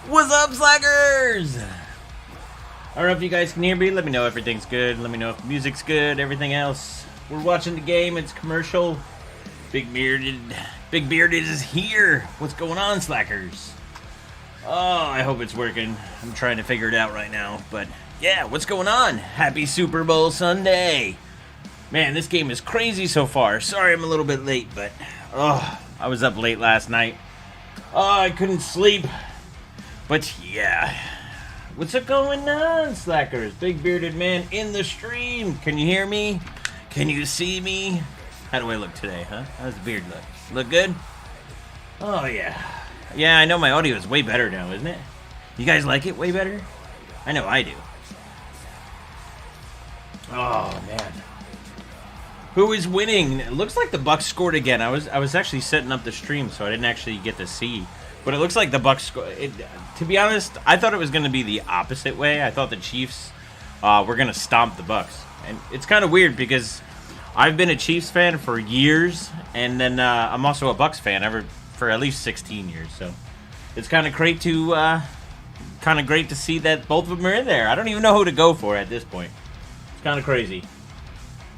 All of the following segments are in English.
What's up, slackers? I don't know if you guys can hear me. Let me know if everything's good. Let me know if the music's good, everything else. We're watching the game. It's commercial. Big Bearded is here. What's going on, slackers? Oh, I hope it's working. I'm trying to figure it out right now. But yeah, what's going on? Happy Super Bowl Sunday. Man, this game is crazy so far. Sorry I'm a little bit late, but I was up late last night. I couldn't sleep. But yeah, what's up going on, slackers? Big Bearded Man in the stream. Can you hear me? Can you see me? How do I look today, huh? How's the beard look? Look good? Oh yeah. Yeah, I know my audio is way better now, isn't it? You guys like it way better? I know I do. Oh man. Who is winning? It looks like the Bucks scored again. I was actually setting up the stream, so I didn't actually get to see. But it looks like the Bucks scored. To be honest, I thought it was going to be the opposite way. I thought the Chiefs were going to stomp the Bucks. And it's kind of weird because I've been a Chiefs fan for years, and then I'm also a Bucks fan for at least 16 years. So it's kind of great to see that both of them are in there. I don't even know who to go for at this point. It's kind of crazy.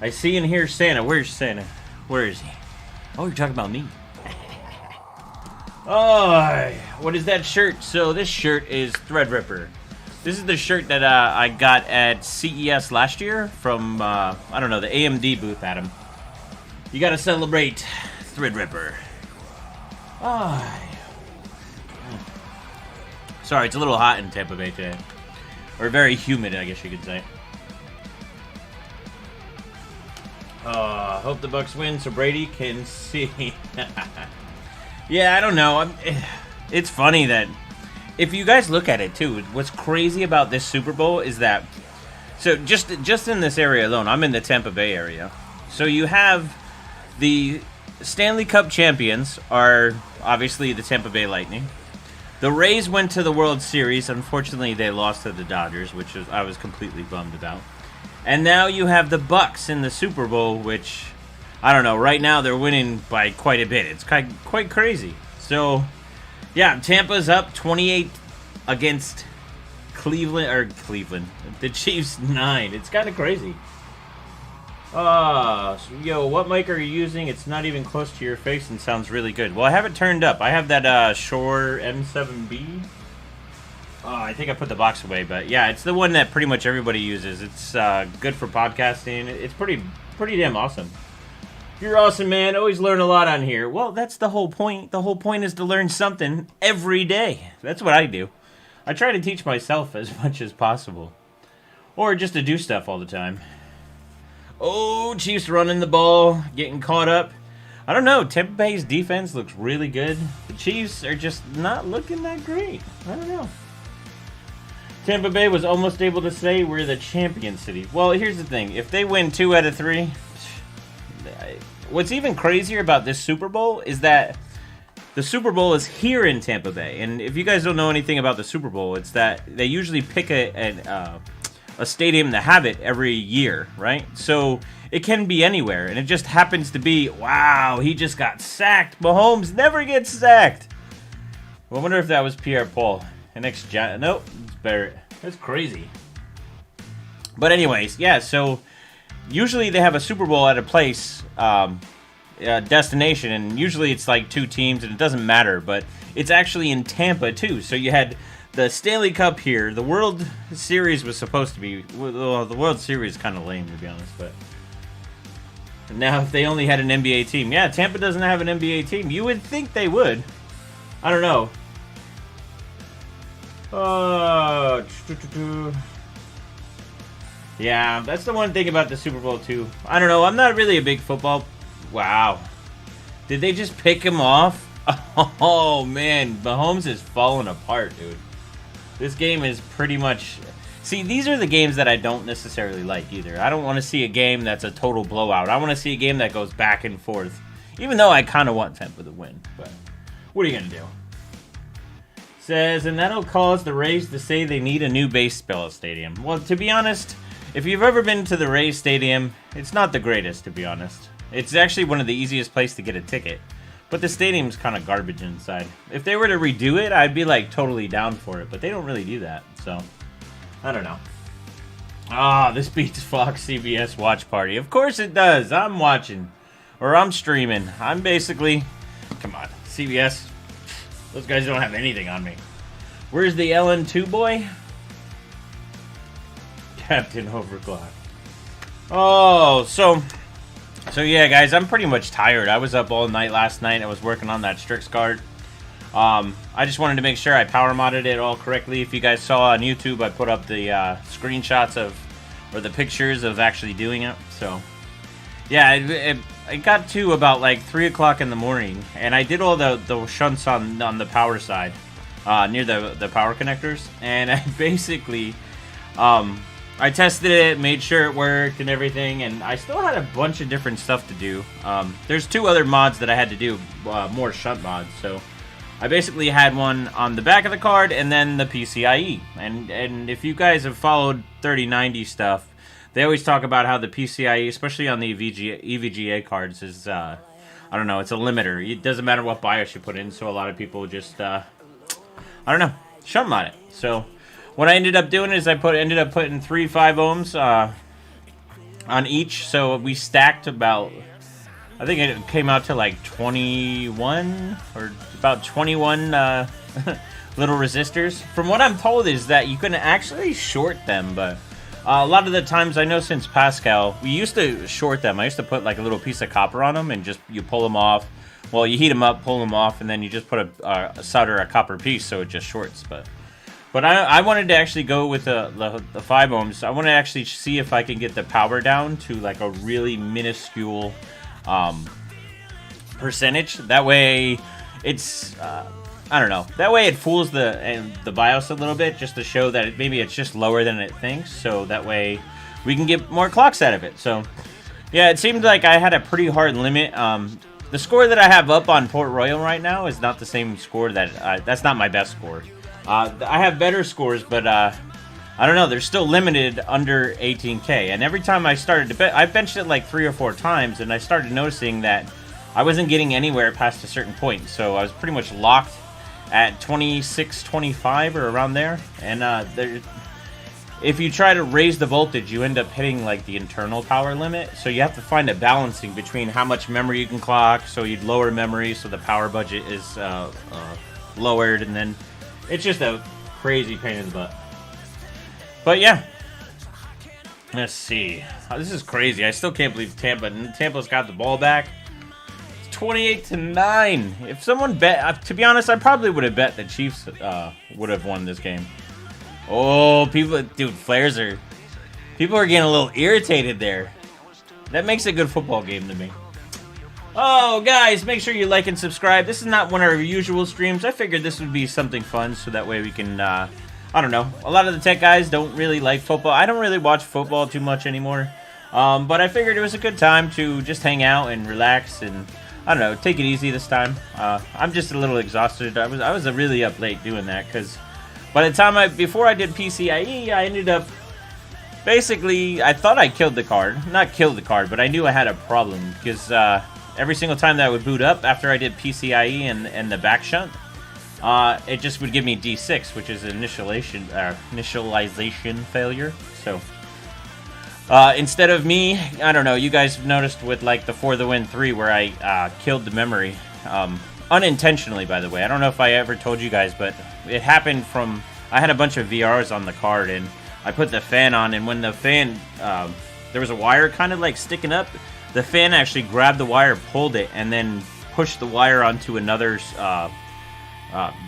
I see and hear Santa. Where's Santa? Where is he? Oh, you're talking about me. Oh, what is that shirt? So this shirt is Threadripper. This is the shirt that I got at CES last year from, I don't know, the AMD booth, Adam. You gotta celebrate Threadripper. Oh. Sorry, it's a little hot in Tampa Bay today. Or very humid, I guess you could say. Hope the Bucks win so Brady can see. Yeah, I don't know. It's funny that if you guys look at it too, what's crazy about this Super Bowl is that, so just in this area alone, I'm in the Tampa Bay area. So you have the Stanley Cup champions are obviously the Tampa Bay Lightning. The Rays went to the World Series. Unfortunately, they lost to the Dodgers, which I was completely bummed about. And now you have the Bucks in the Super Bowl, which, I don't know, right now they're winning by quite a bit. It's quite crazy. So, yeah, Tampa's up 28 against Cleveland. The Chiefs 9. It's kind of crazy. Yo, what mic are you using? It's not even close to your face and sounds really good. Well, I have it turned up. I have that Shure M7B. I think I put the box away, but yeah, it's the one that pretty much everybody uses. It's good for podcasting. It's pretty damn awesome. You're awesome, man. Always learn a lot on here. Well, that's the whole point. The whole point is to learn something every day. That's what I do. I try to teach myself as much as possible. Or just to do stuff all the time. Oh, Chiefs running the ball, getting caught up. I don't know. Tampa Bay's defense looks really good. The Chiefs are just not looking that great. I don't know. Tampa Bay was almost able to say we're the champion city. Well, here's the thing. If they win 2 out of 3... What's even crazier about this Super Bowl is that the Super Bowl is here in Tampa Bay. And if you guys don't know anything about the Super Bowl, it's that they usually pick a stadium to have it every year, right? So it can be anywhere. And it just happens to be, wow, he just got sacked. Mahomes never gets sacked. Well, I wonder if that was Pierre Paul. Nope, it's Barrett. That's crazy. But anyways, yeah, so usually they have a Super Bowl at a place, destination, and usually it's like 2 teams, and it doesn't matter, but it's actually in Tampa, too. So you had the Stanley Cup here. The World Series was supposed to be, well, the World Series is kind of lame, to be honest, but now if they only had an NBA team. Yeah, Tampa doesn't have an NBA team. You would think they would. I don't know. Yeah, that's the one thing about the Super Bowl, too. I don't know. I'm not really a big football... Wow. Did they just pick him off? Oh, man. Mahomes is falling apart, dude. This game is pretty much... See, these are the games that I don't necessarily like, either. I don't want to see a game that's a total blowout. I want to see a game that goes back and forth. Even though I kind of want Tampa to win. But what are you going to do? Says, and that'll cause the Rays to say they need a new baseball stadium. Well, to be honest, if you've ever been to the Rays stadium, it's not the greatest, to be honest. It's actually one of the easiest places to get a ticket. But the stadium's kind of garbage inside. If they were to redo it, I'd be like totally down for it. But they don't really do that, so I don't know. Ah, this beats Fox CBS watch party. Of course it does. I'm watching, or I'm streaming. I'm basically, come on, CBS. Those guys don't have anything on me. Where's the LN2 boy? Captain Overclock. Oh, so yeah, guys, I'm pretty much tired. I was up all night last night. I was working on that Strix card. I just wanted to make sure I power modded it all correctly. If you guys saw on YouTube, I put up the screenshots of, or the pictures of actually doing it. So, yeah, it got to about like 3 o'clock in the morning, and I did all the shunts on the power side, near the power connectors, and I basically, I tested it, made sure it worked and everything, and I still had a bunch of different stuff to do. There's 2 other mods that I had to do, more shunt mods, so I basically had one on the back of the card and then the PCIe. And if you guys have followed 3090 stuff, they always talk about how the PCIe, especially on the EVGA cards, is, I don't know, it's a limiter. It doesn't matter what BIOS you put in, so a lot of people just, I don't know, shunt mod it. So what I ended up doing is I ended up putting 3 5-ohms on each, so we stacked about, I think it came out to like 21 or about 21 little resistors. From what I'm told is that you can actually short them, but a lot of the times, I know since Pascal, we used to short them. I used to put like a little piece of copper on them and just you pull them off. Well, you heat them up, pull them off, and then you just put a solder a copper piece so it just shorts. But I wanted to actually go with the 5 ohms. I want to actually see if I can get the power down to like a really minuscule percentage. That way, it's I don't know. That way, it fools the BIOS a little bit, just to show that maybe it's just lower than it thinks. So that way, we can get more clocks out of it. So yeah, it seemed like I had a pretty hard limit. The score that I have up on Port Royal right now is not the same score that that's not my best score. I have better scores, but I don't know. They're still limited under 18K. And every time I started to bet, I benched it like 3 or 4 times, and I started noticing that I wasn't getting anywhere past a certain point. So I was pretty much locked at 26, 25 or around there. And if you try to raise the voltage, you end up hitting like the internal power limit. So you have to find a balancing between how much memory you can clock. So you'd lower memory so the power budget is lowered, and then it's just a crazy pain in the butt. But yeah, let's see. This is crazy. I still can't believe Tampa's got the ball back. It's 28-9. If someone bet, to be honest, I probably would have bet the Chiefs would have won this game. Oh, people are getting a little irritated there. That makes a good football game to me. Oh, guys, make sure you like and subscribe. This is not one of our usual streams. I figured this would be something fun, so that way we can, I don't know. A lot of the tech guys don't really like football. I don't really watch football too much anymore. But I figured it was a good time to just hang out and relax and, I don't know, take it easy this time. I'm just a little exhausted. I was really up late doing that, because by the time before I did PCIe, I ended up, basically, I thought I killed the card. Not killed the card, but I knew I had a problem, because, every single time that I would boot up after I did PCIe and the back shunt, it just would give me D6, which is initialization failure. So instead of me, I don't know, you guys noticed with like the For the Win 3 where I killed the memory, unintentionally, by the way. I don't know if I ever told you guys, but it happened from, I had a bunch of VRs on the card, and I put the fan on, and when the fan, there was a wire kind of like sticking up. The fan actually grabbed the wire, pulled it, and then pushed the wire onto another,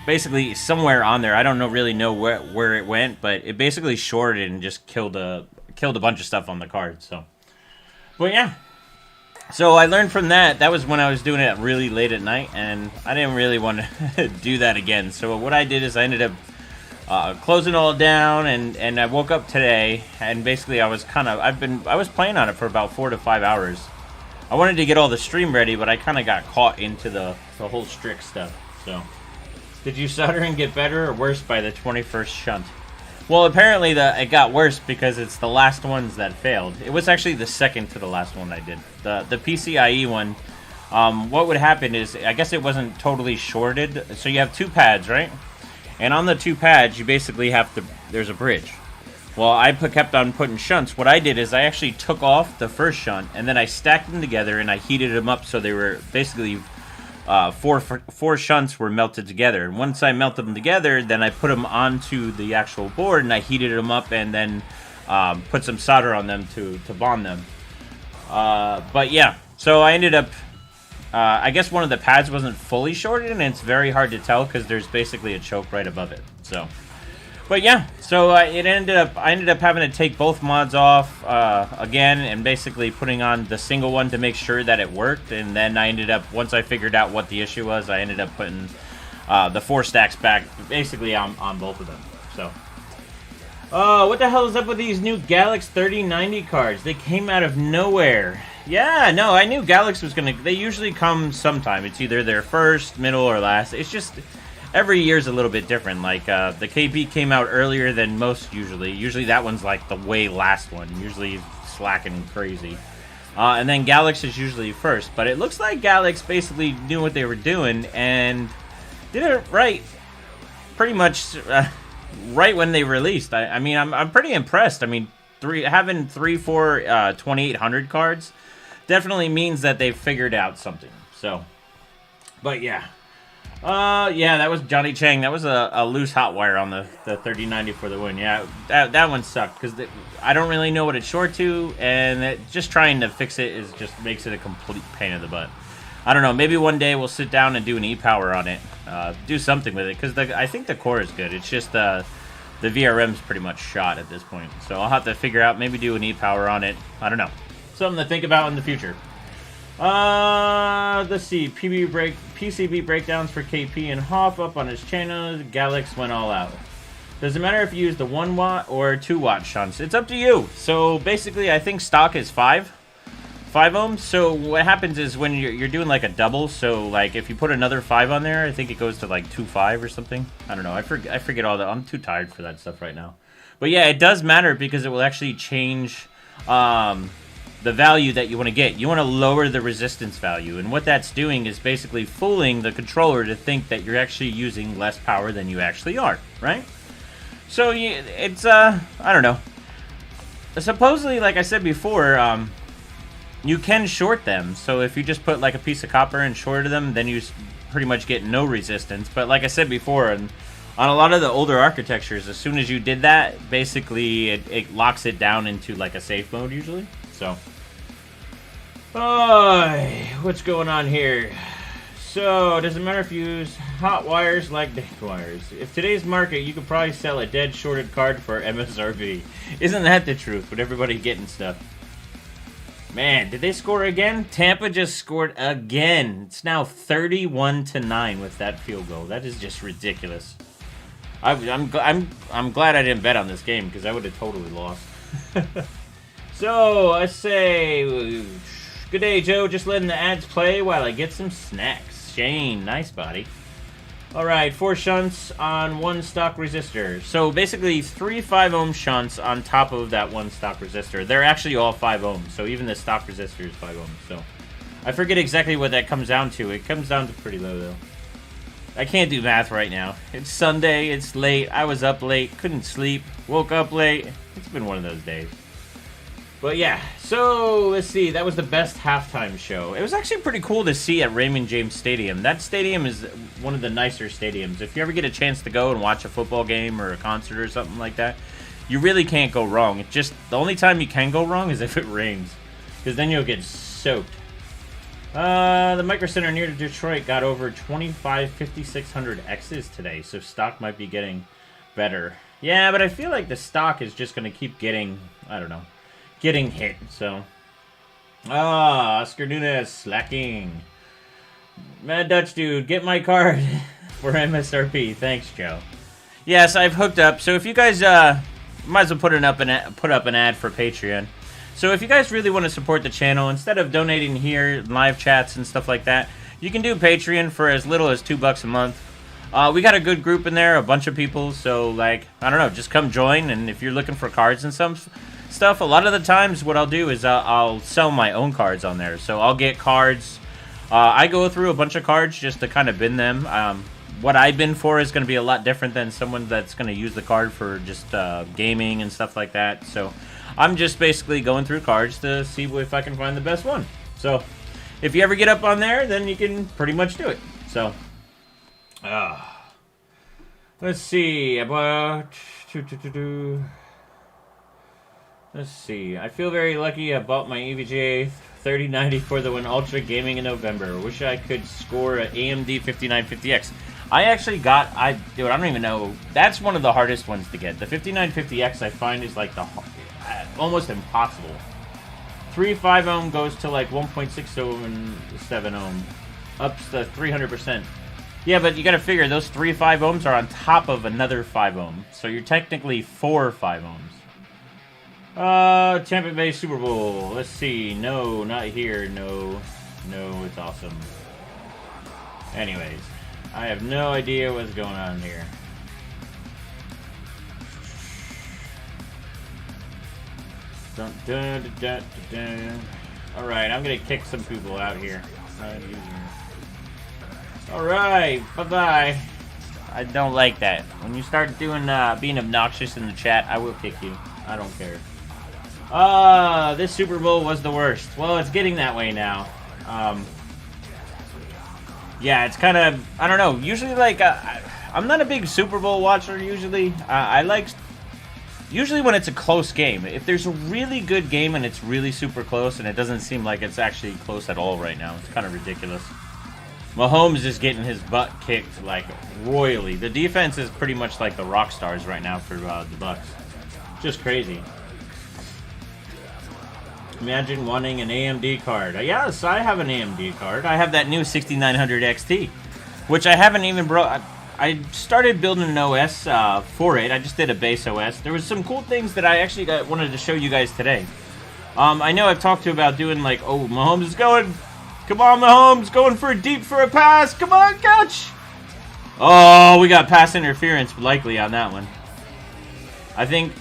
basically somewhere on there. I don't really know where it went, but it basically shorted and just killed a bunch of stuff on the card. So, but yeah. So I learned from that. That was when I was doing it really late at night, and I didn't really want to do that again. So what I did is I ended up closing all down, and I woke up today, and basically I was playing on it for about 4 to 5 hours. I wanted to get all the stream ready, but I kind of got caught into the whole Strix stuff. So, did you solder and get better or worse by the 21st shunt? Well, apparently it got worse because it's the last ones that failed. It was actually the second to the last one I did. The PCIe one, what would happen is, I guess it wasn't totally shorted. So you have 2 pads, right? And on the 2 pads, you basically have to, there's a bridge. Well, I kept on putting shunts. What I did is I actually took off the first shunt, and then I stacked them together, and I heated them up so they were basically four shunts were melted together. And once I melted them together, then I put them onto the actual board, and I heated them up, and then put some solder on them to bond them. But yeah, so I ended up, I guess one of the pads wasn't fully shorted, and it's very hard to tell because there's basically a choke right above it. So. But yeah, so I ended up having to take both mods off again, and basically putting on the single one to make sure that it worked. And then I ended up, once I figured out what the issue was, I ended up putting the 4 stacks back basically on both of them. So, what the hell is up with these new Galax 3090 cards? They came out of nowhere. Yeah, no, I knew Galax was gonna. They usually come sometime. It's either their first, middle, or last. It's just. Every year's a little bit different. Like, the KP came out earlier than most usually. Usually that one's like the way last one. Usually slacking crazy. And then Galax is usually first. But it looks like Galax basically knew what they were doing and did it right. Pretty much right when they released. I mean, I'm pretty impressed. I mean, having 4 2800 cards definitely means that they've figured out something. So, but yeah. Yeah, that was Johnny Chang. That was a loose hot wire on the 3090 for the win. Yeah, that one sucked because I don't really know what it's short to, and just trying to fix it just makes it a complete pain in the butt. I don't know. Maybe one day we'll sit down and do an e-power on it, do something with it, because I think the core is good. It's just the VRM's pretty much shot at this point. So I'll have to figure out, maybe do an e-power on it. I don't know. Something to think about in the future. Let's see. PCB breakdowns for KP and Hoff up on his channel. Galax went all out. Does it matter if you use the 1 watt or 2 watt shunts? It's up to you. So basically, I think stock is 5 ohms. So what happens is when you're doing like a double, so like if you put another 5 on there, I think it goes to like 2.5 or something. I don't know. I forget all that. I'm too tired for that stuff right now. But yeah, it does matter because it will actually change the value that you want to get. You want to lower the resistance value, and what that's doing is basically fooling the controller to think that you're actually using less power than you actually are, right? So it's I don't know. Supposedly, like I said before, you can short them. So if you just put like a piece of copper and shorted them, then you pretty much get no resistance. But like I said before, on a lot of the older architectures, as soon as you did that, basically it locks it down into like a safe mode usually. So, what's going on here? So, does it matter if you use hot wires like dead wires? If today's market, you could probably sell a dead shorted card for MSRP. Isn't that the truth with everybody getting stuff? Man, did they score again? Tampa just scored again. It's now 31-9 with that field goal. That is just ridiculous. I'm glad I didn't bet on this game because I would have totally lost. So, I say, good day, Joe. Just letting the ads play while I get some snacks. Shane, nice body. Alright, 4 shunts on 1 stock resistor. So, basically, 3 5-ohm shunts on top of that 1 stock resistor. They're actually all 5 ohms, so even the stock resistor is 5 ohms. So, I forget exactly what that comes down to. It comes down to pretty low, though. I can't do math right now. It's Sunday, it's late, I was up late, couldn't sleep, woke up late. It's been one of those days. But yeah, so let's see, that was the best halftime show. It was actually pretty cool to see at Raymond James Stadium. That stadium is one of the nicer stadiums. If you ever get a chance to go and watch a football game or a concert or something like that, you really can't go wrong. It's just, the only time you can go wrong is if it rains, because then you'll get soaked. The Micro Center near Detroit got over 5600 X's today, so stock might be getting better. Yeah, but I feel like the stock is just going to keep getting, I don't know, getting hit, so. Oscar Nunes slacking. Mad Dutch Dude, get my card for MSRP. Thanks, Joe. Yes, I've hooked up, so if you guys, might as well put up an ad for Patreon. So if you guys really want to support the channel, instead of donating here, live chats and stuff like that, you can do Patreon for as little as $2 a month. We got a good group in there, a bunch of people, so like, I don't know, just come join, and if you're looking for cards and some stuff, a lot of the times what I'll do is I'll sell my own cards on there. So I'll get cards I go through a bunch of cards just to kind of bin them. What I bin for is going to be a lot different than someone that's going to use the card for just gaming and stuff like that. So I'm just basically going through cards to see if I can find the best one. So if you ever get up on there, then you can pretty much do it. So let's see about... Let's see. I feel very lucky I bought my EVGA 3090 for the Win Ultra Gaming in November. Wish I could score an AMD 5950X. I actually got... Dude, I don't even know. That's one of the hardest ones to get. The 5950X I find is like the almost impossible. 3.5 ohm goes to like 1.6 ohm and 7 ohm. Ups to 300%. Yeah, but you gotta figure those 3.5 ohms are on top of another 5 ohm. So you're technically 4 5 ohms. Tampa Bay Super Bowl. Let's see. No, not here. No, it's awesome. Anyways, I have no idea what's going on here. Dun, dun, dun, dun, dun. All right, I'm gonna kick some people out here. All right, bye-bye. I don't like that. When you start doing being obnoxious in the chat, I will kick you. I don't care. This Super Bowl was the worst. Well, it's getting that way now. Yeah, it's kind of, I don't know. Usually, like, I'm not a big Super Bowl watcher, usually. I like, usually when it's a close game. If there's a really good game and it's really super close, and it doesn't seem like it's actually close at all right now. It's kind of ridiculous. Mahomes is getting his butt kicked, like, royally. The defense is pretty much like the rock stars right now for the Bucks. Just crazy. Imagine wanting an AMD card. Yes, I have an AMD card. I have that new 6900 XT, which I haven't even brought. I started building an OS for it. I just did a base OS. There was some cool things that I actually wanted to show you guys today. I know I've talked to you about doing like, oh, Mahomes is going. Come on, Mahomes, going for a pass. Come on, catch. Oh, we got pass interference likely on that one. I think.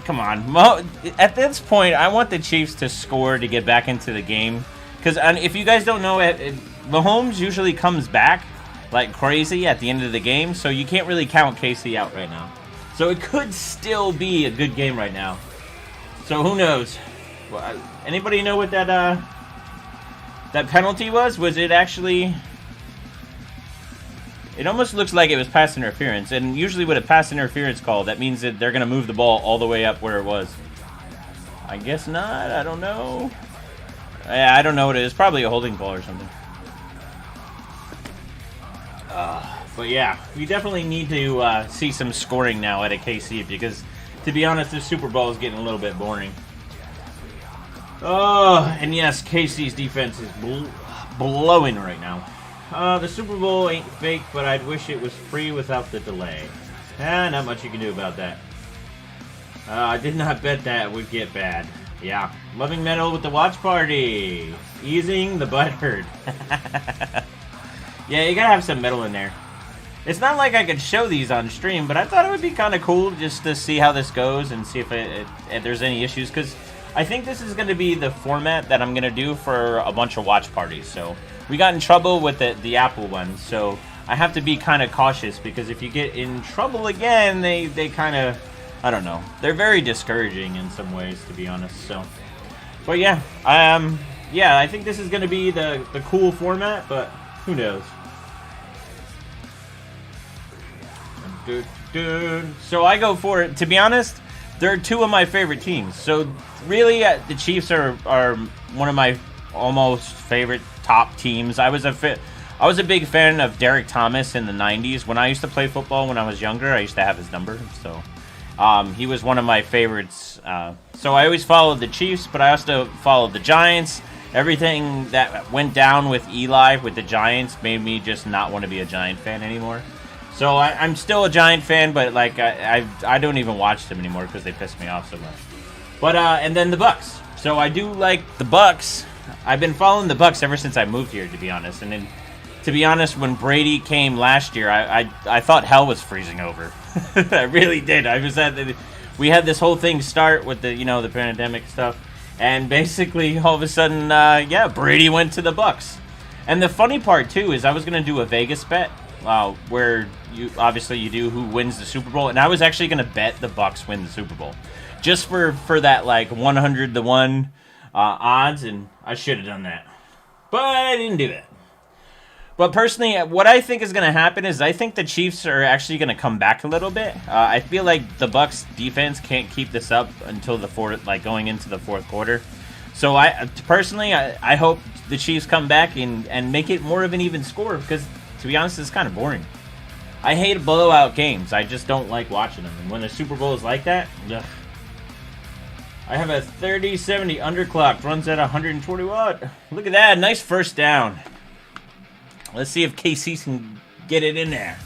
Come on. At this point, I want the Chiefs to score to get back into the game. Because if you guys don't know, Mahomes usually comes back like crazy at the end of the game. So you can't really count KC out right now. So it could still be a good game right now. So who knows? Anybody know what that penalty was? Was it actually... It almost looks like it was pass interference, and usually with a pass interference call, that means that they're going to move the ball all the way up where it was. I guess not. I don't know. I don't know what it is. Probably a holding call or something. But yeah, we definitely need to see some scoring now at a KC, because, to be honest, this Super Bowl is getting a little bit boring. Oh, and yes, KC's defense is blowing right now. The Super Bowl ain't fake, but I'd wish it was free without the delay. Not much you can do about that. I did not bet that would get bad. Yeah. Loving metal with the watch party. Easing the butthurt. Yeah, you gotta have some metal in there. It's not like I could show these on stream, but I thought it would be kind of cool just to see how this goes and see if there's any issues, because I think this is going to be the format that I'm going to do for a bunch of watch parties. So we got in trouble with the Apple one, so I have to be kind of cautious, because if you get in trouble again, they kind of, I don't know, they're very discouraging in some ways, to be honest. So, but yeah, I think this is going to be the cool format, but who knows? So I go for it. To be honest, they're two of my favorite teams. So really, the Chiefs are one of my almost favorite top teams. I was a big fan of Derek Thomas in the 90s. When I used to play football when I was younger, I used to have his number. So he was one of my favorites. So I always followed the Chiefs, but I also followed the Giants. Everything that went down with Eli with the Giants made me just not want to be a Giant fan anymore. So I'm still a Giant fan, but like I don't even watch them anymore because they piss me off so much. But and then the Bucks. So I do like the Bucks. I've been following the Bucks ever since I moved here, to be honest. And then, to be honest, when Brady came last year, I thought hell was freezing over. I really did. We had this whole thing start with the pandemic stuff, and basically all of a sudden, Brady went to the Bucks. And the funny part too is I was gonna do a Vegas bet, where you do who wins the Super Bowl, and I was actually gonna bet the Bucks win the Super Bowl, just for that like 100 to 1 odds, and I should have done that, but I didn't do that. But personally, what I think is going to happen is I think the Chiefs are actually going to come back a little bit. I feel like the Bucks defense can't keep this up until the going into the fourth quarter. So I hope the Chiefs come back and make it more of an even score, because to be honest, it's kind of boring. I hate blowout games. I just don't like watching them. And when the Super Bowl is like that, ugh. I have a 3070 underclocked, runs at 120 watt. Look at that, nice first down. Let's see if KC can get it in there.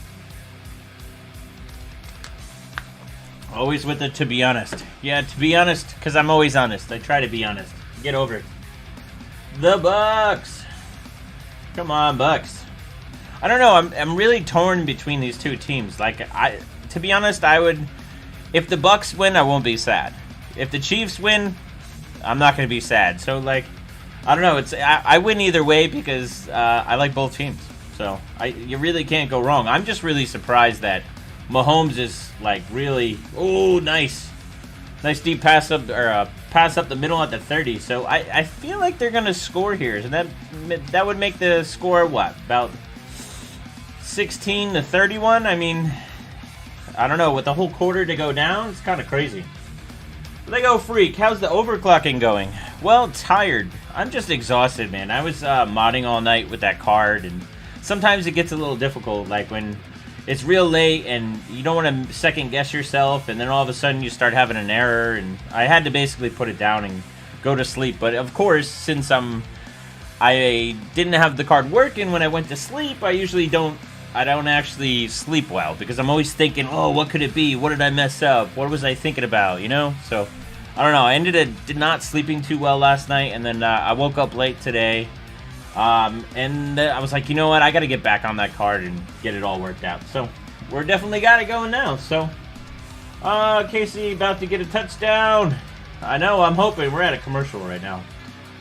Always with it, to be honest. Yeah, to be honest, because I'm always honest. I try to be honest. Get over it. The Bucks. Come on, Bucks. I don't know. I'm really torn between these two teams. Like, to be honest, I would. If the Bucks win, I won't be sad. If the Chiefs win, I'm not going to be sad. So, like, I don't know. I win either way because I like both teams. So you really can't go wrong. I'm just really surprised that Mahomes is like really nice deep pass up the middle at the 30. So I feel like they're gonna score here. So that would make the score what, about 16 to 31. I mean, I don't know, with the whole quarter to go down, it's kind of crazy. Lego Freak, how's the overclocking going? Well, tired. I'm just exhausted, man. I was modding all night with that card, and sometimes it gets a little difficult, like when it's real late and you don't want to second guess yourself, and then all of a sudden you start having an error, and I had to basically put it down and go to sleep. But of course, since I didn't have the card working when I went to sleep, I don't actually sleep well, because I'm always thinking, oh, what could it be? What did I mess up? What was I thinking about, you know? So, I don't know. I did not sleeping too well last night, and then I woke up late today, and I was like, you know what? I got to get back on that card and get it all worked out. So, we're definitely got it going now. So, Casey about to get a touchdown. I know, I'm hoping. We're at a commercial right now.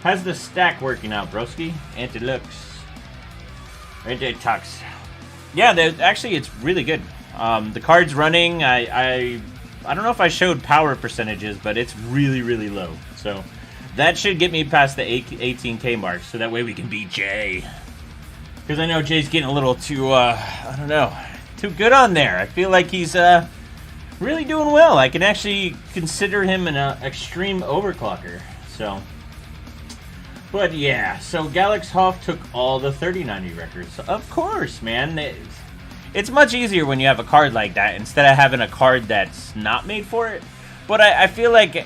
How's the stack working out, broski? Anti-looks. Anti-tux. Yeah, actually, it's really good. The card's running. I don't know if I showed power percentages, but it's really, really low. So that should get me past the 18K mark, so that way we can beat Jay. Because I know Jay's getting a little too, I don't know, too good on there. I feel like he's really doing well. I can actually consider him an extreme overclocker. So, but yeah, so Galax Hoff took all the 3090 records. Of course, man. It's much easier when you have a card like that instead of having a card that's not made for it. But I feel like,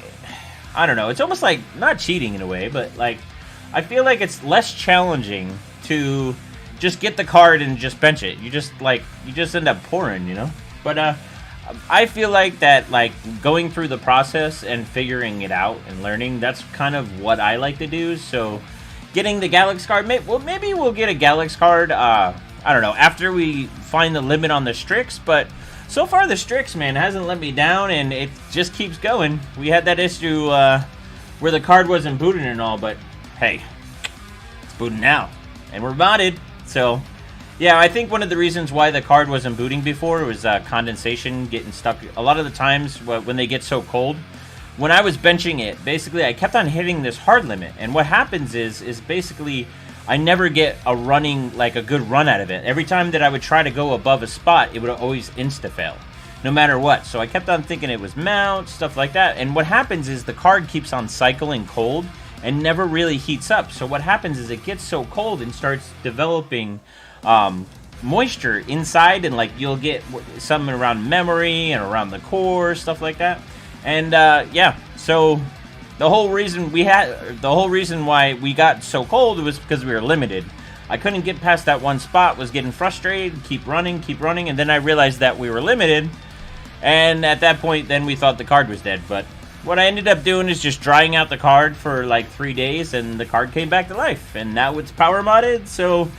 I don't know, it's almost like, not cheating in a way, but like, I feel like it's less challenging to just get the card and just bench it. You just end up pouring, you know? But I feel like that, like, going through the process and figuring it out and learning, that's kind of what I like to do. So getting the Galax card, maybe we'll get a Galax card, I don't know, after we find the limit on the Strix, but so far the Strix, man, hasn't let me down, and it just keeps going. We had that issue where the card wasn't booting and all, but hey, it's booting now, and we're modded. So yeah, I think one of the reasons why the card wasn't booting before was condensation getting stuck. A lot of the times when they get so cold, when I was benching it, basically I kept on hitting this hard limit, and what happens is basically I never get a good run out of it. Every time that I would try to go above a spot, it would always insta-fail, no matter what. So I kept on thinking it was mount, stuff like that. And what happens is the card keeps on cycling cold and never really heats up. So what happens is it gets so cold and starts developing moisture inside, and like you'll get something around memory and around the core, stuff like that. And yeah, so the whole reason why we got so cold was because we were limited. I couldn't get past that one spot, was getting frustrated, keep running, and then I realized that we were limited, and at that point, then we thought the card was dead. But what I ended up doing is just drying out the card for like 3 days, and the card came back to life, and now it's power modded. So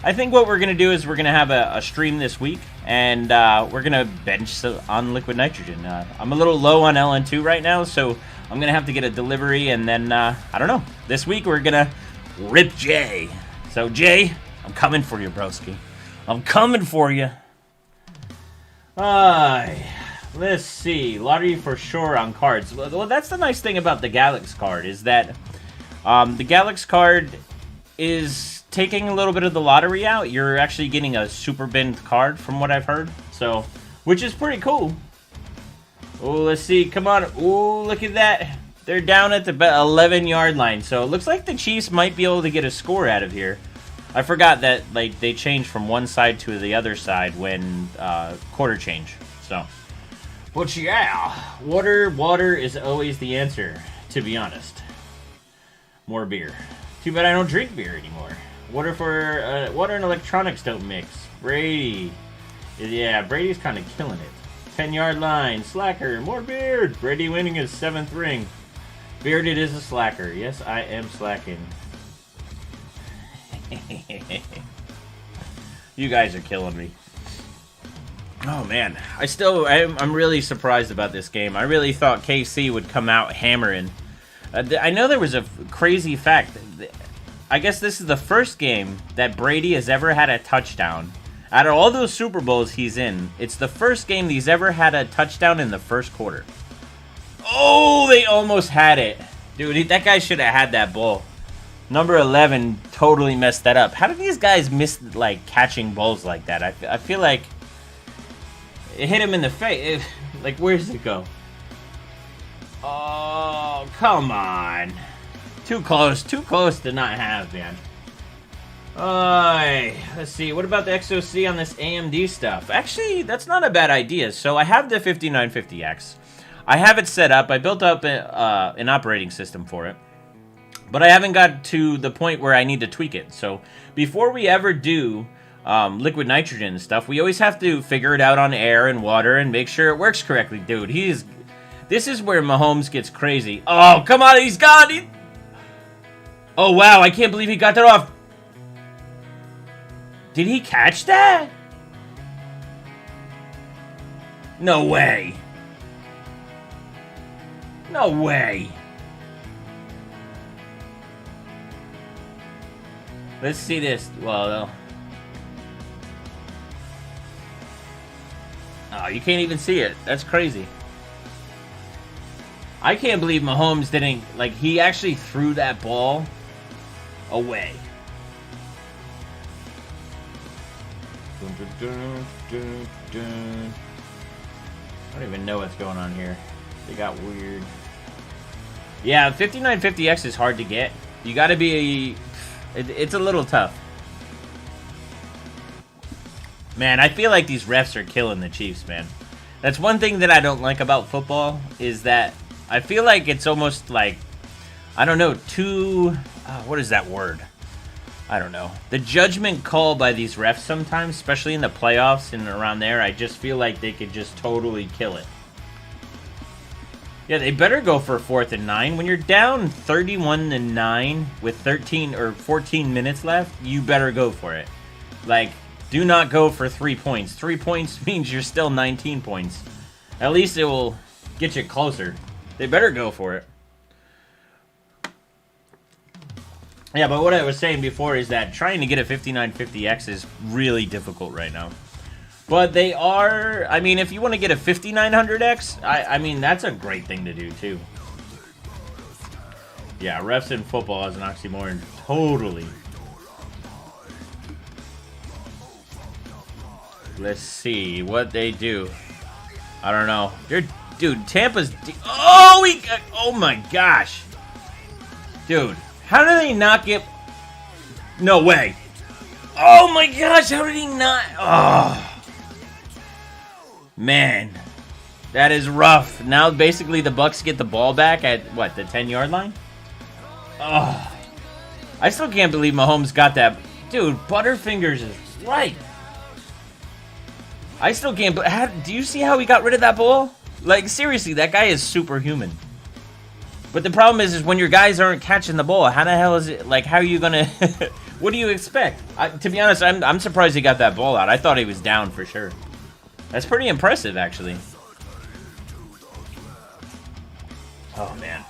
I think what we're going to do is we're going to have a stream this week, and we're going to bench on liquid nitrogen. I'm a little low on LN2 right now, so I'm going to have to get a delivery, and then, I don't know, this week we're going to rip Jay. So, Jay, I'm coming for you, broski. I'm coming for you. Let's see. Lottery for sure on cards. Well, that's the nice thing about the Galax card, is that the Galax card is taking a little bit of the lottery out. You're actually getting a super bin card, from what I've heard. So, which is pretty cool. Oh, let's see. Come on. Oh, look at that. They're down at the 11-yard line. So, it looks like the Chiefs might be able to get a score out of here. I forgot that like they changed from one side to the other side when quarter change. So, but yeah, water is always the answer, to be honest. More beer. Too bad I don't drink beer anymore. Water and electronics don't mix. Brady. Yeah, Brady's kind of killing it. 10-yard line. Slacker. More Beard. Brady winning his 7th ring. Bearded is a slacker. Yes, I am slacking. You guys are killing me. Oh man, I'm really surprised about this game. I really thought KC would come out hammering. I know there was a crazy fact. I guess this is the first game that Brady has ever had a touchdown. Out of all those Super Bowls he's in, it's the first game he's ever had a touchdown in the first quarter. Oh, they almost had it. Dude, that guy should have had that ball. Number 11 totally messed that up. How do these guys miss, like, catching balls like that? I feel like it hit him in the face. Like, where does it go? Oh, come on. Too close to not have, man. Let's see. What about the XOC on this AMD stuff? Actually, that's not a bad idea. So I have the 5950X. I have it set up. I built up an operating system for it. But I haven't got to the point where I need to tweak it. So before we ever do liquid nitrogen and stuff, we always have to figure it out on air and water and make sure it works correctly. Dude, this is where Mahomes gets crazy. Oh, come on, he's gone. Oh, wow, I can't believe he got that off. Did he catch that? No way. No way. Let's see this. Well, oh, you can't even see it. That's crazy. I can't believe Mahomes didn't, like, he actually threw that ball away. I don't even know what's going on here. They got weird. Yeah, 5950X is hard to get. You gotta be... It's a little tough. Man, I feel like these refs are killing the Chiefs, man. That's one thing that I don't like about football, is that I feel like it's almost like, I don't know, too... what is that word? I don't know. The judgment call by these refs sometimes, especially in the playoffs and around there, I just feel like they could just totally kill it. Yeah, they better go for 4th and 9. When you're down 31-9 with 13 or 14 minutes left, you better go for it. Like, do not go for 3 points. 3 points means you're still 19 points. At least it will get you closer. They better go for it. Yeah, but what I was saying before is that trying to get a 5950X is really difficult right now. But they are, I mean, if you want to get a 5900X, I mean, that's a great thing to do, too. Yeah, refs in football is an oxymoron. Totally. Let's see what they do. I don't know. Dude, Tampa's... Oh my gosh. Dude, how did they not get... No way. Oh my gosh, how did he not... Oh... Man, that is rough. Now, basically, the Bucks get the ball back at, what, the 10-yard line? Oh, I still can't believe Mahomes got that. Dude, Butterfingers is right. I still can't... Do you see how he got rid of that ball? Like, seriously, that guy is superhuman. But the problem is when your guys aren't catching the ball, how the hell is it... Like, how are you going to... What do you expect? To be honest, I'm surprised he got that ball out. I thought he was down for sure. That's pretty impressive, actually. Oh, man.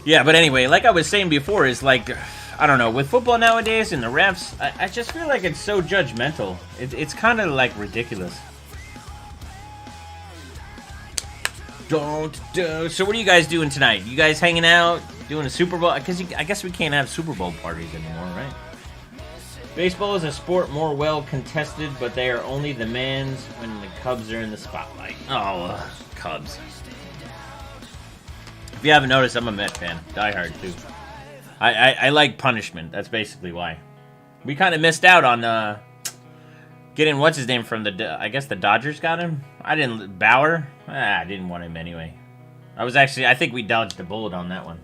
Yeah, but anyway, like I was saying before, is like... I don't know, with football nowadays and the refs, I just feel like it's so judgmental. It's kind of like ridiculous. So what are you guys doing tonight? You guys hanging out, doing a Super Bowl? Because I guess we can't have Super Bowl parties anymore, right? Baseball is a sport more well contested, but they are only the man's when the Cubs are in the spotlight. Oh, Cubs. If you haven't noticed, I'm a Met fan. Die hard, too. I like punishment. That's basically why. We kind of missed out on getting what's his name from the. I guess the Dodgers got him. Bauer. I didn't want him anyway. I think we dodged a bullet on that one.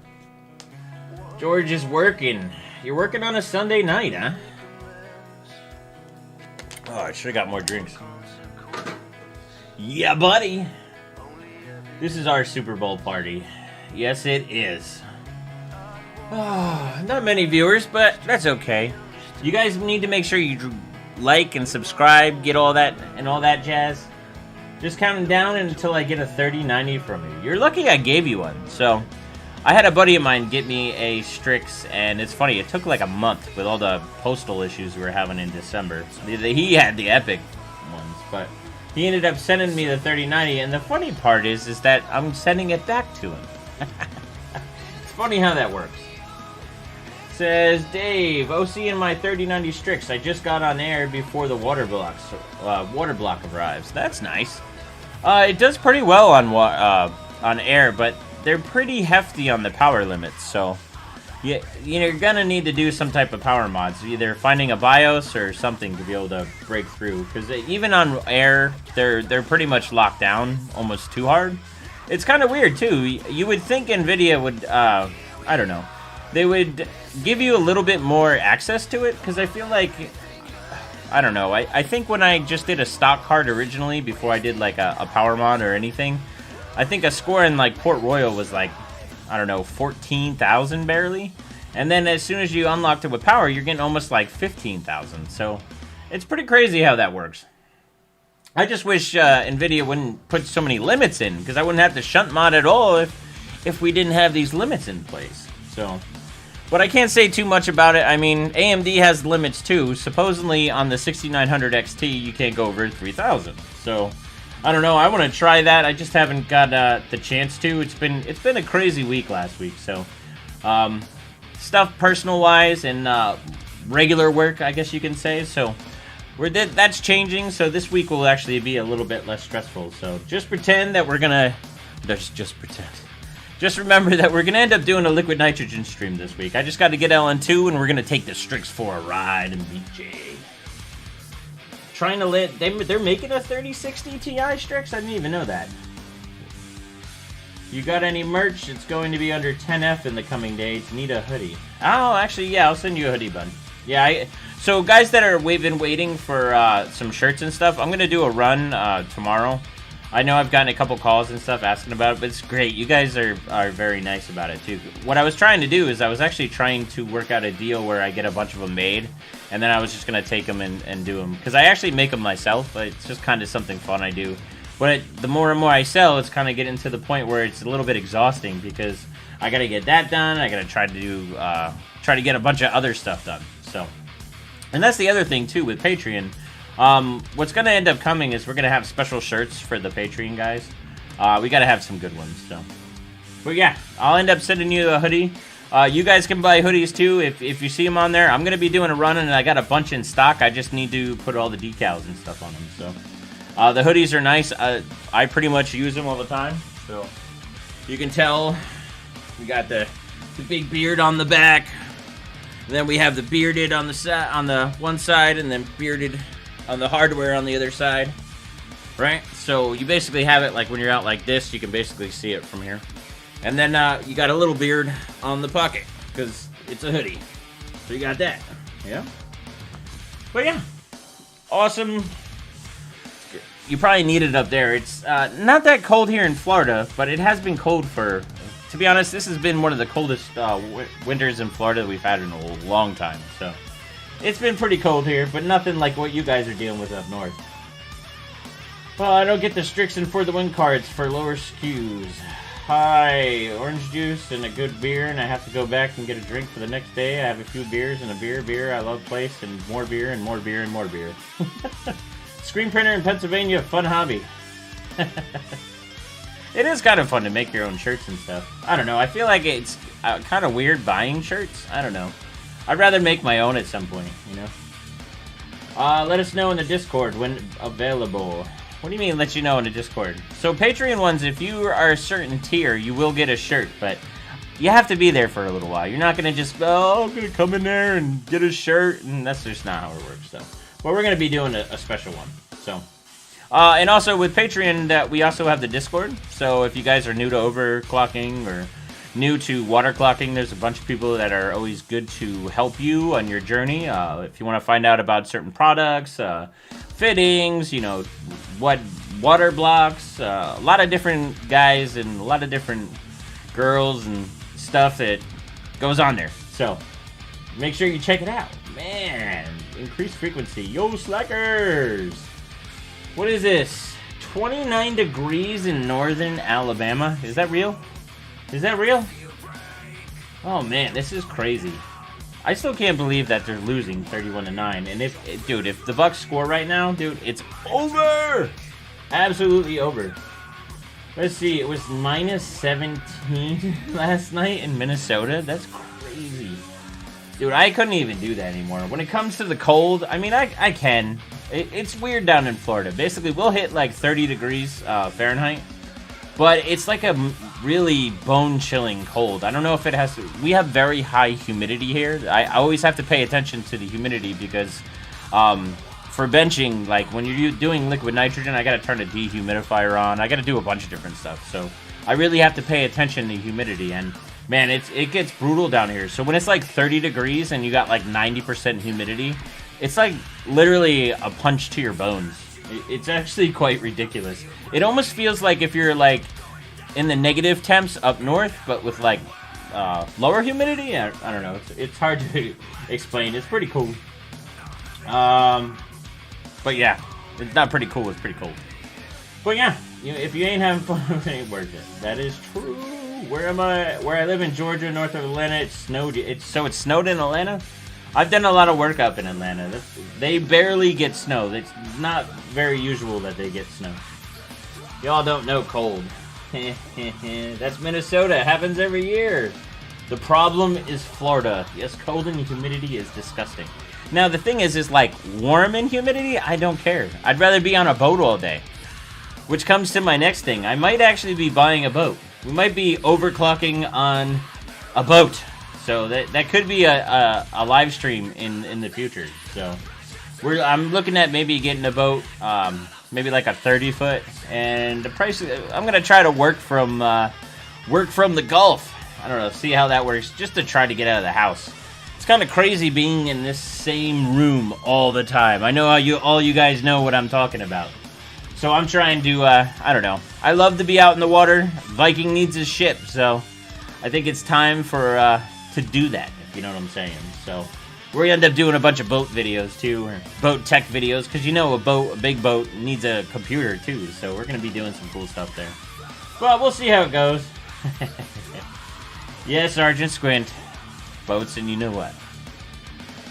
George is working. You're working on a Sunday night, huh? Oh, I should have got more drinks. Yeah, buddy. This is our Super Bowl party. Yes, it is. Oh, not many viewers, but that's okay. You guys need to make sure you like and subscribe, get all that and all that jazz. Just counting down until I get a 3090 from you. You're lucky I gave you one. So, I had a buddy of mine get me a Strix, and it's funny, it took like a month with all the postal issues we were having in December. He had the Epic ones, but he ended up sending me the 3090, and the funny part is that I'm sending it back to him. It's funny how that works. Says Dave, OC in my 3090 Strix. I just got on air before the water block arrives. That's nice. It does pretty well on air, but they're pretty hefty on the power limits, so you're gonna need to do some type of power mods, either finding a BIOS or something to be able to break through. Because even on air, they're pretty much locked down almost too hard. It's kind of weird too. You would think Nvidia would, I don't know, they would give you a little bit more access to it. Because I feel like, I don't know. I think when I just did a stock card originally before I did like a power mod or anything, I think a score in like Port Royal was like, I don't know, 14,000 barely. And then as soon as you unlocked it with power, you're getting almost like 15,000. So it's pretty crazy how that works. I just wish Nvidia wouldn't put so many limits in, because I wouldn't have to shunt mod at all if we didn't have these limits in place. So, but I can't say too much about it. I mean, AMD has limits too. Supposedly on the 6900 XT, you can't go over 3,000. So, I don't know. I want to try that. I just haven't got the chance to. It's been a crazy week last week. So, stuff personal wise and regular work, I guess you can say. So, that's changing. So this week will actually be a little bit less stressful. So just pretend that we're gonna. Just pretend. Just remember that we're gonna end up doing a liquid nitrogen stream this week. I just got to get LN2, and we're gonna take the Strix for a ride and BJ. Trying to let they're making a 3060 Ti Strix. I didn't even know that. You got any merch? It's going to be under 10F in the coming days. Need a hoodie. Oh, actually, yeah, I'll send you a hoodie, bud. Yeah, so guys that are been waiting for some shirts and stuff, I'm going to do a run tomorrow. I know I've gotten a couple calls and stuff asking about it, but it's great. You guys are very nice about it, too. What I was trying to do is I was actually trying to work out a deal where I get a bunch of them made, and then I was just going to take them and do them. Because I actually make them myself, but it's just kind of something fun I do. But the more and more I sell, it's kind of getting to the point where it's a little bit exhausting, because I got to get that done. I got to try to get a bunch of other stuff done. So, and that's the other thing too with Patreon. What's going to end up coming is we're going to have special shirts for the Patreon guys. We got to have some good ones. So, but yeah, I'll end up sending you a hoodie. You guys can buy hoodies too if you see them on there. I'm going to be doing a run, and I got a bunch in stock. I just need to put all the decals and stuff on them. So, the hoodies are nice. I pretty much use them all the time. So, you can tell we got the big beard on the back. And then we have the bearded on the one side, and then bearded on the hardware on the other side, right? So you basically have it like when you're out like this, you can basically see it from here. And then you got a little beard on the pocket, because it's a hoodie. So you got that, yeah? But yeah, awesome. You probably need it up there. It's not that cold here in Florida, but it has been cold for... To be honest, this has been one of the coldest winters in Florida that we've had in a long time. So, it's been pretty cold here, but nothing like what you guys are dealing with up north. Well, I don't get the Strixen for the win cards for lower SKUs. Hi, orange juice and a good beer, and I have to go back and get a drink for the next day. I have a few beers and a beer. I love place and more beer and more beer and more beer. Screen printer in Pennsylvania, fun hobby. It is kind of fun to make your own shirts and stuff. I don't know. I feel like it's kind of weird buying shirts. I don't know. I'd rather make my own at some point, you know? Let us know in the Discord when available. What do you mean, let you know in the Discord? So Patreon ones, if you are a certain tier, you will get a shirt, but you have to be there for a little while. You're not going to just, oh, I'm going to come in there and get a shirt, and that's just not how it works, so. But we're going to be doing a special one, so. And also with Patreon, we also have the Discord, so if you guys are new to overclocking or new to waterclocking, there's a bunch of people that are always good to help you on your journey. If you want to find out about certain products, fittings, you know, what water blocks, a lot of different guys and a lot of different girls and stuff that goes on there. So make sure you check it out. Man, increased frequency. Yo, slackers. What is this? 29 degrees in northern Alabama. Is that real? Is that real? Oh man, this is crazy. I still can't believe that they're losing 31-9. And if the Bucks score right now, dude, it's over. Absolutely over. Let's see, it was -17 last night in Minnesota. That's crazy. Dude, I couldn't even do that anymore. When it comes to the cold, I mean, I can. It's weird down in Florida. Basically, we'll hit like 30 degrees Fahrenheit. But it's like a really bone-chilling cold. I don't know if it has to... We have very high humidity here. I always have to pay attention to the humidity because for benching, like when you're doing liquid nitrogen, I got to turn a dehumidifier on. I got to do a bunch of different stuff. So I really have to pay attention to humidity. And man, it gets brutal down here. So when it's like 30 degrees and you got like 90% humidity, it's like literally a punch to your bones. It's actually quite ridiculous. It almost feels like if you're like in the negative temps up north, but with like lower humidity. I don't know. It's hard to explain. It's pretty cool. But yeah, it's not pretty cool. It's pretty cold. But yeah, if you ain't having fun, it ain't worth it. That is true. Where am I? Where I live in Georgia, north of Atlanta. It snowed. It snowed in Atlanta. I've done a lot of work up in Atlanta. They barely get snow. It's not very usual that they get snow. Y'all don't know cold. That's Minnesota. It happens every year. The problem is Florida. Yes, cold and humidity is disgusting. Now, the thing is like warm and humidity, I don't care. I'd rather be on a boat all day. Which comes to my next thing. I might actually be buying a boat. We might be overclocking on a boat. So that could be a live stream in the future. So I'm looking at maybe getting a boat, maybe like a 30-foot, and the price. I'm gonna try to work from the Gulf. I don't know, see how that works, just to try to get out of the house. It's kind of crazy being in this same room all the time. I know how all you guys know what I'm talking about. So I'm trying to I don't know. I love to be out in the water. Viking needs his ship, so I think it's time for to do that, if you know what I'm saying. So we're gonna end up doing a bunch of boat videos too, or boat tech videos, because you know a big boat needs a computer too. So we're gonna be doing some cool stuff there. Well, we'll see how it goes. Yes, Sergeant Squint. Boats and you know what.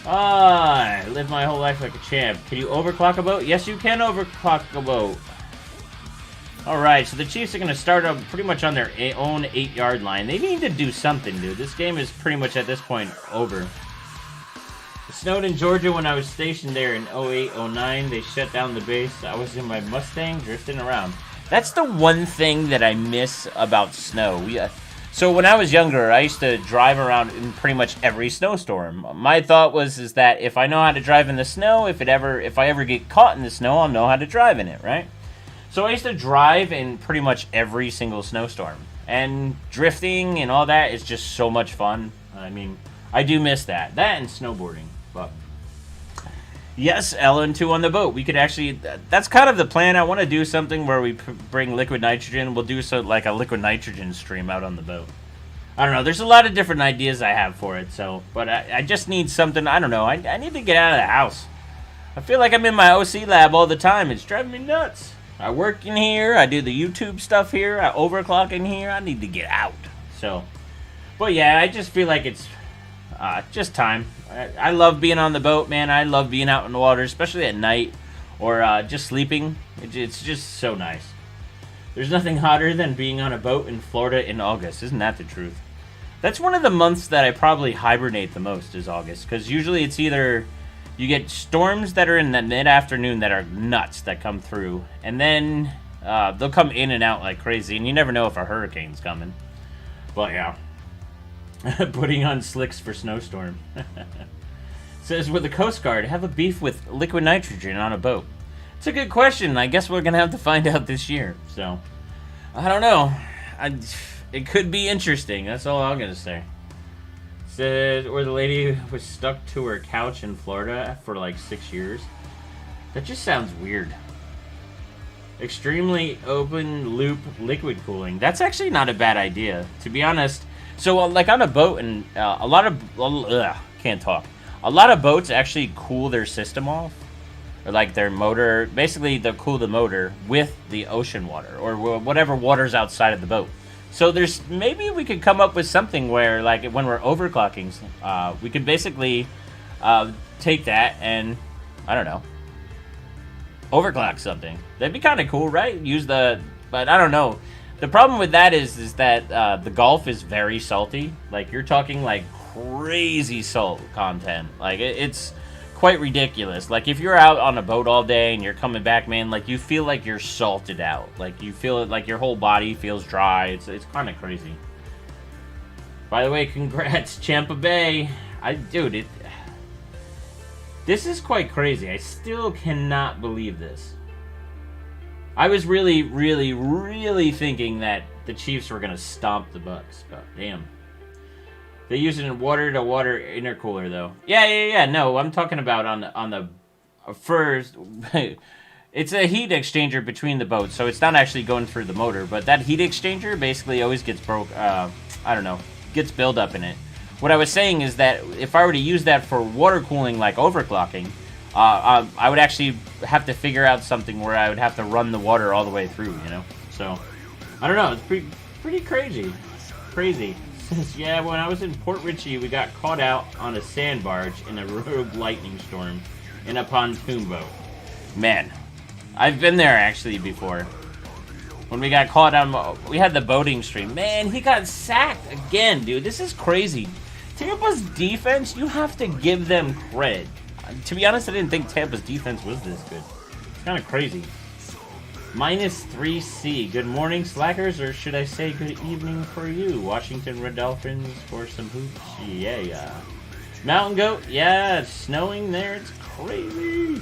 I live my whole life like a champ. Can you overclock a boat? Yes, you can overclock a boat. Alright, so the Chiefs are going to start up pretty much on their own 8-yard line. They need to do something, dude. This game is pretty much at this point over. It snowed in Georgia when I was stationed there in 08, 09. They shut down the base. I was in my Mustang drifting around. That's the one thing that I miss about snow. So when I was younger, I used to drive around in pretty much every snowstorm. My thought is that if I know how to drive in the snow, if I ever get caught in the snow, I'll know how to drive in it, right? So I used to drive in pretty much every single snowstorm. And drifting and all that is just so much fun. I mean, I do miss that. That and snowboarding. But yes, LN2 on the boat. We could actually... That's kind of the plan. I want to do something where we bring liquid nitrogen. We'll do like a liquid nitrogen stream out on the boat. I don't know. There's a lot of different ideas I have for it. So, but I just need something... I don't know. I need to get out of the house. I feel like I'm in my OC lab all the time. It's driving me nuts. I work in here. I do the YouTube stuff here. I overclock in here. I need to get out. So, but yeah, I just feel like it's just time. I love being on the boat, man. I love being out in the water, especially at night or just sleeping. It's just so nice. There's nothing hotter than being on a boat in Florida in August. Isn't that the truth? That's one of the months that I probably hibernate the most is August, because usually it's either you get storms that are in the mid-afternoon that are nuts that come through, and then they'll come in and out like crazy, and you never know if a hurricane's coming. But yeah, putting on slicks for snowstorm. Says, would the Coast Guard have a beef with liquid nitrogen on a boat? It's a good question. I guess we're gonna have to find out this year. So I don't know. It could be interesting. That's all I'm gonna say. Said, or the lady was stuck to her couch in Florida for like 6 years. That just sounds weird. Extremely open loop liquid cooling. That's actually not a bad idea, to be honest. So like on a boat, and a lot of can't talk. A lot of boats actually cool their system off, or like their motor. Basically, they'll cool the motor with the ocean water or whatever water's outside of the boat. So there's maybe we could come up with something where, like, when we're overclocking, we could basically take that and, I don't know, overclock something. That'd be kind of cool, right? But I don't know. The problem with that is that the Gulf is very salty. Like, you're talking like crazy salt content. Like it's quite ridiculous. Like, if you're out on a boat all day and you're coming back, man, like, you feel like you're salted out. Like, you feel it, like your whole body feels dry. It's kind of crazy. By the way, congrats, Champa Bay. Dude, this is quite crazy. I still cannot believe this. I was really, really, really thinking that the Chiefs were going to stomp the Bucks, but damn. They use it in water-to-water intercooler, though. Yeah. No, I'm talking about on the first. It's a heat exchanger between the boats, so it's not actually going through the motor. But that heat exchanger basically always gets gets buildup in it. What I was saying is that if I were to use that for water cooling, like overclocking, I would actually have to figure out something where I would have to run the water all the way through, you know. So I don't know. It's pretty crazy. Crazy. Yeah, when I was in Port Richey, we got caught out on a sand barge in a rogue lightning storm in a pontoon boat. Man, I've been there actually before. When we got caught on, we had the boating stream. Man, he got sacked again, dude. This is crazy. Tampa's defense, you have to give them credit. To be honest, I didn't think Tampa's defense was this good. It's kind of crazy. -3C. Good morning, slackers, or should I say good evening for you? Washington Red Dolphins for some hoops. Yeah. Mountain Goat. Yeah, it's snowing there. It's crazy.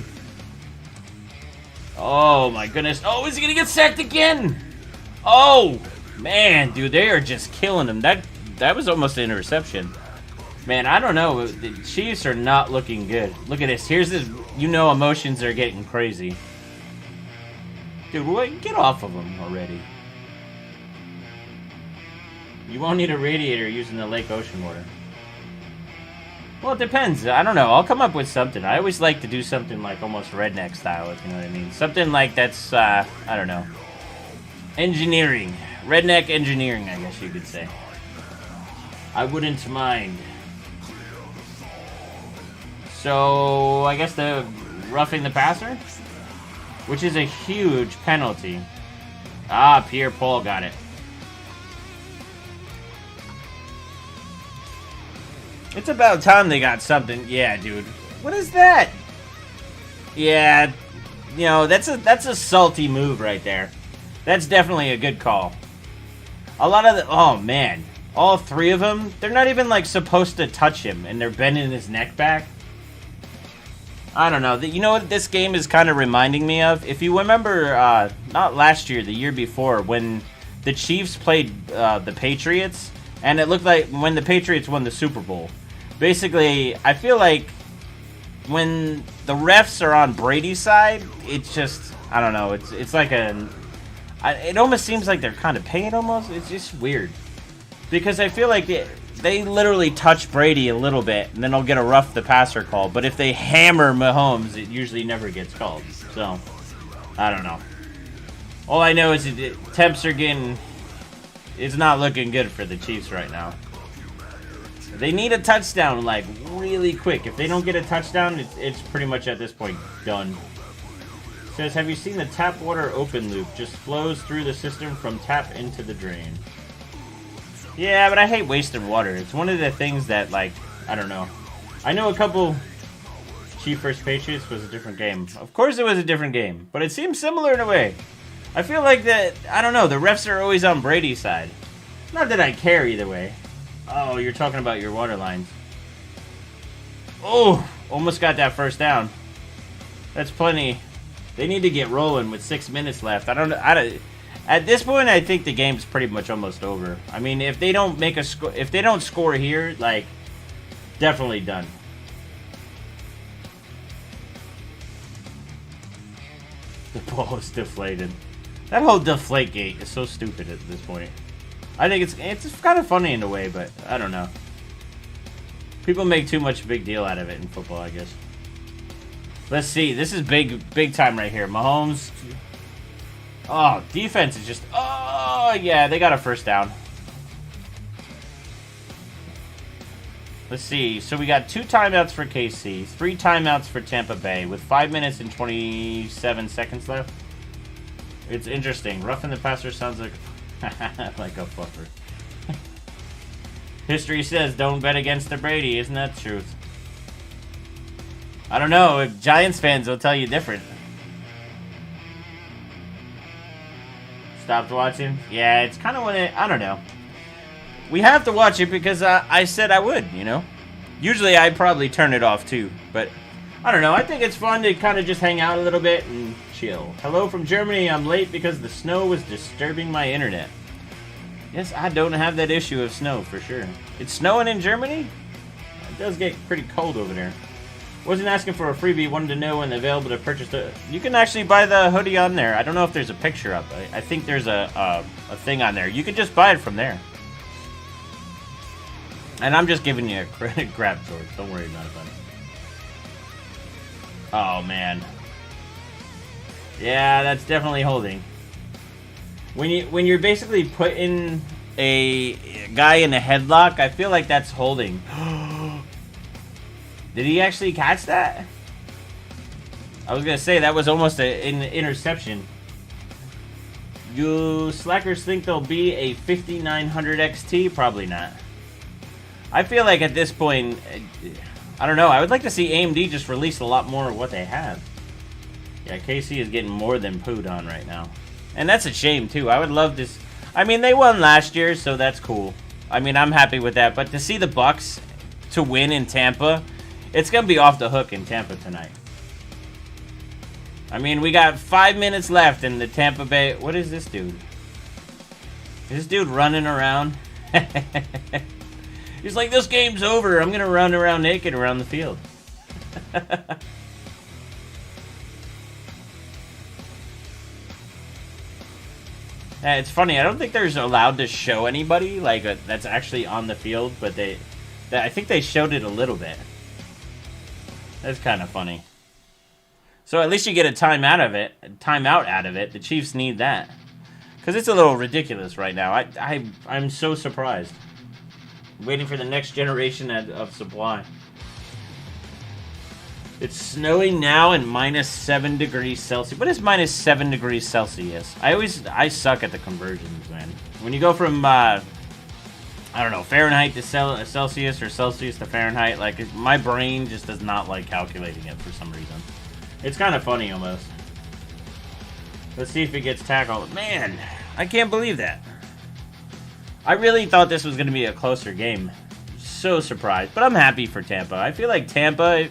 Oh, my goodness. Oh, is he going to get sacked again? Oh, man, dude, they are just killing him. That was almost an interception. Man, I don't know. The Chiefs are not looking good. Look at this. Here's this. Emotions are getting crazy. Dude, wait, get off of them already. You won't need a radiator using the lake ocean water. Well, it depends. I don't know. I'll come up with something. I always like to do something like almost redneck style, if you know what I mean. Something like that's, I don't know. Engineering. Redneck engineering, I guess you could say. I wouldn't mind. So, I guess the roughing the passer? Which is a huge penalty. Ah, Pierre-Paul got it. It's about time they got something. Yeah, dude. What is that? Yeah, that's a salty move right there. That's definitely a good call. A lot of oh man, all three of them, they're not even like supposed to touch him, and they're bending his neck back. I don't know. You know what this game is kind of reminding me of? If you remember, not last year, the year before, when the Chiefs played the Patriots, and it looked like when the Patriots won the Super Bowl. Basically, I feel like when the refs are on Brady's side, it's just, I don't know, it's like it almost seems like they're kind of paying almost. It's just weird. Because I feel like they literally touch Brady a little bit, and then they'll get a rough the passer call. But if they hammer Mahomes, it usually never gets called. So, I don't know. All I know is temps are getting... It's not looking good for the Chiefs right now. They need a touchdown, like, really quick. If they don't get a touchdown, it's pretty much at this point done. It says, have you seen the tap water open loop? Just flows through the system from tap into the drain. Yeah, but I hate wasting water. It's one of the things that, like, I don't know. I know a couple... Chiefs vs. Patriots was a different game. Of course it was a different game, but it seems similar in a way. I feel like that, I don't know, the refs are always on Brady's side. Not that I care either way. Oh, you're talking about your water lines. Oh, almost got that first down. That's plenty. They need to get rolling with 6 minutes left. At this point, I think the game's pretty much almost over. I mean, if they don't make a score, if they don't score here, like, definitely done. The ball is deflated. That whole deflate gate is so stupid at this point. I think it's kind of funny in a way, but I don't know. People make too much big deal out of it in football, I guess. Let's see. This is big time right here. Mahomes. Oh, defense is just... Oh, yeah, they got a first down. Let's see. So we got 2 timeouts for KC, 3 timeouts for Tampa Bay, with 5 minutes and 27 seconds left. It's interesting. Roughing the passer sounds like like a fluffer. History says don't bet against the Brady. Isn't that the truth? I don't know. If Giants fans will tell you different. Stopped watching? Yeah, it's kind of when I don't know. We have to watch it because I said I would, you know? Usually I'd probably turn it off too, but I don't know. I think it's fun to kind of just hang out a little bit and chill. Hello from Germany. I'm late because the snow was disturbing my internet. Yes, I don't have that issue of snow for sure. It's snowing in Germany? It does get pretty cold over there. Wasn't asking for a freebie. Wanted to know when available to purchase the... You can actually buy the hoodie on there. I don't know if there's a picture up. I think there's a thing on there. You can just buy it from there. And I'm just giving you a grab sword. Don't worry about it, buddy. Oh, man. Yeah, that's definitely holding. When you're basically putting a guy in a headlock, I feel like that's holding. Did he actually catch that? I was going to say, that was almost an interception. You slackers think there'll be a 5900 XT? Probably not. I feel like at this point, I don't know. I would like to see AMD just release a lot more of what they have. Yeah, KC is getting more than pooed on right now. And that's a shame, too. I would love this. I mean, they won last year, so that's cool. I mean, I'm happy with that. But to see the Bucks to win in Tampa, it's going to be off the hook in Tampa tonight. I mean, we got 5 minutes left in the Tampa Bay. What is this dude? Is this dude running around? He's like, this game's over. I'm going to run around naked around the field. It's funny. I don't think there's allowed to show anybody like that's actually on the field, but I think they showed it a little bit. That's kind of funny. So at least you get a timeout out of it. The Chiefs need that because it's a little ridiculous right now. I'm so surprised. Waiting for the next generation of supply. It's snowing now and -7 degrees Celsius. What is -7 degrees Celsius? I suck at the conversions, man. When you go from I don't know, Fahrenheit to Celsius or Celsius to Fahrenheit, like my brain just does not like calculating it for some reason. It's kind of funny almost. Let's see if it gets tackled. Man, I can't believe that. I really thought this was going to be a closer game. So surprised. But I'm happy for Tampa. I feel like Tampa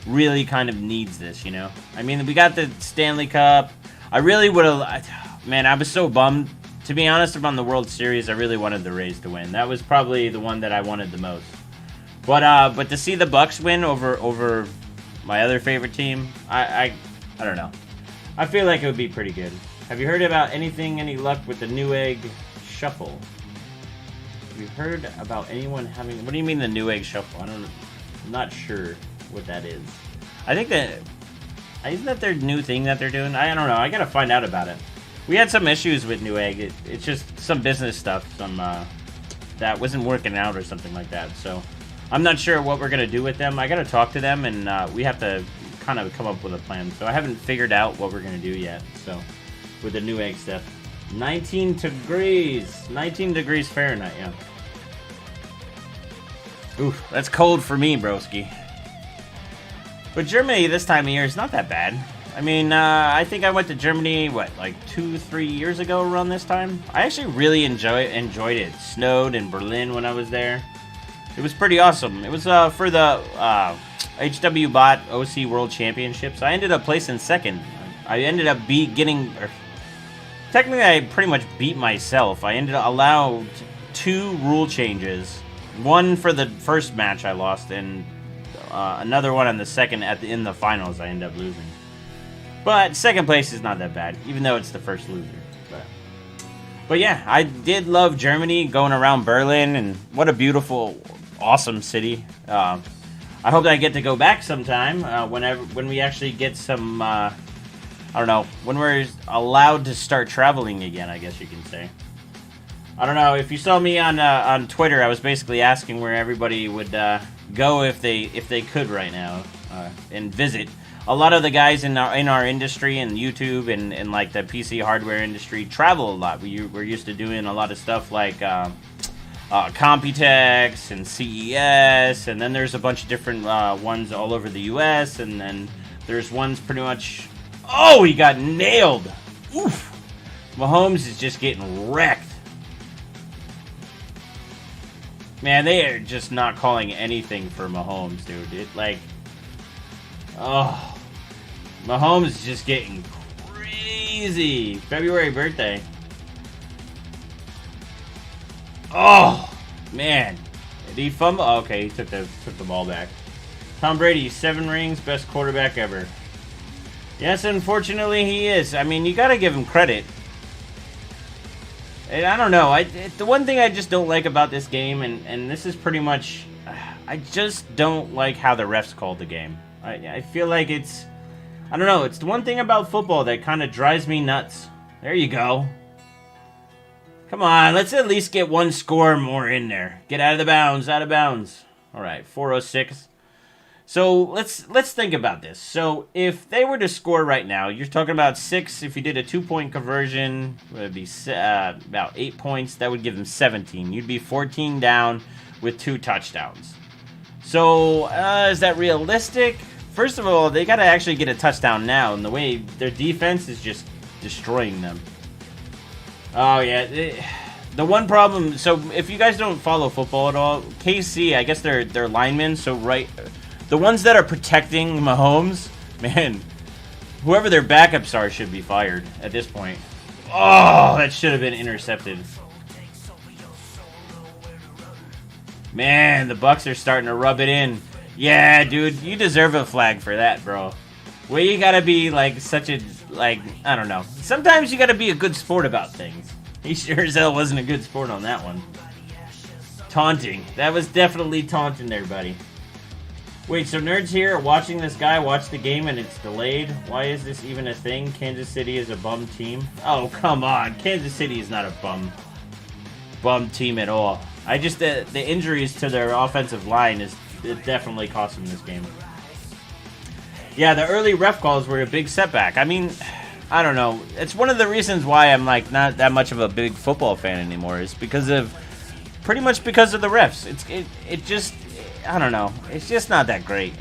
really kind of needs this, you know? I mean, we got the Stanley Cup. I really would have... Man, I was so bummed. To be honest, on the World Series, I really wanted the Rays to win. That was probably the one that I wanted the most. But to see the Bucks win over my other favorite team, I don't know. I feel like it would be pretty good. Have you heard about any luck with the Newegg Shuffle? Have you heard about anyone having... What do you mean the Newegg Shuffle? I'm not sure what that is. I think that... Isn't that their new thing that they're doing? I don't know. I gotta find out about it. We had some issues with Newegg. It's just some business stuff, that wasn't working out or something like that. So I'm not sure what we're gonna do with them. I gotta talk to them, and we have to kind of come up with a plan. So I haven't figured out what we're gonna do yet. So with the Newegg stuff, 19 degrees Fahrenheit. Yeah. Oof, that's cold for me, broski. But Germany this time of year is not that bad. I mean, I think I went to Germany, what, like 2-3 years ago around this time? I actually really enjoyed it. It snowed in Berlin when I was there. It was pretty awesome. It was for the HW Bot OC World Championships. I ended up placing second. I ended up technically I pretty much beat myself. I ended up allowed 2 rule changes. One for the first match I lost, and another one on the second in the finals I ended up losing. But second place is not that bad, even though it's the first loser. But yeah, I did love Germany, going around Berlin, and what a beautiful, awesome city. I hope that I get to go back sometime when we actually get some, I don't know, when we're allowed to start traveling again, I guess you can say. I don't know, if you saw me on Twitter, I was basically asking where everybody would go if they could right now and visit. A lot of the guys in our industry and YouTube and like the PC hardware industry travel a lot. We're used to doing a lot of stuff like Computex and CES, and then there's a bunch of different ones all over the US, and then there's ones pretty much... Oh, he got nailed! Oof! Mahomes is just getting wrecked. Man, they are just not calling anything for Mahomes, dude. Oh... Mahomes is just getting crazy. February birthday. Oh, man. Did he fumble? Oh, okay, he took the ball back. Tom Brady, 7 rings, best quarterback ever. Yes, unfortunately he is. I mean, you gotta give him credit. And I don't know. The one thing I just don't like about this game, and this is pretty much... I just don't like how the refs called the game. I feel like it's... I don't know, it's the one thing about football that kind of drives me nuts. There you go. Come on, let's at least get one score more in there. Get out of bounds. Alright, 406. So, let's think about this. So, if they were to score right now, you're talking about 6. If you did a 2-point conversion, it would be about 8 points. That would give them 17. You'd be 14 down with 2 touchdowns. So, is that realistic? First of all, they got to actually get a touchdown now, and the way their defense is just destroying them. Oh, yeah. The one problem... So, if you guys don't follow football at all, KC, I guess they're linemen, so right... The ones that are protecting Mahomes, man, whoever their backups are should be fired at this point. Oh, that should have been intercepted. Man, the Bucks are starting to rub it in. Yeah, dude, you deserve a flag for that, bro. Well, you gotta be, like, such a, like, I don't know. Sometimes you gotta be a good sport about things. He sure as hell wasn't a good sport on that one. Taunting. That was definitely taunting there, buddy. Wait, so nerds here are watching this guy watch the game and it's delayed? Why is this even a thing? Kansas City is a bum team? Oh, come on. Kansas City is not a bum team at all. I just, the injuries to their offensive line is... It definitely cost him this game. Yeah, the early ref calls were a big setback. I mean, I don't know. It's one of the reasons why I'm like not that much of a big football fan anymore. Is pretty much because of the refs. It just, I don't know. It's just not that great.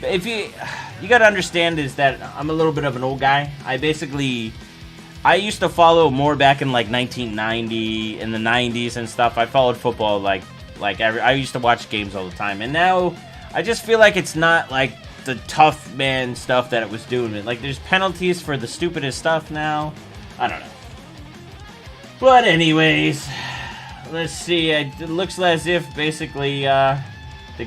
If you got to understand is that I'm a little bit of an old guy. I used to follow more back in like 1990 in the 90s and stuff. I followed football I used to watch games all the time, and now I just feel like it's not like the tough man stuff that it was doing. Like there's penalties for the stupidest stuff now. I don't know. But anyways, let's see. It looks as if basically the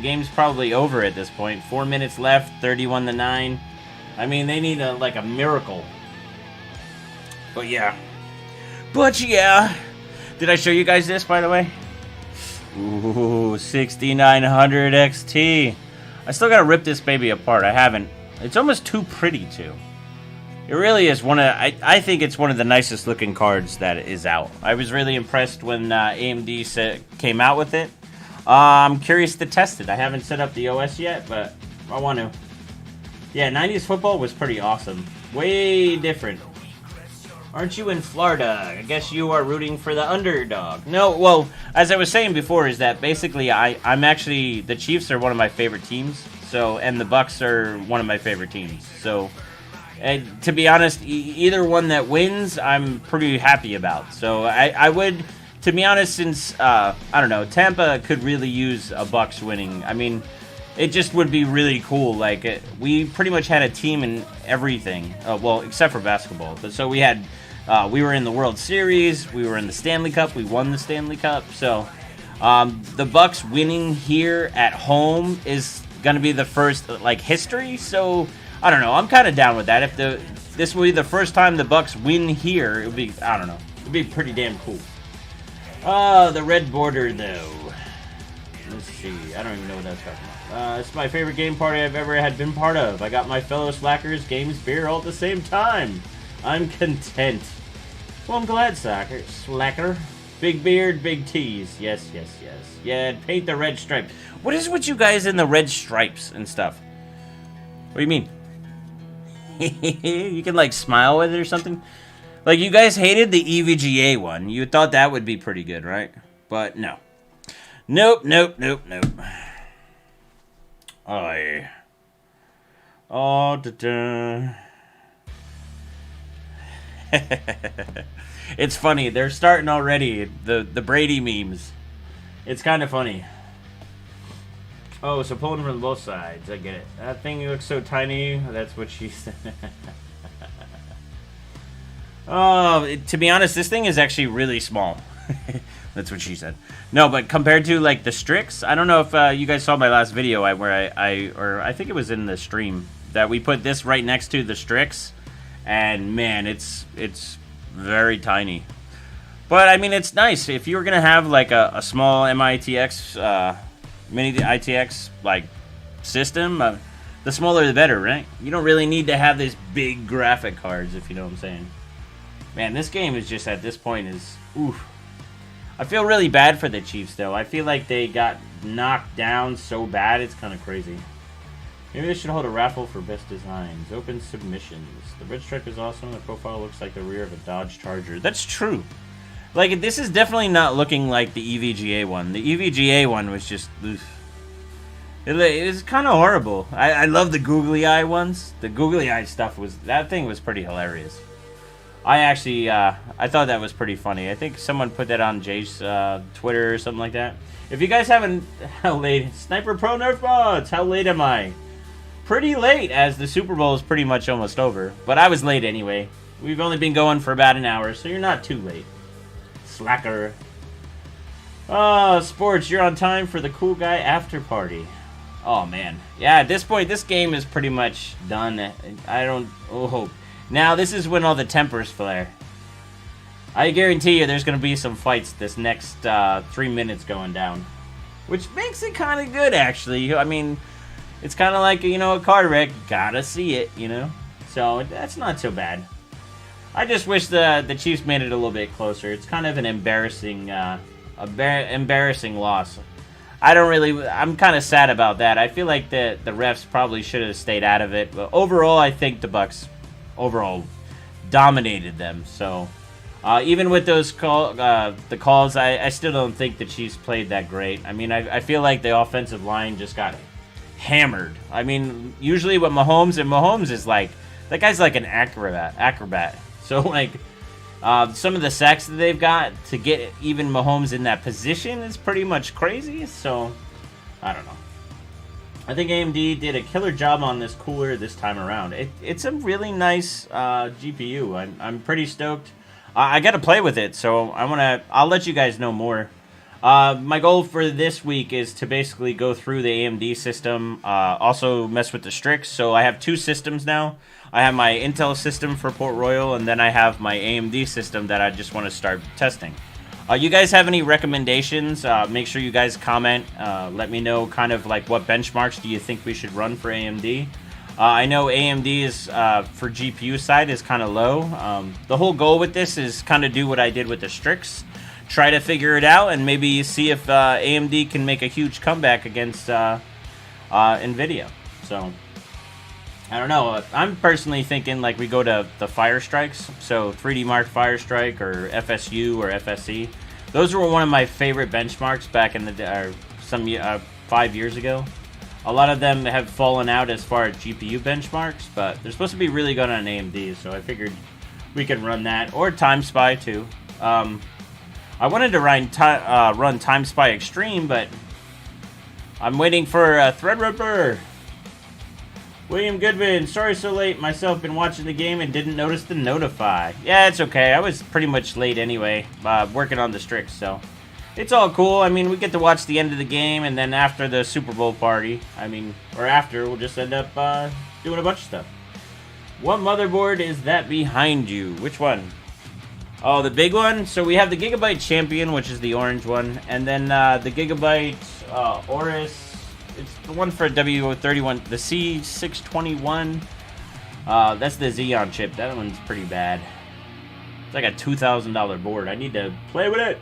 game's probably over at this point. 4 minutes left, 31-9. I mean, they need a miracle. But yeah. Did I show you guys this, by the way? Ooh, 6900 XT. I still gotta rip this baby apart. I haven't. It's almost too pretty, too. It really is one of, I think it's one of the nicest looking cards that is out. I was really impressed when AMD came out with it. I'm curious to test it. I haven't set up the OS yet, but I want to. Yeah, 90s football was pretty awesome. Way different. Aren't you in Florida? I guess you are rooting for the underdog. No, well, as I was saying before, is that basically I'm actually, the Chiefs are one of my favorite teams. So, and the Bucks are one of my favorite teams. So, to be honest, either one that wins, I'm pretty happy about. So, I would, to be honest, since, I don't know, Tampa could really use a Bucks winning. I mean, it just would be really cool. Like, we pretty much had a team in everything. Well, except for basketball. But so we had, we were in the World Series. We were in the Stanley Cup. We won the Stanley Cup. So, the Bucks winning here at home is going to be the first, like, history. So, I don't know. I'm kind of down with that. If this will be the first time the Bucks win here, it would be, I don't know. It would be pretty damn cool. The red border, though. Let's see. I don't even know what that's talking about. It's my favorite game party I've ever had been part of. I got my fellow slackers, games, beer all at the same time. I'm content. Well, I'm glad, slacker. Big beard, big tees. Yes, yes, yes. Yeah, paint the red stripes. What is with you guys in the red stripes and stuff? What do you mean? You can, like, smile with it or something? Like, you guys hated the EVGA one. You thought that would be pretty good, right? But no. Nope, nope, nope, nope. Oh, da-da. It's funny. They're starting already. The Brady memes. It's kind of funny. Oh, so pulling from both sides. I get it. That thing looks so tiny. That's what she said. Oh, to be honest, this thing is actually really small. That's what she said. No, but compared to, like, the Strix, I don't know if you guys saw my last video where I think it was in the stream, that we put this right next to the Strix, and man, it's very tiny. But, I mean, it's nice. If you were going to have, like, a small MITX, mini ITX, like, system, the smaller the better, right? You don't really need to have these big graphic cards, if you know what I'm saying. Man, this game is just, at this point, is, oof. I feel really bad for the Chiefs, though. I feel like they got knocked down so bad, it's kind of crazy. Maybe they should hold a raffle for best designs. Open submissions. The red stripe is awesome. The profile looks like the rear of a Dodge Charger. That's true. Like, this is definitely not looking like the EVGA one. The EVGA one was just, oof. It was kind of horrible. I love the googly eye ones. The googly eye stuff was, that thing was pretty hilarious. I actually, I thought that was pretty funny. I think someone put that on Jay's Twitter or something like that. If you guys haven't, how late? Sniper Pro Nerf Mods, how late am I? Pretty late, as the Super Bowl is pretty much almost over. But I was late anyway. We've only been going for about an hour, so you're not too late. Slacker. Oh, sports, you're on time for the cool guy after party. Oh, man. Yeah, at this point, this game is pretty much done. I don't, oh. Now, this is when all the tempers flare. I guarantee you there's going to be some fights this next 3 minutes going down. Which makes it kind of good, actually. I mean, it's kind of like, you know, a car wreck. Gotta see it, you know? So, that's not so bad. I just wish the Chiefs made it a little bit closer. It's kind of an embarrassing loss. I'm kind of sad about that. I feel like the refs probably should have stayed out of it. But overall, I think the Bucks overall dominated them. So even with those calls, I still don't think the Chiefs played that great. I mean, I feel like the offensive line just got hammered. I mean, usually with Mahomes is like, that guy's like an acrobat. So like some of the sacks that they've got to get even Mahomes in that position is pretty much crazy. So I don't know. I think AMD did a killer job on this cooler this time around. It's a really nice GPU. I'm pretty stoked. I got to play with it, so I'll let you guys know more. My goal for this week is to basically go through the AMD system, also mess with the Strix. So I have two systems now. I have my Intel system for Port Royal, and then I have my AMD system that I just want to start testing. You guys have any recommendations? Make sure you guys comment. Let me know kind of like what benchmarks do you think we should run for AMD. I know AMD is, for GPU side, is kind of low. The whole goal with this is kind of do what I did with the Strix. Try to figure it out and maybe see if AMD can make a huge comeback against NVIDIA. So, I don't know. I'm personally thinking like we go to the Fire Strikes. So, 3D Mark Fire Strike or FSU or FSE. Those were one of my favorite benchmarks back in the 5 years ago. A lot of them have fallen out as far as GPU benchmarks, but they're supposed to be really good on AMD, so I figured we could run that, or Time Spy too. I wanted to run Time Spy Extreme, but I'm waiting for Threadripper. William Goodman, sorry so late. Myself been watching the game and didn't notice the notify. Yeah, it's okay. I was pretty much late anyway, working on the Strix, so it's all cool. I mean, we get to watch the end of the game, and then after the Super Bowl party, or after, we'll just end up doing a bunch of stuff. What motherboard is that behind you? Which one? Oh, the big one? So we have the Gigabyte Champion, which is the orange one, and then the Gigabyte Aorus. It's the one for W31, the C621. That's the Xeon chip. That one's pretty bad. It's like a $2,000 board. I need to play with it.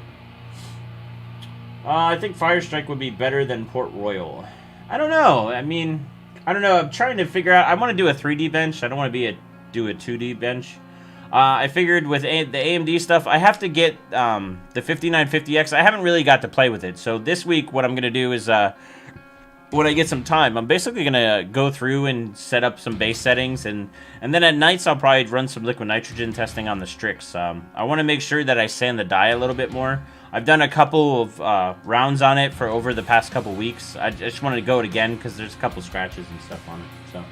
I think Fire Strike would be better than Port Royal. I don't know. I mean, I don't know. I'm trying to figure out. I want to do a 3D bench. I don't want to do a 2D bench. I figured with the AMD stuff, I have to get the 5950X. I haven't really got to play with it. So this week, what I'm going to do is, when I get some time, I'm basically going to go through and set up some base settings. And then at nights, I'll probably run some liquid nitrogen testing on the Strix. I want to make sure that I sand the die a little bit more. I've done a couple of rounds on it for over the past couple weeks. I just wanted to go it again because there's a couple scratches and stuff on it. So,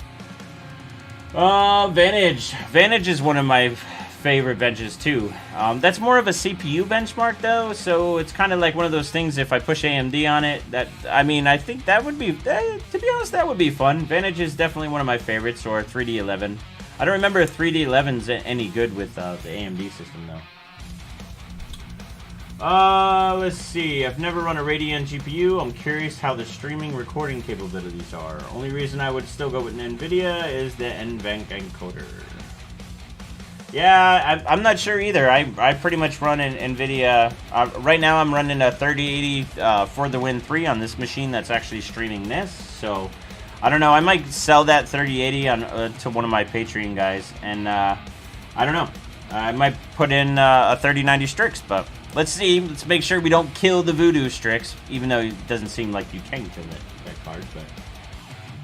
Vantage. Vantage is one of my favorite benches too. That's more of a CPU benchmark though, so it's kind of like one of those things. If I push AMD on it, I think that would be, to be honest, that would be fun. Vantage is definitely one of my favorites, or 3D11. I don't remember if 3D11's any good with the AMD system though. Let's see. I've never run a Radeon GPU. I'm curious how the streaming recording capabilities are. Only reason I would still go with an NVIDIA is the NVENC encoder. Yeah, I'm not sure either. I pretty much run an NVIDIA. Right now I'm running a 3080 for the Win 3 on this machine that's actually streaming this. So, I don't know. I might sell that 3080 to one of my Patreon guys. And, I don't know. I might put in a 3090 Strix, but let's see. Let's make sure we don't kill the Voodoo Strix, even though it doesn't seem like you can kill that card.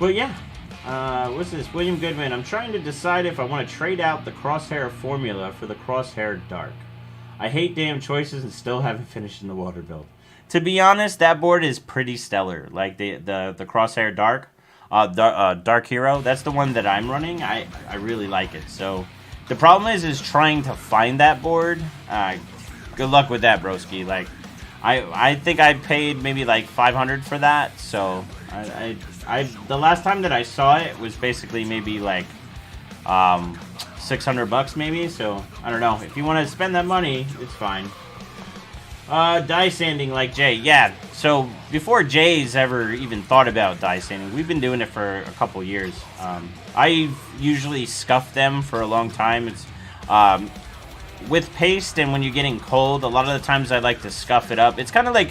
But yeah. What's this? William Goodman. I'm trying to decide if I want to trade out the Crosshair Formula for the Crosshair Dark. I hate damn choices and still haven't finished in the water build. To be honest, that board is pretty stellar. Like the Crosshair Dark, Dark Hero. That's the one that I'm running. I really like it. So the problem is trying to find that board. Good luck with that, broski. Like, I think I paid maybe like $500 for that. So the last time that I saw it was basically maybe like $600 maybe. So I don't know. If you want to spend that money, it's fine. Die sanding like Jay. Yeah. So before Jay's ever even thought about die sanding, we've been doing it for a couple years. I usually scuff them for a long time. It's with paste, and when you're getting cold, a lot of the times I like to scuff it up. It's kind of like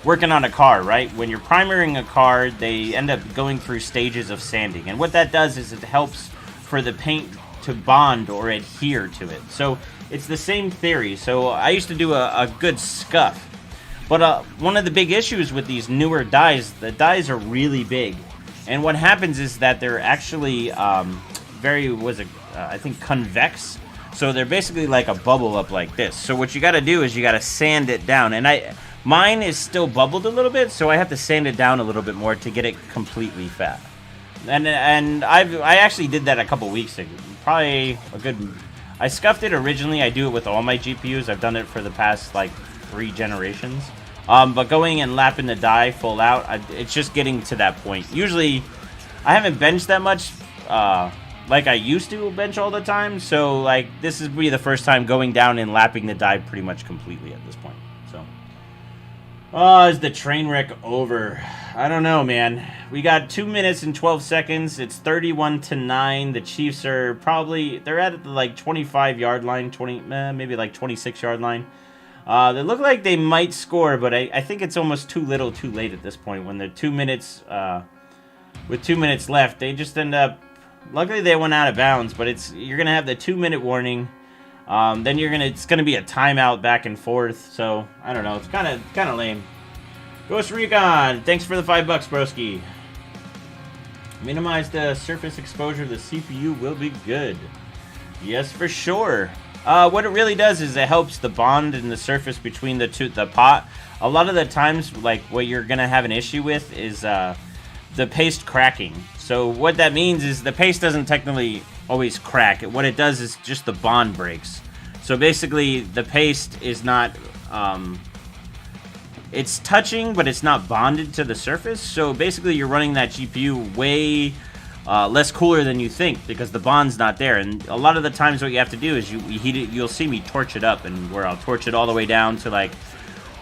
working on a car, right? When you're primering a car, they end up going through stages of sanding. And what that does is it helps for the paint to bond or adhere to it. So it's the same theory. So I used to do a good scuff. But one of the big issues with these newer dies, the dies are really big. And what happens is that they're actually I think convex. So they're basically like a bubble up like this. So what you got to do is you got to sand it down. And mine is still bubbled a little bit, so I have to sand it down a little bit more to get it completely fat. And I actually did that a couple weeks ago. Probably a good. I scuffed it originally. I do it with all my GPUs. I've done it for the past like 3 generations. But going and lapping the die full out, it's just getting to that point. Usually, I haven't benched that much. Like I used to bench all the time, so like this is really the first time going down and lapping the die pretty much completely at this point. So, is the train wreck over? I don't know, man. We got 2 minutes and 12 seconds. It's 31-9. The Chiefs are probably, they're at the like 25-yard line, maybe like 26-yard line. They look like they might score, but I think it's almost too little, too late at this point. When they're 2 minutes, with 2 minutes left, they just end up. Luckily, they went out of bounds, but you're gonna have the 2-minute warning. Then it's gonna be a timeout back and forth. So I don't know. It's kind of lame. Ghost Recon, thanks for the $5, broski. Minimize the surface exposure of the CPU will be good. Yes, for sure. What it really does is it helps the bond in the surface between the pot. A lot of the times, like, what you're gonna have an issue with is the paste cracking. So what that means is the paste doesn't technically always crack. What it does is just the bond breaks. So basically, the paste is not. It's touching, but it's not bonded to the surface. So basically, you're running that GPU way less cooler than you think because the bond's not there. And a lot of the times, what you have to do is you heat it. You'll see me torch it up, and where I'll torch it all the way down to like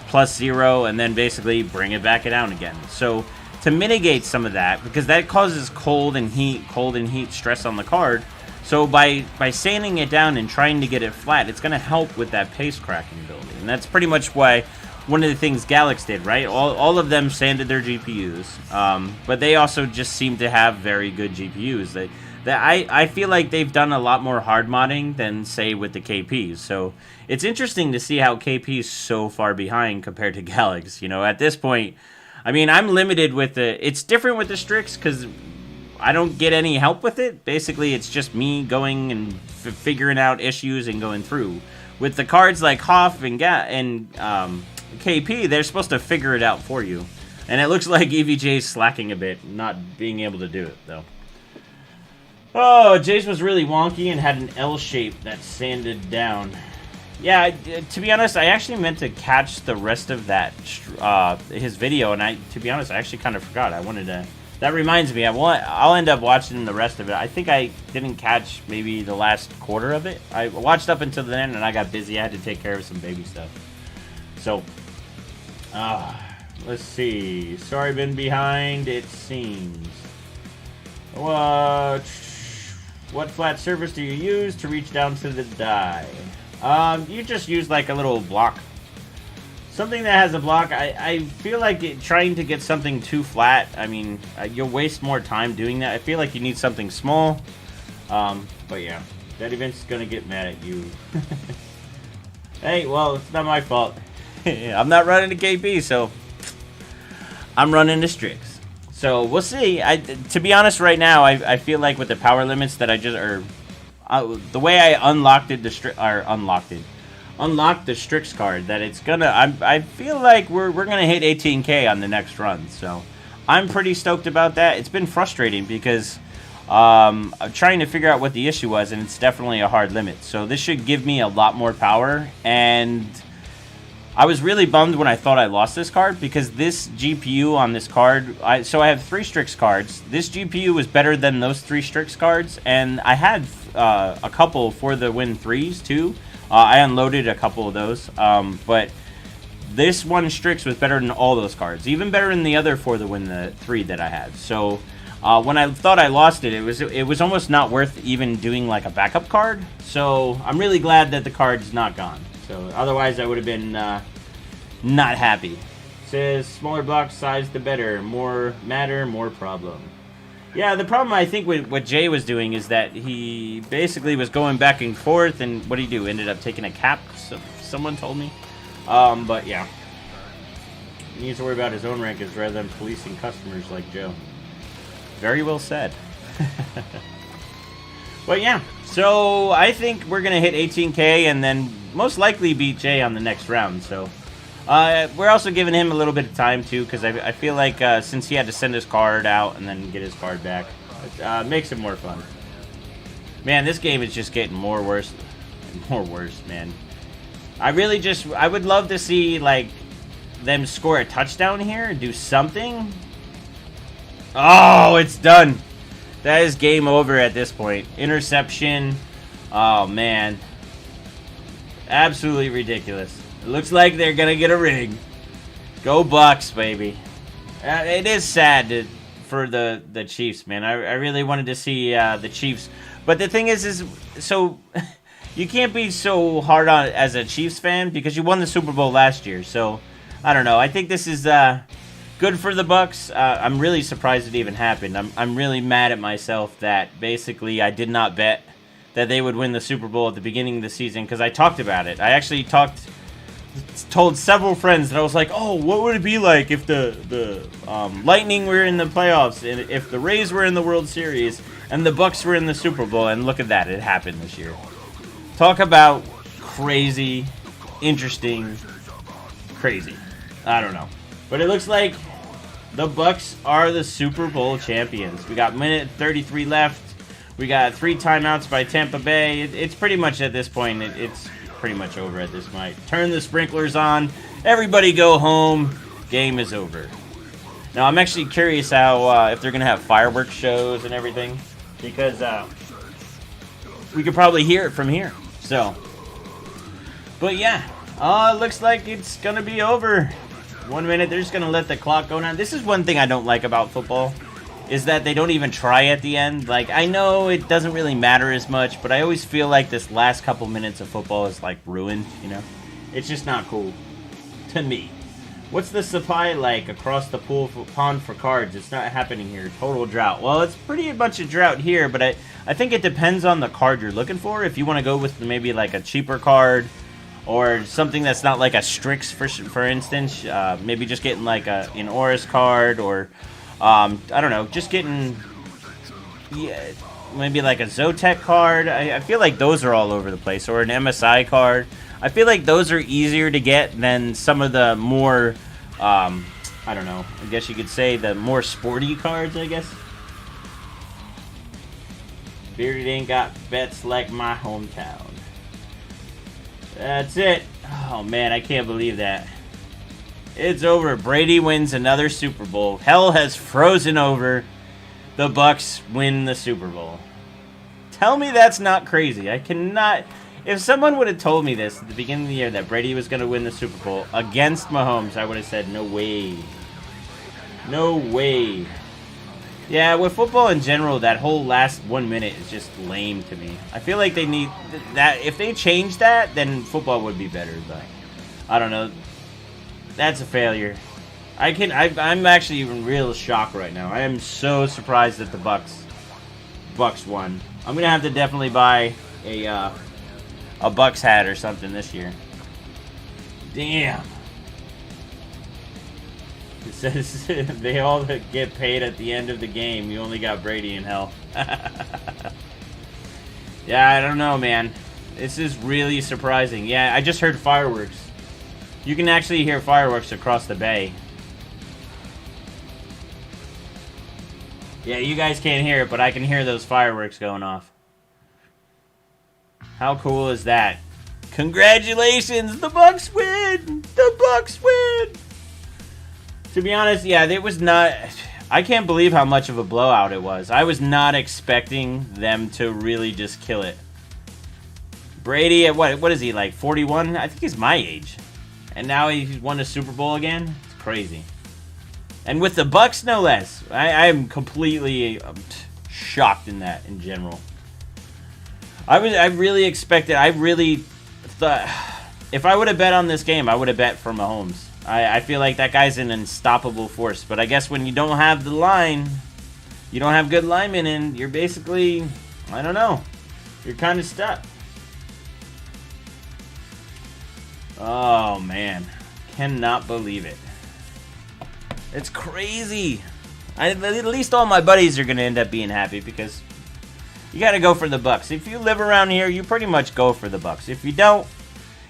+0, and then basically bring it back down again. So to mitigate some of that, because that causes cold and heat stress on the card. So by sanding it down and trying to get it flat, it's going to help with that paste cracking ability. And that's pretty much why. One of the things Galax did, right? All of them sanded their GPUs, but they also just seem to have very good GPUs. I feel like they've done a lot more hard modding than, say, with the KPs. So it's interesting to see how KP is so far behind compared to Galax. You know, at this point, I mean, I'm limited with it's different with the Strix because I don't get any help with it. Basically, it's just me going and figuring out issues and going through. With the cards like Hoff and KP, they're supposed to figure it out for you. And it looks like EVJ's slacking a bit, not being able to do it, though. Oh, Jace was really wonky and had an L shape that sanded down. Yeah, to be honest, I actually meant to catch the rest of that, his video, and to be honest, I actually kind of forgot. I wanted to. That reminds me, I'll end up watching the rest of it. I think I didn't catch maybe the last quarter of it. I watched up until the end, and I got busy. I had to take care of some baby stuff. So, let's see. Sorry, been behind, it seems. What flat surface do you use to reach down to the die? You just use like a little block. Something that has a block. I feel like trying to get something too flat, I mean, you'll waste more time doing that. I feel like you need something small. But yeah, that event's gonna get mad at you. Hey, well, it's not my fault. I'm not running the KP, so I'm running the Strix. So we'll see. To be honest, right now, I feel like with the power limits that I just the way I unlocked the Strix card, that it's gonna. I feel like we're gonna hit 18K on the next run. So I'm pretty stoked about that. It's been frustrating because I'm trying to figure out what the issue was, and it's definitely a hard limit. So this should give me a lot more power, and I was really bummed when I thought I lost this card because this GPU on this card, so I have 3 Strix cards. This GPU was better than those 3 Strix cards, and I had a couple for the Win 3s too. I unloaded a couple of those, but this one Strix was better than all those cards, even better than the other for the Win 3 that I had. So when I thought I lost it, it was almost not worth even doing like a backup card. So I'm really glad that the card's not gone. So otherwise I would have been not happy. It says smaller block size the better, more matter, more problem. Yeah, the problem I think with what Jay was doing is that he basically was going back and forth, and what did he do? Ended up taking a cap, so someone told me. But yeah, he needs to worry about his own rankings rather than policing customers like Joe. Very well said. But yeah, so I think we're gonna hit 18K and then most likely beat Jay on the next round. So we're also giving him a little bit of time too, because I feel like since he had to send his card out and then get his card back, it makes it more fun. Man, this game is just getting more worse and more worse, man. I would love to see like them score a touchdown here and do something. Oh, it's done. That is game over at this point. Interception. Oh, man. Absolutely ridiculous. It looks like they're going to get a ring. Go Bucks, baby. It is sad for the Chiefs, man. I really wanted to see the Chiefs. But the thing is so you can't be so hard on it as a Chiefs fan because you won the Super Bowl last year. So, I don't know. I think this is good for the Bucks. I'm really surprised it even happened. I'm really mad at myself that basically I did not bet that they would win the Super Bowl at the beginning of the season because I talked about it. I actually told several friends that I was like, oh, what would it be like if the Lightning were in the playoffs and if the Rays were in the World Series and the Bucks were in the Super Bowl? And look at that, it happened this year. Talk about crazy, interesting, crazy. I don't know. But it looks like the Bucks are the Super Bowl champions. We got minute 33 left. We got 3 timeouts by Tampa Bay. It's pretty much at this point, it's pretty much over at this point. Turn the sprinklers on. Everybody go home. Game is over. Now, I'm actually curious how if they're going to have fireworks shows and everything. Because we could probably hear it from here. So, but yeah. It looks like it's going to be over. 1 minute. They're just going to let the clock go down. This is one thing I don't like about football. Is that they don't even try at the end. Like, I know it doesn't really matter as much, but I always feel like this last couple minutes of football is, like, ruined, you know? It's just not cool. To me. What's the supply like across the pond for cards? It's not happening here. Total drought. Well, it's pretty much a drought here, but I think it depends on the card you're looking for. If you want to go with maybe, like, a cheaper card, or something that's not like a Strix, for instance. Maybe just getting, like, an Oris card, or... I don't know, just getting, maybe like a Zotac card. I feel like those are all over the place, or an MSI card. I feel like those are easier to get than some of the more, I don't know, I guess you could say the more sporty cards, I guess. Bearded ain't got bets like my hometown. That's it. Oh man, I can't believe that. It's over. Brady wins another Super Bowl. Hell has frozen over. The Bucks win the Super Bowl. Tell me that's not crazy. I cannot... If someone would have told me this at the beginning of the year that Brady was going to win the Super Bowl against Mahomes, I would have said, no way. No way. Yeah, with football in general, that whole last 1 minute is just lame to me. I feel like they need... that. If they change that, then football would be better, but... I don't know. That's a failure. I'm actually in real shock right now. I am so surprised that the Bucks won. I'm gonna have to definitely buy a Bucks hat or something this year. Damn. It says they all get paid at the end of the game. You only got Brady in hell. Yeah, I don't know, man. This is really surprising. Yeah, I just heard fireworks. You can actually hear fireworks across the bay. Yeah, you guys can't hear it, but I can hear those fireworks going off. How cool is that? Congratulations! The Bucks win! The Bucks win! To be honest, yeah, it was not... I can't believe how much of a blowout it was. I was not expecting them to really just kill it. Brady, at what is he, like 41? I think he's my age. And now he's won a Super Bowl again? It's crazy. And with the Bucks, no less. I am completely shocked in that, in general. I really expected... I really thought... If I would have bet on this game, I would have bet for Mahomes. I feel like that guy's an unstoppable force. But I guess when you don't have the line... You don't have good linemen in, you're basically... I don't know. You're kind of stuck. Oh, man. Cannot believe it. It's crazy. At least all my buddies are going to end up being happy because you got to go for the Bucks. If you live around here, you pretty much go for the Bucks. If you don't,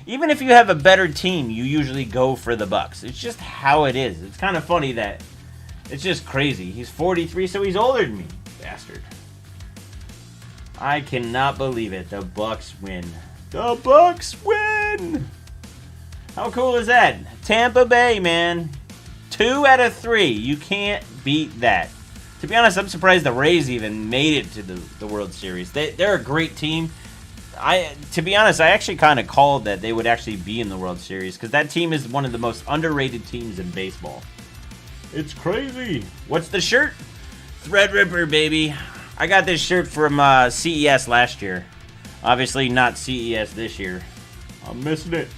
even if you have a better team, you usually go for the Bucks. It's just how it is. It's kind of funny that it's just crazy. He's 43, so he's older than me. Bastard. I cannot believe it. The Bucks win. The Bucks win! How cool is that? Tampa Bay, man. 2 out of 3. You can't beat that. To be honest, I'm surprised the Rays even made it to the World Series. They're a great team. To be honest, I actually kind of called that they would actually be in the World Series because that team is one of the most underrated teams in baseball. It's crazy. What's the shirt? Threadripper, baby. I got this shirt from CES last year. Obviously not CES this year. I'm missing it.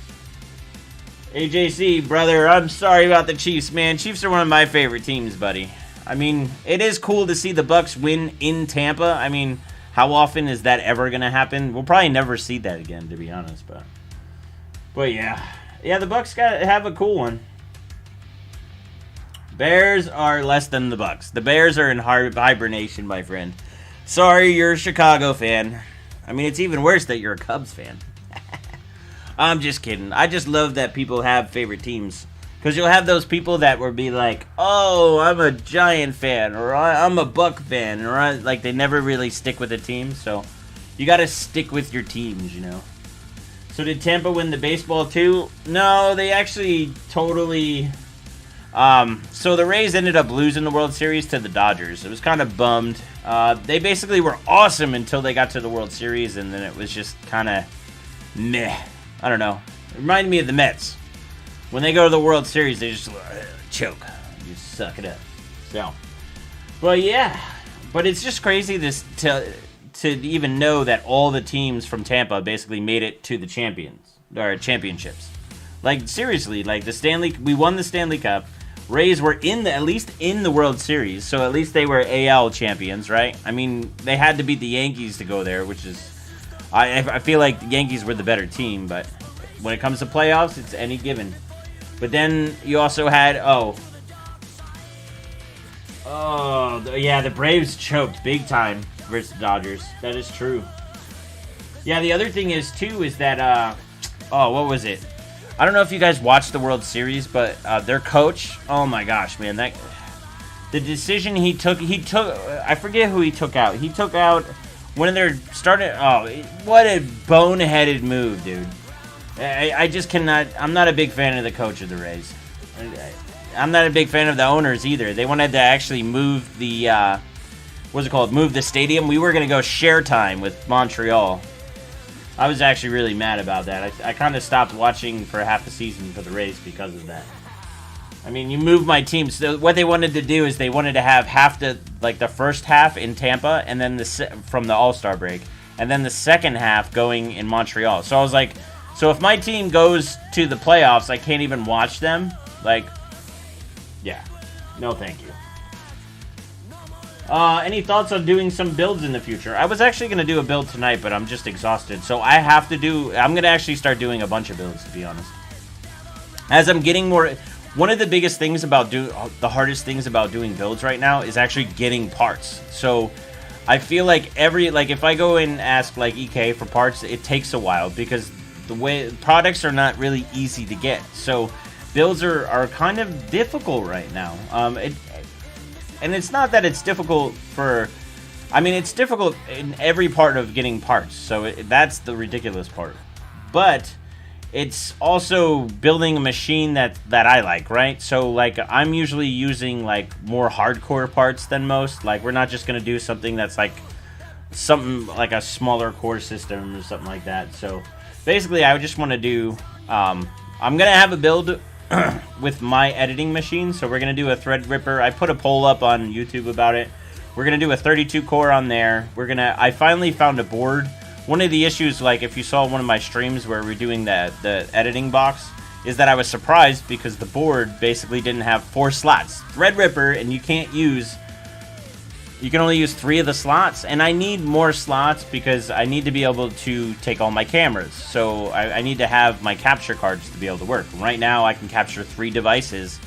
AJC, brother, I'm sorry about the Chiefs, man. Chiefs are one of my favorite teams, buddy. I mean, it is cool to see the Bucks win in Tampa. I mean, how often is that ever going to happen? We'll probably never see that again, to be honest. But yeah. Yeah, the Bucks have a cool one. Bears are less than the Bucks. The Bears are in hibernation, my friend. Sorry, you're a Chicago fan. I mean, it's even worse that you're a Cubs fan. I'm just kidding. I just love that people have favorite teams. Because you'll have those people that will be like, oh, I'm a Giant fan, or I'm a Buck fan, or like they never really stick with a team. So you got to stick with your teams, you know. So did Tampa win the baseball too? No, they actually totally... so the Rays ended up losing the World Series to the Dodgers. It was kind of bummed. They basically were awesome until they got to the World Series, and then it was just kind of meh. I don't know. It reminded me of the Mets. When they go to the World Series, they just choke. Just suck it up. So, well, yeah. But it's just crazy this to even know that all the teams from Tampa basically made it to the championships. Like, seriously, like we won the Stanley Cup. Rays were at least in the World Series, so at least they were AL champions, right? I mean, they had to beat the Yankees to go there, which is... I feel like the Yankees were the better team, but when it comes to playoffs, it's any given. But then you also had... yeah, the Braves choked big time versus the Dodgers. That is true. Yeah, the other thing is, too, is that... what was it? I don't know if you guys watched the World Series, but their coach, oh my gosh, man, the decision he took, I forget who he took out. He took out one of their what a boneheaded move, dude. I just cannot, I'm not a big fan of the coach of the Rays. I'm not a big fan of the owners either. They wanted to actually move the, move the stadium. We were going to go share time with Montreal. I was actually really mad about that. I kind of stopped watching for half the season for the Rays because of that. I mean, you move my team. So what they wanted to do is they wanted to have the first half in Tampa, and then from the All-Star break, and then the second half going in Montreal. So I was like, so if my team goes to the playoffs, I can't even watch them. Like, yeah, no, thank you. Any thoughts on doing some builds in the future? I was actually going to do a build tonight, but I'm just exhausted. So I'm going to actually start doing a bunch of builds, to be honest. As I'm getting more... One of the biggest things about the hardest things about doing builds right now is actually getting parts. So I feel like if I go and ask like EK for parts, it takes a while because the way products are not really easy to get. So builds are kind of difficult right now. And it's not that it's difficult it's difficult in every part of getting parts. So that's the ridiculous part. But it's also building a machine that I like, right? So, like, I'm usually using, like, more hardcore parts than most. Like, we're not just going to do something that's, like, something like a smaller core system or something like that. So, basically, I just want to do... I'm going to have a build... with my editing machine, so we're gonna do a Threadripper. I put a poll up on YouTube about it. We're gonna do a 32 core on there. I finally found a board. One of the issues, like if you saw one of my streams where we're doing the editing box, is that I was surprised because the board basically didn't have 4 slots. Threadripper, and you can only use 3 of the slots, and I need more slots because I need to be able to take all my cameras. So I need to have my capture cards to be able to work. Right now I can capture 3 devices,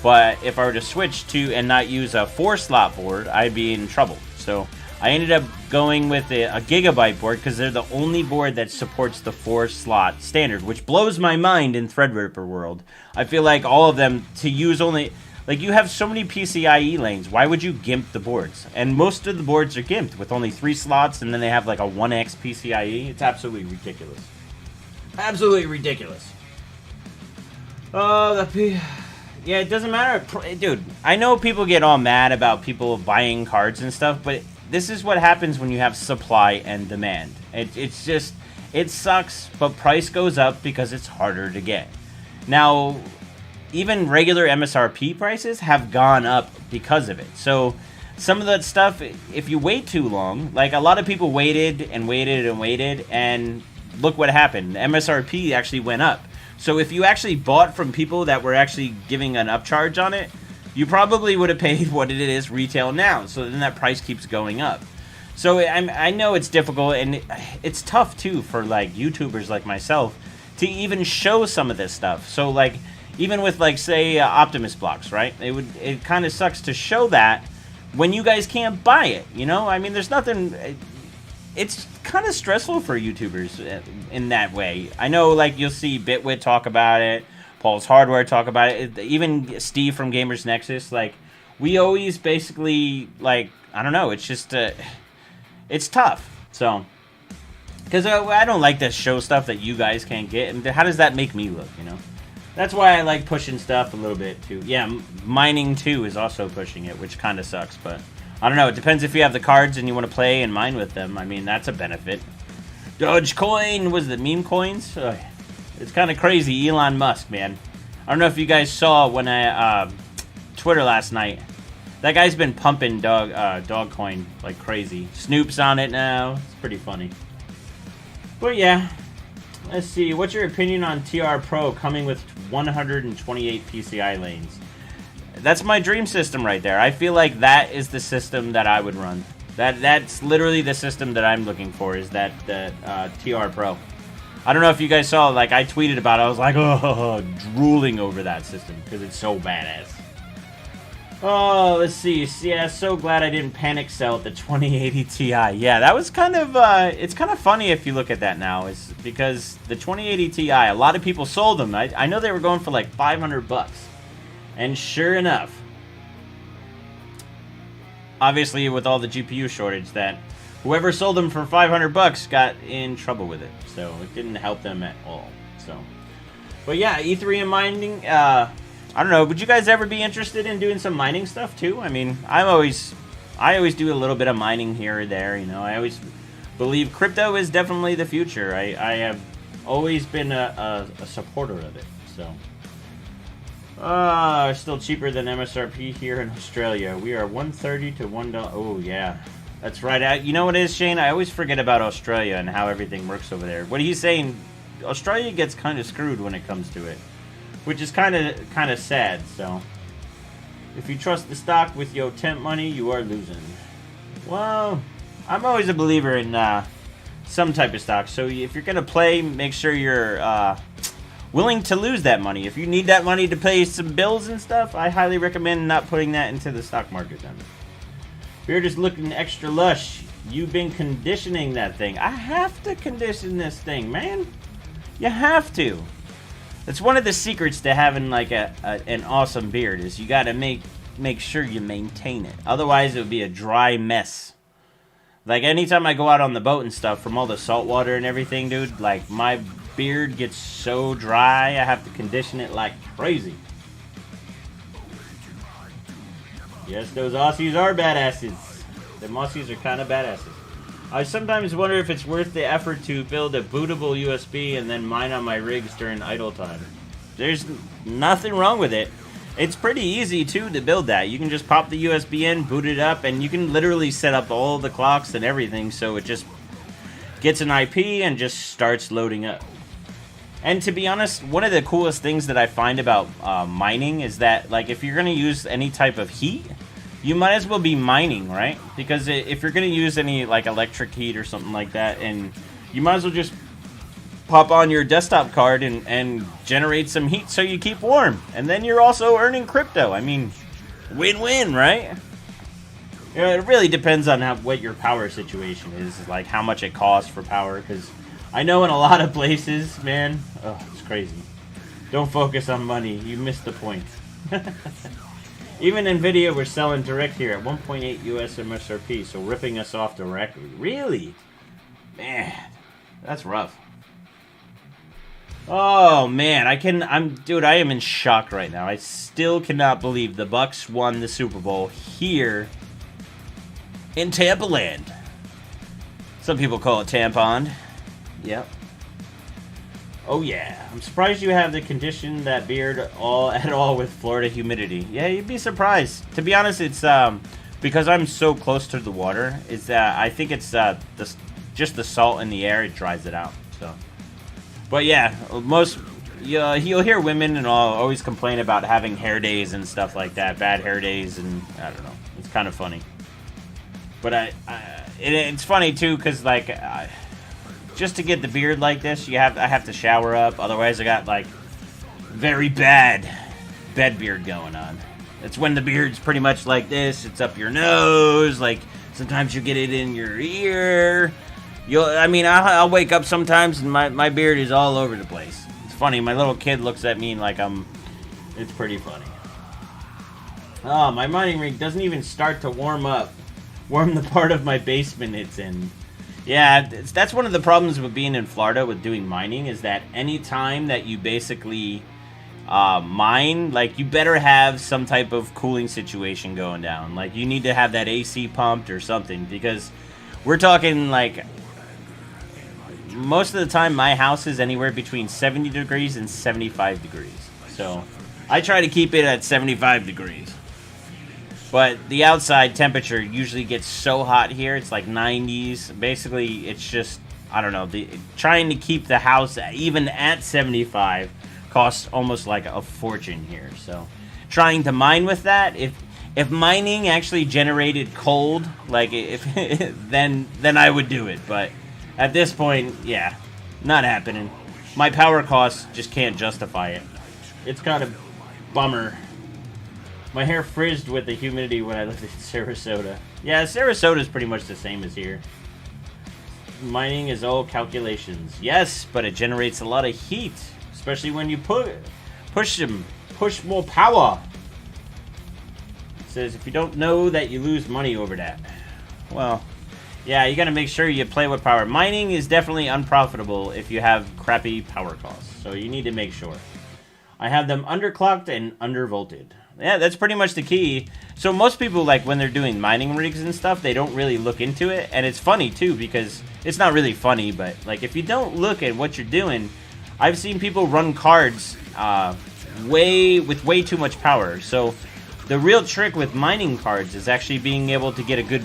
but if I were to switch to and not use a 4-slot board, I'd be in trouble. So I ended up going with a Gigabyte board because they're the only board that supports the 4-slot standard, which blows my mind in Threadripper world. I feel like all of them to use only... Like, you have so many PCIe lanes. Why would you GIMP the boards? And most of the boards are GIMPed with only 3 slots, and then they have, like, a 1x PCIe. It's absolutely ridiculous. Absolutely ridiculous. Oh, yeah, it doesn't matter. Dude, I know people get all mad about people buying cards and stuff, but this is what happens when you have supply and demand. It's just... It sucks, but price goes up because it's harder to get. Now... even regular MSRP prices have gone up because of it. So some of that stuff, if you wait too long, like a lot of people waited and waited and waited, and look what happened. MSRP actually went up. So if you actually bought from people that were actually giving an upcharge on it, you probably would have paid what it is retail now. So then that price keeps going up. So I know it's difficult, and it's tough too for like YouTubers like myself to even show some of this stuff. So like even with like say Optimus blocks, right? It kind of sucks to show that when you guys can't buy it, you know? I mean, there's nothing. It's kind of stressful for YouTubers in that way. I know like you'll see Bitwit talk about it, Paul's Hardware talk about it, even Steve from Gamers Nexus. Like we always basically like, I don't know. It's just it's tough. So. Because I don't like to show stuff that you guys can't get, and how does that make me look, you know? That's why I like pushing stuff a little bit, too. Yeah, mining, too, is also pushing it, which kind of sucks, but I don't know. It depends if you have the cards and you want to play and mine with them. I mean, that's a benefit. Dogecoin was the meme coins. Ugh. It's kind of crazy, Elon Musk, man. I don't know if you guys saw when I, Twitter last night. That guy's been pumping Dogecoin like crazy. Snoop's on it now. It's pretty funny. But yeah, let's see. What's your opinion on TR Pro coming with 128 PCI lanes? That's my dream system right there. I feel like that is the system that I would run. That's literally the system that I'm looking for, is that TR Pro. I don't know if you guys saw, like I tweeted about it. I was like, oh, drooling over that system because it's so badass. Oh, let's see. Yeah, so glad I didn't panic sell at the 2080 Ti. Yeah, that was kind of, it's kind of funny if you look at that now, is because the 2080 Ti, a lot of people sold them. I know they were going for like 500 bucks. And sure enough, obviously with all the GPU shortage, that whoever sold them for 500 bucks got in trouble with it. So it didn't help them at all. So, but yeah, Ethereum mining, I don't know. Would you guys ever be interested in doing some mining stuff too? I mean, I always do a little bit of mining here or there. You know, I always believe crypto is definitely the future. I have always been a supporter of it. So, still cheaper than MSRP here in Australia. We are $1.30 to $1. Oh yeah, that's right. You know what it is, Shane? I always forget about Australia and how everything works over there. What he's saying, Australia gets kind of screwed when it comes to it. Which is kind of sad. So, if you trust the stock with your temp money, you are losing. Well, I'm always a believer in some type of stock. So if you're gonna play, make sure you're willing to lose that money. If you need that money to pay some bills and stuff, I highly recommend not putting that into the stock market. Then, if you're just looking extra lush, you've been conditioning that thing. I have to condition this thing, man. You have to. It's one of the secrets to having like an awesome beard, is you gotta make sure you maintain it. Otherwise, it would be a dry mess. Like anytime I go out on the boat and stuff, from all the salt water and everything, dude, like my beard gets so dry, I have to condition it like crazy. Yes, those Aussies are badasses. The Aussies are kind of badasses. I sometimes wonder if it's worth the effort to build a bootable USB and then mine on my rigs during idle time. There's nothing wrong with it. It's pretty easy, too, to build that. You can just pop the USB in, boot it up, and you can literally set up all the clocks and everything, so it just gets an IP and just starts loading up. And to be honest, one of the coolest things that I find about mining is that, like, if you're going to use any type of heat, you might as well be mining, right? Because if you're going to use any, like, electric heat or something like that, and you might as well just pop on your desktop card and generate some heat so you keep warm. And then you're also earning crypto. I mean, win-win, right? You know, it really depends on what your power situation is, like how much it costs for power, because I know in a lot of places, man, oh, it's crazy. Don't focus on money. You missed the point. Even NVIDIA, we're selling direct here at 1.8 US MSRP, so ripping us off directly. Really? Man, that's rough. Oh man, dude, I am in shock right now. I still cannot believe the Bucks won the Super Bowl here in Tampa Land. Some people call it Tampon. Yep. Oh yeah, I'm surprised you have the condition that beard at all with Florida humidity. Yeah, you'd be surprised. To be honest, it's because I'm so close to the water. Is that I think it's just the salt in the air. It dries it out. So, but yeah, you'll hear women and all always complain about having hair days and stuff like that, bad hair days, and I don't know. It's kind of funny. But it's funny too, cause like. Just to get the beard like this, I have to shower up. Otherwise, I got like very bad bed beard going on. It's when the beard's pretty much like this. It's up your nose. Like sometimes you get it in your ear. I'll wake up sometimes and my beard is all over the place. It's funny. My little kid looks at me like it's pretty funny. Oh, my mining rig doesn't even start to warm the part of my basement it's in. Yeah, that's one of the problems with being in Florida with doing mining, is that any time that you basically mine, like, you better have some type of cooling situation going down. Like, you need to have that AC pumped or something, because we're talking, like, most of the time my house is anywhere between 70 degrees and 75 degrees. So I try to keep it at 75 degrees. But the outside temperature usually gets so hot here, it's like 90s. Basically, it's just, I don't know, trying to keep the house even at 75 costs almost like a fortune here. So, trying to mine with that, if mining actually generated cold, like then I would do it. But at this point, yeah, not happening. My power costs just can't justify it. It's kind of bummer. My hair frizzed with the humidity when I lived in Sarasota. Yeah, Sarasota is pretty much the same as here. Mining is all calculations. Yes, but it generates a lot of heat, especially when you push more power. It says if you don't know that, you lose money over that. Well, yeah, you gotta make sure you play with power. Mining is definitely unprofitable if you have crappy power costs, so you need to make sure. I have them underclocked and undervolted. Yeah, that's pretty much the key. So most people, like, when they're doing mining rigs and stuff, they don't really look into it. And it's funny, too, because it's not really funny, but, like, if you don't look at what you're doing, I've seen people run cards with way too much power. So the real trick with mining cards is actually being able to get a good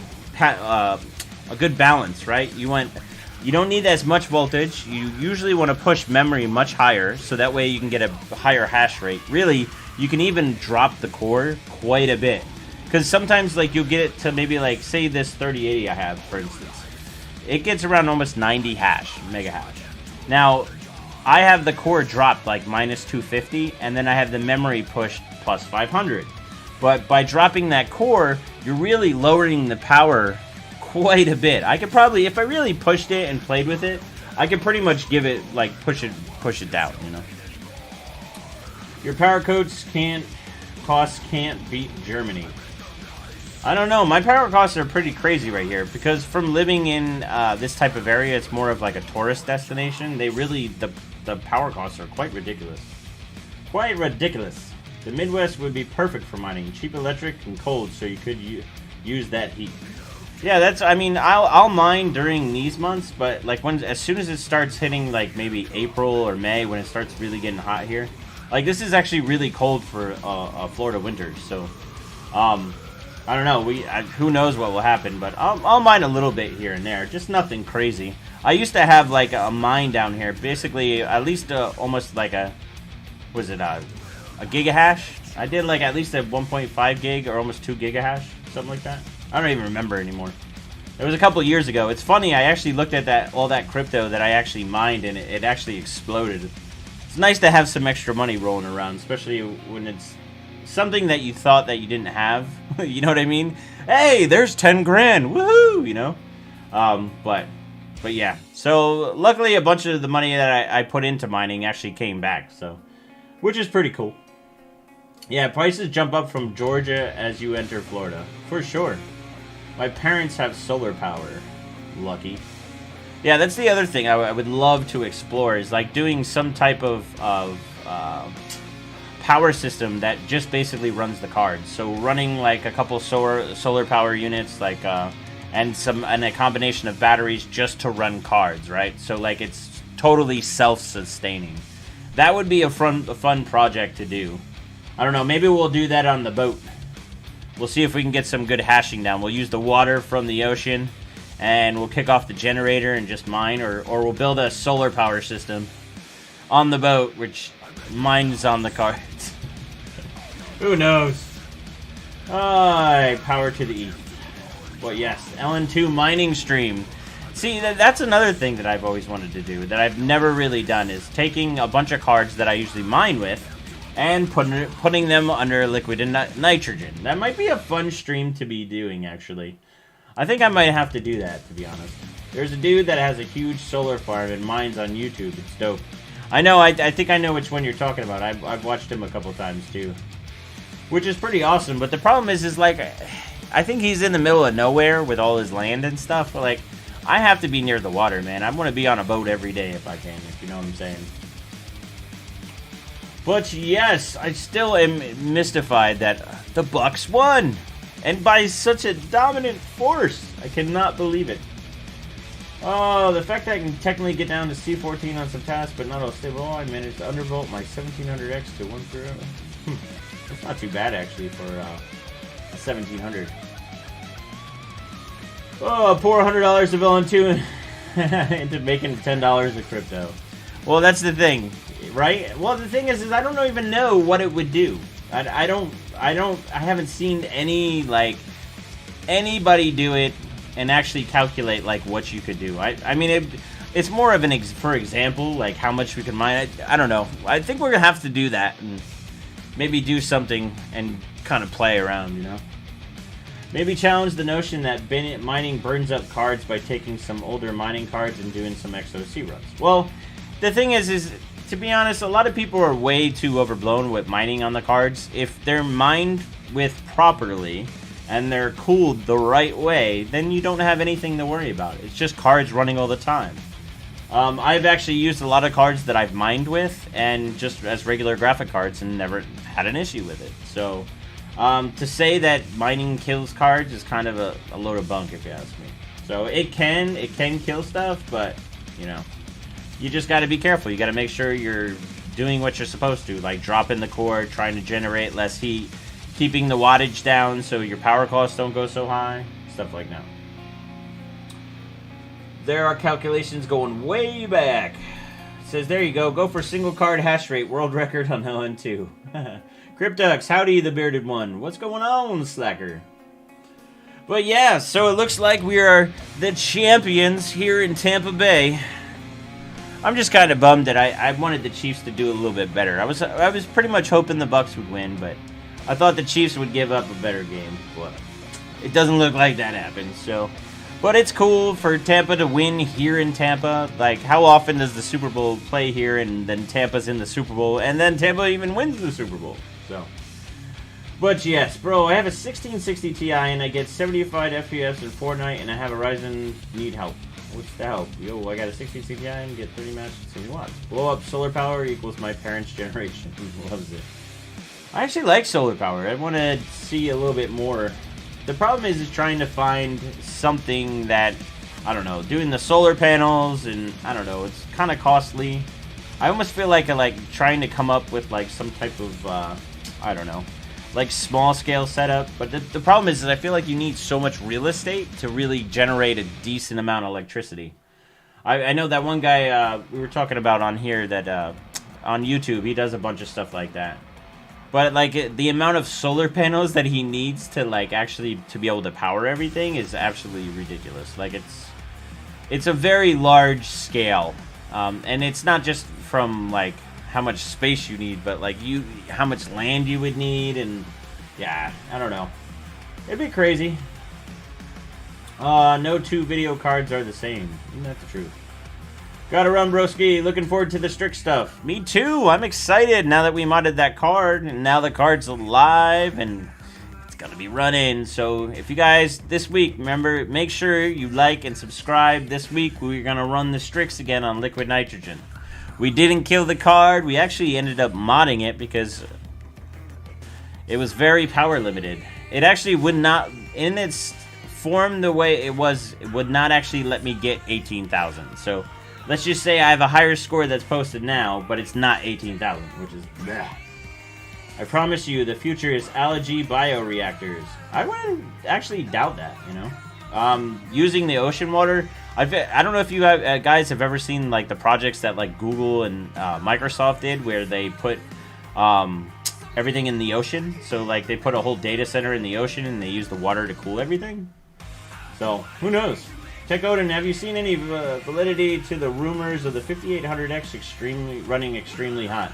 balance, right? You don't need as much voltage. You usually want to push memory much higher, so that way you can get a higher hash rate. Really, you can even drop the core quite a bit. Because sometimes, like, you'll get it to maybe, like, say this 3080 I have, for instance. It gets around almost 90 mega hash. Now, I have the core dropped, like, minus 250, and then I have the memory pushed plus 500. But by dropping that core, you're really lowering the power quite a bit. I could probably, if I really pushed it and played with it, I could pretty much give it, like, push it down, you know. Your power costs can't beat Germany. I don't know. My power costs are pretty crazy right here, because from living in this type of area, it's more of like a tourist destination. The power costs are quite ridiculous. Quite ridiculous. The Midwest would be perfect for mining. Cheap electric and cold, so you could use that heat. Yeah, I'll mine during these months, but like as soon as it starts hitting like maybe April or May, when it starts really getting hot here, like this is actually really cold for Florida winters. So, I don't know. Who knows what will happen, but I'll mine a little bit here and there, just nothing crazy. I used to have like a mine down here, basically at least almost like a gigahash. I did like at least a 1.5 gig or almost 2 gigahash, something like that. I don't even remember anymore. It was a couple years ago. It's funny, I actually looked at all that crypto that I actually mined, and it actually exploded. It's nice to have some extra money rolling around, especially when it's something that you thought that you didn't have. You know what I mean? Hey, there's 10 grand, woohoo, you know? But yeah. So luckily, a bunch of the money that I put into mining actually came back, so which is pretty cool. Yeah, prices jump up from Georgia as you enter Florida, for sure. My parents have solar power. Lucky. Yeah, that's the other thing I would love to explore, is like doing some type of power system that just basically runs the cards. So running like a couple solar power units, like and a combination of batteries just to run cards, right? So like it's totally self-sustaining. That would be a fun project to do. I don't know, maybe we'll do that on the boat. We'll see if we can get some good hashing down. We'll use the water from the ocean, and we'll kick off the generator and just mine, or we'll build a solar power system on the boat, which mines on the cards. Who knows? Power to the E. Well, yes, LN2 mining stream. See, that's another thing that I've always wanted to do, that I've never really done, is taking a bunch of cards that I usually mine with, and putting them under liquid nitrogen. That might be a fun stream to be doing, actually. I think I might have to do that, to be honest. There's a dude that has a huge solar farm and mines on YouTube. It's dope. I know, I think I know which one you're talking about. I've watched him a couple times, too. Which is pretty awesome, but the problem is like, I think he's in the middle of nowhere with all his land and stuff, but, like, I have to be near the water, man. I want to be on a boat every day if I can, if you know what I'm saying. But yes, I still am mystified that the Bucks won, and by such a dominant force. I cannot believe it. Oh, the fact that I can technically get down to C14 on some tasks, but not all stable. Oh, I managed to undervolt my 1700X to 1-0. That's not too bad, actually, for a 1700. Oh, pour $100 of LN2 into making $10 of crypto. Well, that's the thing, right? Well, the thing is I don't even know what it would do. I haven't seen anybody do it and actually calculate, like, what you could do. I mean, it's more of for example, like, how much we can mine. I don't know. I think we're gonna have to do that and maybe do something and kind of play around, you know? Maybe challenge the notion that mining burns up cards by taking some older mining cards and doing some XOC runs. Well, the thing is to be honest, a lot of people are way too overblown with mining on the cards. If they're mined with properly and they're cooled the right way, then you don't have anything to worry about. It's just cards running all the time. I've actually used a lot of cards that I've mined with and just as regular graphic cards and never had an issue with it. So to say that mining kills cards is kind of a load of bunk, if you ask me. So it can kill stuff, but you know, you just got to be careful. You got to make sure you're doing what you're supposed to, like dropping the core, trying to generate less heat, keeping the wattage down so your power costs don't go so high, stuff like that. There are calculations going way back. It says, there you go for single card hash rate, world record on LN2. Cryptux, howdy the bearded one. What's going on, Slacker? But yeah, so it looks like we are the champions here in Tampa Bay. I'm just kind of bummed that I wanted the Chiefs to do a little bit better. I was pretty much hoping the Bucks would win, but I thought the Chiefs would give up a better game. But it doesn't look like that happened, so. But it's cool for Tampa to win here in Tampa. Like, how often does the Super Bowl play here and then Tampa's in the Super Bowl and then Tampa even wins the Super Bowl? So. But yes, bro, I have a 1660 Ti and I get 75 FPS in Fortnite and I have a Ryzen. Need help. What's the help? Yo, I got a 1660 Ti and get 30 matches at 70 watts. Blow up solar power equals my parents' generation. Loves it. I actually like solar power. I want to see a little bit more. The problem is trying to find something that, I don't know, doing the solar panels and, I don't know, it's kind of costly. I almost feel like trying to come up with like some type of, I don't know, like small scale setup. But the problem is I feel like you need so much real estate to really generate a decent amount of electricity. I know that one guy we were talking about on here that on YouTube, he does a bunch of stuff like that. But like the amount of solar panels that he needs to like actually to be able to power everything is absolutely ridiculous. Like it's a very large scale, and it's not just from like how much space you need, but like how much land you would need, and yeah, I don't know. It'd be crazy. No two video cards are the same. Isn't that the truth? Gotta run, broski. Looking forward to the Strix stuff. Me too. I'm excited now that we modded that card, and now the card's alive, and it's gonna be running. So if you guys, this week, remember, make sure you like and subscribe. This week, we're gonna run the Strix again on liquid nitrogen. We didn't kill the card. We actually ended up modding it because it was very power limited. It actually would not, in its form the way it was, it would not actually let me get 18,000. So let's just say I have a higher score that's posted now, but it's not 18,000, which is bleh. I promise you, the future is algae bioreactors. I wouldn't actually doubt that, you know. Using the ocean water, I don't know if you guys have ever seen like the projects that like Google and Microsoft did, where they put everything in the ocean. So like they put a whole data center in the ocean and they use the water to cool everything. So who knows? Tech Odin, have you seen any validity to the rumors of the 5800X running extremely hot?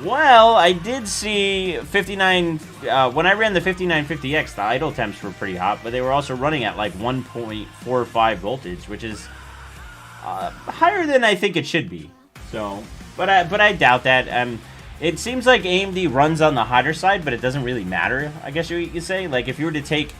Well, I did see 59, when I ran the 5950X, the idle temps were pretty hot, but they were also running at like 1.45 voltage, which is higher than I think it should be. So, but I doubt that. It seems like AMD runs on the hotter side, but it doesn't really matter, I guess you could say. Like if you were to take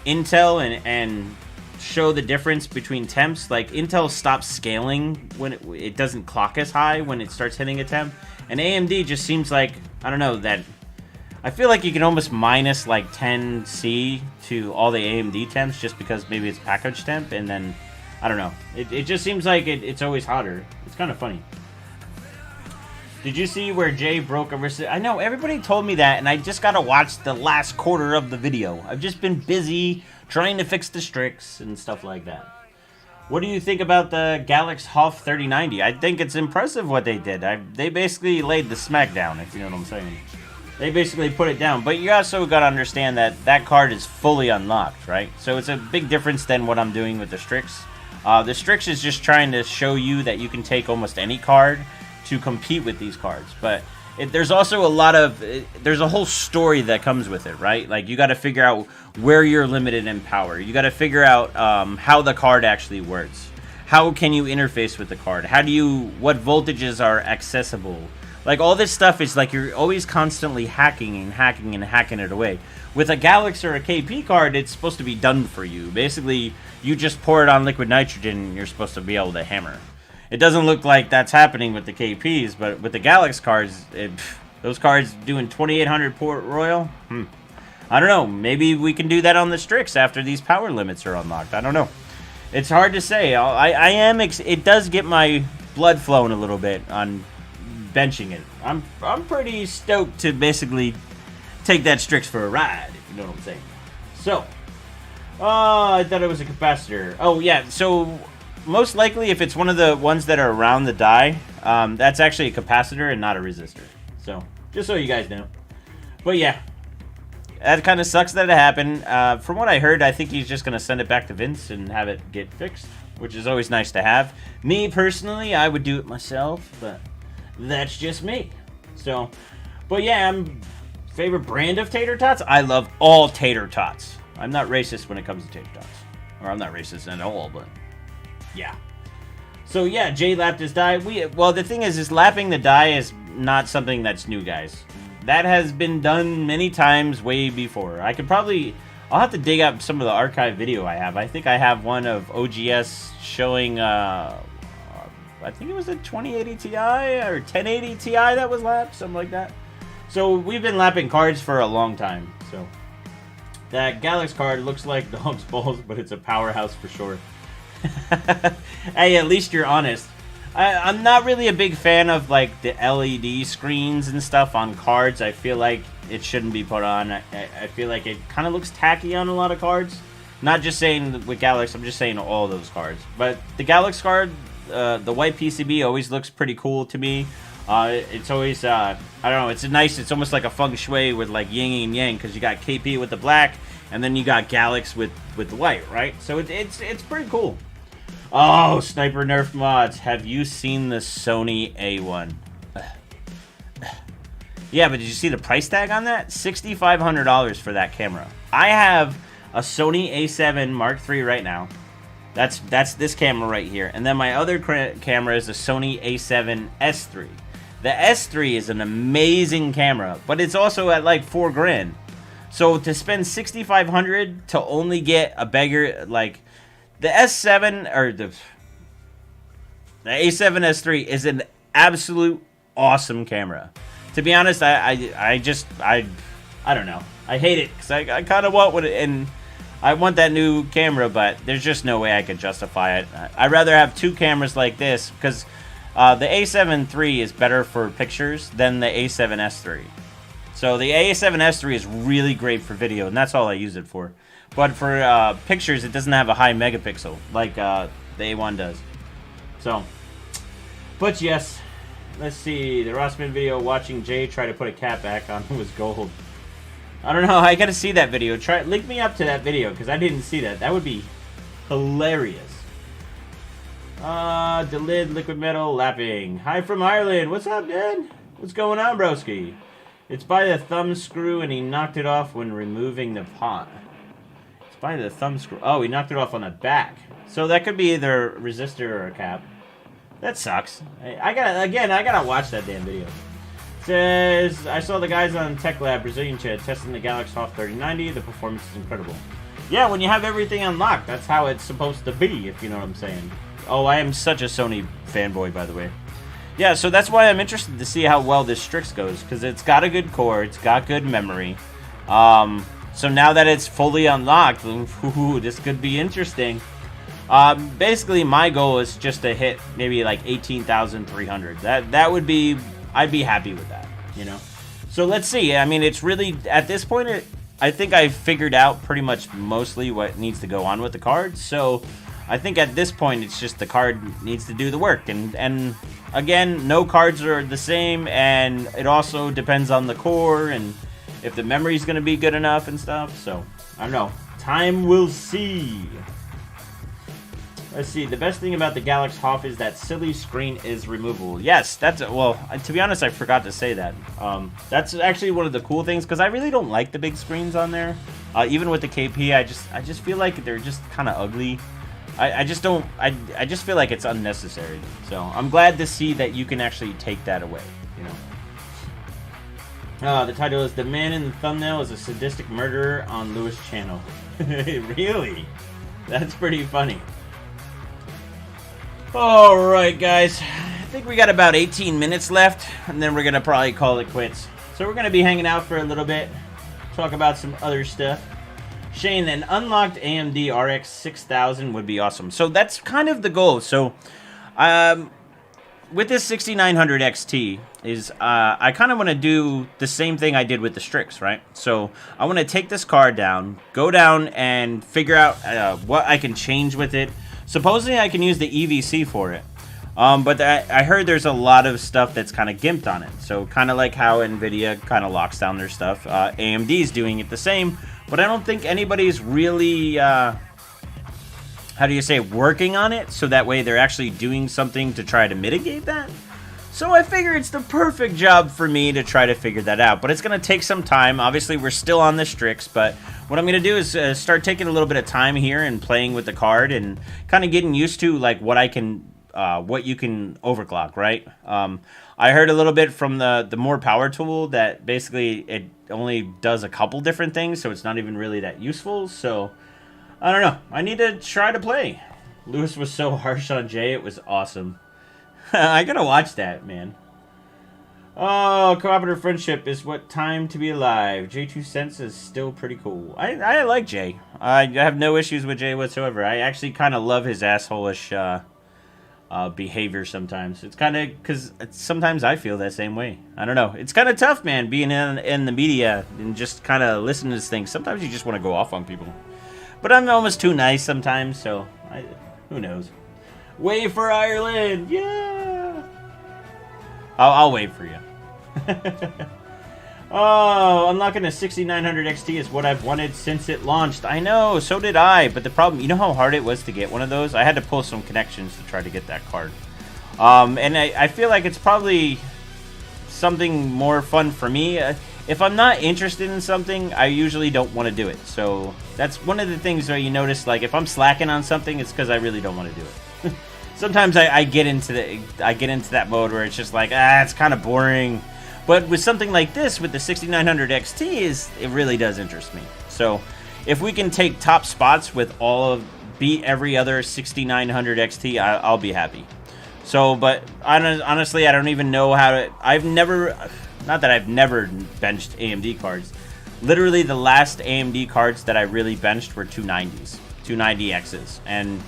Intel and show the difference between temps, like Intel stops scaling when it doesn't clock as high when it starts hitting a temp. And AMD just seems like, I don't know, that I feel like you can almost minus like 10C to all the AMD temps just because maybe it's package temp, and then, I don't know. It just seems like it's always hotter. It's kind of funny. Did you see where Jay broke a I know, everybody told me that, and I just gotta watch the last quarter of the video. I've just been busy trying to fix the Strix and stuff like that. What do you think about the Galax HOF 3090? I think it's impressive what they did. They basically laid the smack down, if you know what I'm saying. They basically put it down. But you also got to understand that that card is fully unlocked, right? So it's a big difference than what I'm doing with the Strix. The Strix is just trying to show you that you can take almost any card to compete with these cards. But there's also a lot of... there's a whole story that comes with it, right? Like, you got to figure out where you're limited in power. You got to figure out how the card actually works. How can you interface with the card? What voltages are accessible? Like, all this stuff is like you're always constantly hacking and hacking and hacking it away. With a Galax or a KP card, it's supposed to be done for you. Basically, you just pour it on liquid nitrogen and you're supposed to be able to hammer. It doesn't look like that's happening with the KPs, but with the Galax cards, those cards doing 2800 Port Royal? I don't know. Maybe we can do that on the Strix after these power limits are unlocked. I don't know. It's hard to say. It does get my blood flowing a little bit on benching it. I'm pretty stoked to basically take that Strix for a ride, if you know what I'm saying. So, I thought it was a capacitor. Oh, yeah, so most likely if it's one of the ones that are around the die, that's actually a capacitor and not a resistor. So, just so you guys know. But yeah, that kind of sucks that it happened. From what I heard, I think he's just going to send it back to Vince and have it get fixed, which is always nice to have. Me, personally, I would do it myself, but that's just me. So, but yeah, favorite brand of tater tots? I love all tater tots. I'm not racist when it comes to tater tots. Or I'm not racist at all, but yeah. So yeah, Jay lapped his die. Well, the thing is lapping the die is not something that's new, guys. That has been done many times way before. I'll have to dig up some of the archive video I have. I think I have one of OGS showing, I think it was a 2080 Ti or 1080 Ti that was lapped, something like that. So we've been lapping cards for a long time. So that Galax card looks like dog's balls, but it's a powerhouse for sure. Hey, at least you're honest. I'm not really a big fan of like the LED screens and stuff on cards. I feel like it shouldn't be put on. I feel like it kind of looks tacky on a lot of cards. Not just saying with Galax, I'm just saying all those cards. But the Galax card, the white PCB always looks pretty cool to me. It's always, I don't know, it's almost like a feng shui with like yin and yang, because you got KP with the black, and then you got Galax with the white, right? So it's pretty cool. Oh, Sniper Nerf mods. Have you seen the Sony A1? Yeah, but did you see the price tag on that? $6,500 for that camera. I have a Sony A7 Mark III right now. That's this camera right here. And then my other camera is a Sony A7 S3. The S3 is an amazing camera, but it's also at like $4 grand. So to spend $6,500 to only get a beggar like the S7 or the A7 S3 is an absolute awesome camera. To be honest, I don't know. I hate it because I kind of want what it, and I want that new camera, but there's just no way I could justify it. I'd rather have 2 cameras like this, because the A7 III is better for pictures than the A7S III. So the A7S III is really great for video, and that's all I use it for. But for pictures, it doesn't have a high megapixel like the A1 does. So, but yes, let's see. The Rossman video watching Jay try to put a cap back on was gold. I don't know. I gotta see that video. Link me up to that video because I didn't see that. That would be hilarious. Delid Liquid Metal Lapping. Hi from Ireland. What's up, man? What's going on, broski? It's by the thumb screw and he knocked it off when removing the pot. It's by the thumb screw. Oh, he knocked it off on the back. So that could be either a resistor or a cap. That sucks. I gotta watch that damn video. Says, I saw the guys on Tech Lab, Brazilian chat, testing the Galaxy Hoff 3090. The performance is incredible. Yeah, when you have everything unlocked, that's how it's supposed to be, if you know what I'm saying. Oh, I am such a Sony fanboy, by the way. Yeah, so that's why I'm interested to see how well this Strix goes, because it's got a good core, it's got good memory. So now that it's fully unlocked, ooh, this could be interesting. Basically, my goal is just to hit maybe like 18,300. That would be... I'd be happy with that, you know? So let's see. I mean, it's really, at this point, I think I've figured out pretty much mostly what needs to go on with the card. So I think at this point, it's just the card needs to do the work. And again, no cards are the same, and it also depends on the core and if the memory is going to be good enough and stuff. So, I don't know. Time will see. Let's see, the best thing about the Galaxy Hoff is that silly screen is removable. Yes, that's, well, to be honest, I forgot to say that. That's actually one of the cool things, because I really don't like the big screens on there. Even with the KP, I just feel like they're just kind of ugly. I just feel like it's unnecessary. So, I'm glad to see that you can actually take that away, you know. The title is The Man in the Thumbnail is a Sadistic Murderer on Lewis' channel. Really? That's pretty funny. Alright guys, I think we got about 18 minutes left, and then we're going to probably call it quits. So we're going to be hanging out for a little bit, talk about some other stuff. Shane, an unlocked AMD RX 6000 would be awesome. So that's kind of the goal. So with this 6900 XT, I kind of want to do the same thing I did with the Strix, right? So I want to take this card down, go down and figure out what I can change with it. Supposedly I can use the EVC for it, but I heard there's a lot of stuff that's kind of gimped on it. So kind of like how NVIDIA kind of locks down their stuff, AMD's doing it the same, but I don't think anybody's really, how do you say, working on it, so that way they're actually doing something to try to mitigate that. So I figure it's the perfect job for me to try to figure that out, but it's going to take some time. Obviously, we're still on the Strix, but what I'm going to do is start taking a little bit of time here and playing with the card and kind of getting used to like what I can, what you can overclock, right? I heard a little bit from the more power tool that basically it only does a couple different things, so it's not even really that useful. So I don't know. I need to try to play. Lewis was so harsh on Jay. It was awesome. I gotta watch that, man. Oh, cooperative friendship is what time to be alive. J2 Cents is still pretty cool. I like Jay. I have no issues with Jay whatsoever. I actually kind of love his asshole-ish behavior sometimes. It's kind of, because sometimes I feel that same way. I don't know. It's kind of tough, man, being in the media and just kind of listening to things. Sometimes you just want to go off on people. But I'm almost too nice sometimes, so who knows. Wait for Ireland! Yeah! I'll wait for you. Oh, unlocking a 6900 XT is what I've wanted since it launched. I know, so did I. But the problem, you know how hard it was to get one of those? I had to pull some connections to try to get that card. And I feel like it's probably something more fun for me. If I'm not interested in something, I usually don't want to do it. So that's one of the things where you notice, like, if I'm slacking on something, it's because I really don't want to do it. Sometimes I get into that mode where it's just like, it's kind of boring. But with something like this, with the 6900 XT, it really does interest me. So if we can take top spots with beat every other 6900 XT, I'll be happy. So, but honestly, I don't even know how to. Not that I've never benched AMD cards. literally the last AMD cards that I really benched were 290s, 290Xs, and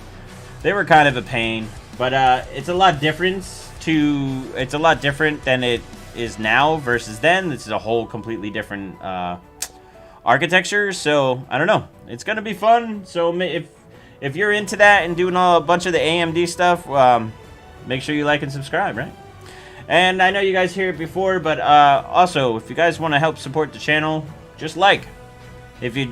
they were kind of a pain. But it's a lot different than it is now versus then. This is a whole completely different architecture, so I don't know. It's gonna be fun. So if you're into that and doing a bunch of the AMD stuff, make sure you like and subscribe, right? And I know you guys hear it before, but also if you guys want to help support the channel, just like. If you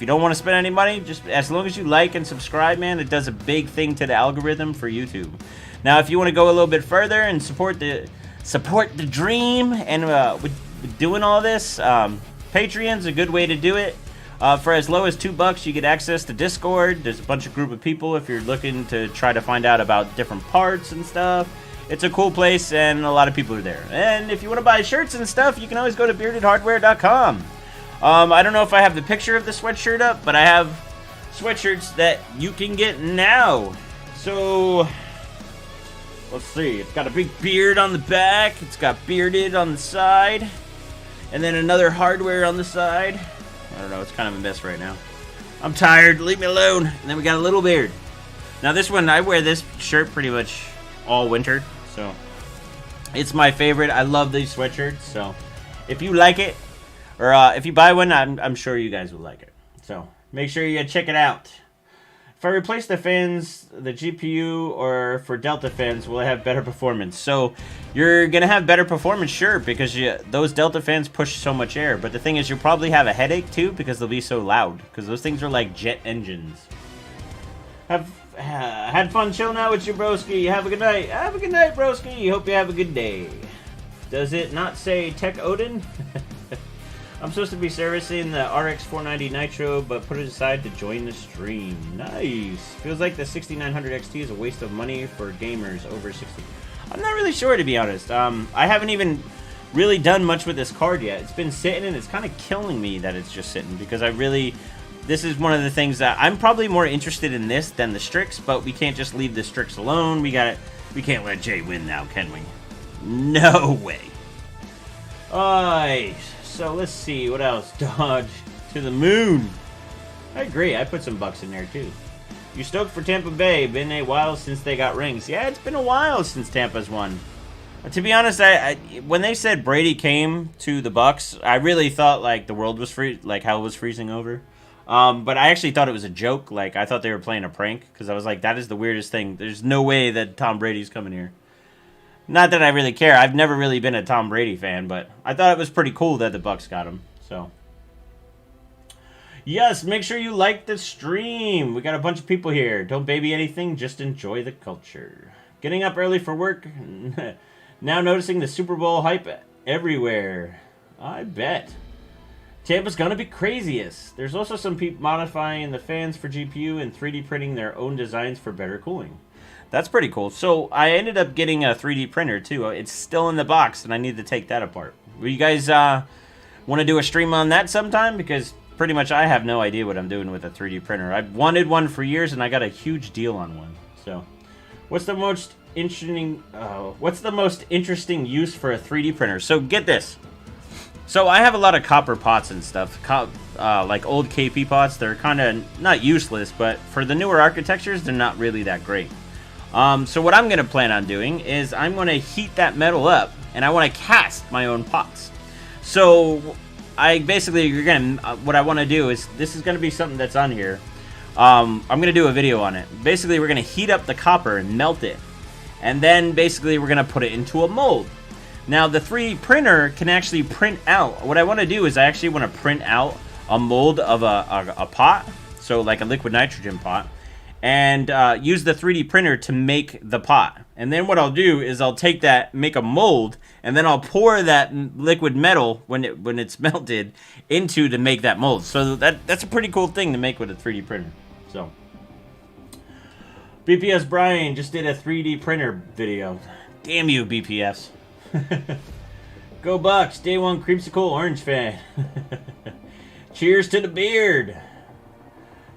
don't want to spend any money, just as long as you like and subscribe, man, it does a big thing to the algorithm for YouTube. Now, if you want to go a little bit further and support the dream and with doing all this, Patreon's a good way to do it. For as low as $2, you get access to Discord. There's a bunch of group of people if you're looking to try to find out about different parts and stuff. It's a cool place, and a lot of people are there. And if you want to buy shirts and stuff, you can always go to beardedhardware.com. I don't know if I have the picture of the sweatshirt up, but I have sweatshirts that you can get now. So, let's see. It's got a big beard on the back. It's got bearded on the side. And then another hardware on the side. I don't know. It's kind of a mess right now. I'm tired. Leave me alone. And then we got a little beard. Now this one, I wear this shirt pretty much all winter. So, it's my favorite. I love these sweatshirts. So, if you like it, or if you buy one, I'm sure you guys will like it. So, make sure you check it out. If I replace the fans, the GPU, or for Delta fans, will I have better performance? So, you're going to have better performance, sure, because those Delta fans push so much air. But the thing is, you'll probably have a headache, too, because they'll be so loud. Because those things are like jet engines. Have had fun chilling out with you, broski. Have a good night. Have a good night, broski. Hope you have a good day. Does it not say Tech Odin? I'm supposed to be servicing the RX 490 Nitro, but put it aside to join the stream. Nice. Feels like the 6900 XT is a waste of money for gamers over 60. I'm not really sure, to be honest. I haven't even really done much with this card yet. It's been sitting, and it's kind of killing me that it's just sitting, because this is one of the things that I'm probably more interested in this than the Strix, but we can't just leave the Strix alone. We can't let Jay win now, can we? No way. Alright. So let's see, what else? Dodge to the moon. I agree, I put some bucks in there too. You stoked for Tampa Bay? Been a while since they got rings. Yeah, it's been a while since Tampa's won. To be honest, when they said Brady came to the Bucks, I really thought like the world was like hell was freezing over. But I actually thought it was a joke. Like I thought they were playing a prank, because I was like, that is the weirdest thing. There's no way that Tom Brady's coming here. Not that I really care. I've never really been a Tom Brady fan, but I thought it was pretty cool that the Bucks got him. So, yes, make sure you like the stream. We got a bunch of people here. Don't baby anything. Just enjoy the culture. Getting up early for work. Now noticing the Super Bowl hype everywhere. I bet. Tampa's gonna be craziest. There's also some people modifying the fans for GPU and 3D printing their own designs for better cooling. That's pretty cool. So I ended up getting a 3D printer too. It's still in the box, and I need to take that apart. Will you guys want to do a stream on that sometime? Because pretty much I have no idea what I'm doing with a 3D printer. I've wanted one for years, and I got a huge deal on one. So, what's the most interesting use for a 3D printer? So get this. So I have a lot of copper pots and stuff, like old KP pots. They're kind of not useless, but for the newer architectures, they're not really that great. So what I'm going to plan on doing is I'm going to heat that metal up, and I want to cast my own pots. So what I want to do is, this is going to be something that's on here. I'm going to do a video on it. Basically, we're going to heat up the copper and melt it. And then basically we're going to put it into a mold. Now the 3D printer can actually print out. What I want to do is I actually want to print out a mold of a pot. So like a liquid nitrogen pot. And use the 3D printer to make the pot. And then what I'll do is I'll take that, make a mold, and then I'll pour that liquid metal when it's melted into to make that mold. So that's a pretty cool thing to make with a 3D printer. So BPS Brian just did a 3D printer video. Damn you, BPS. Go Bucks, day one creamsicle orange fan. Cheers to the beard.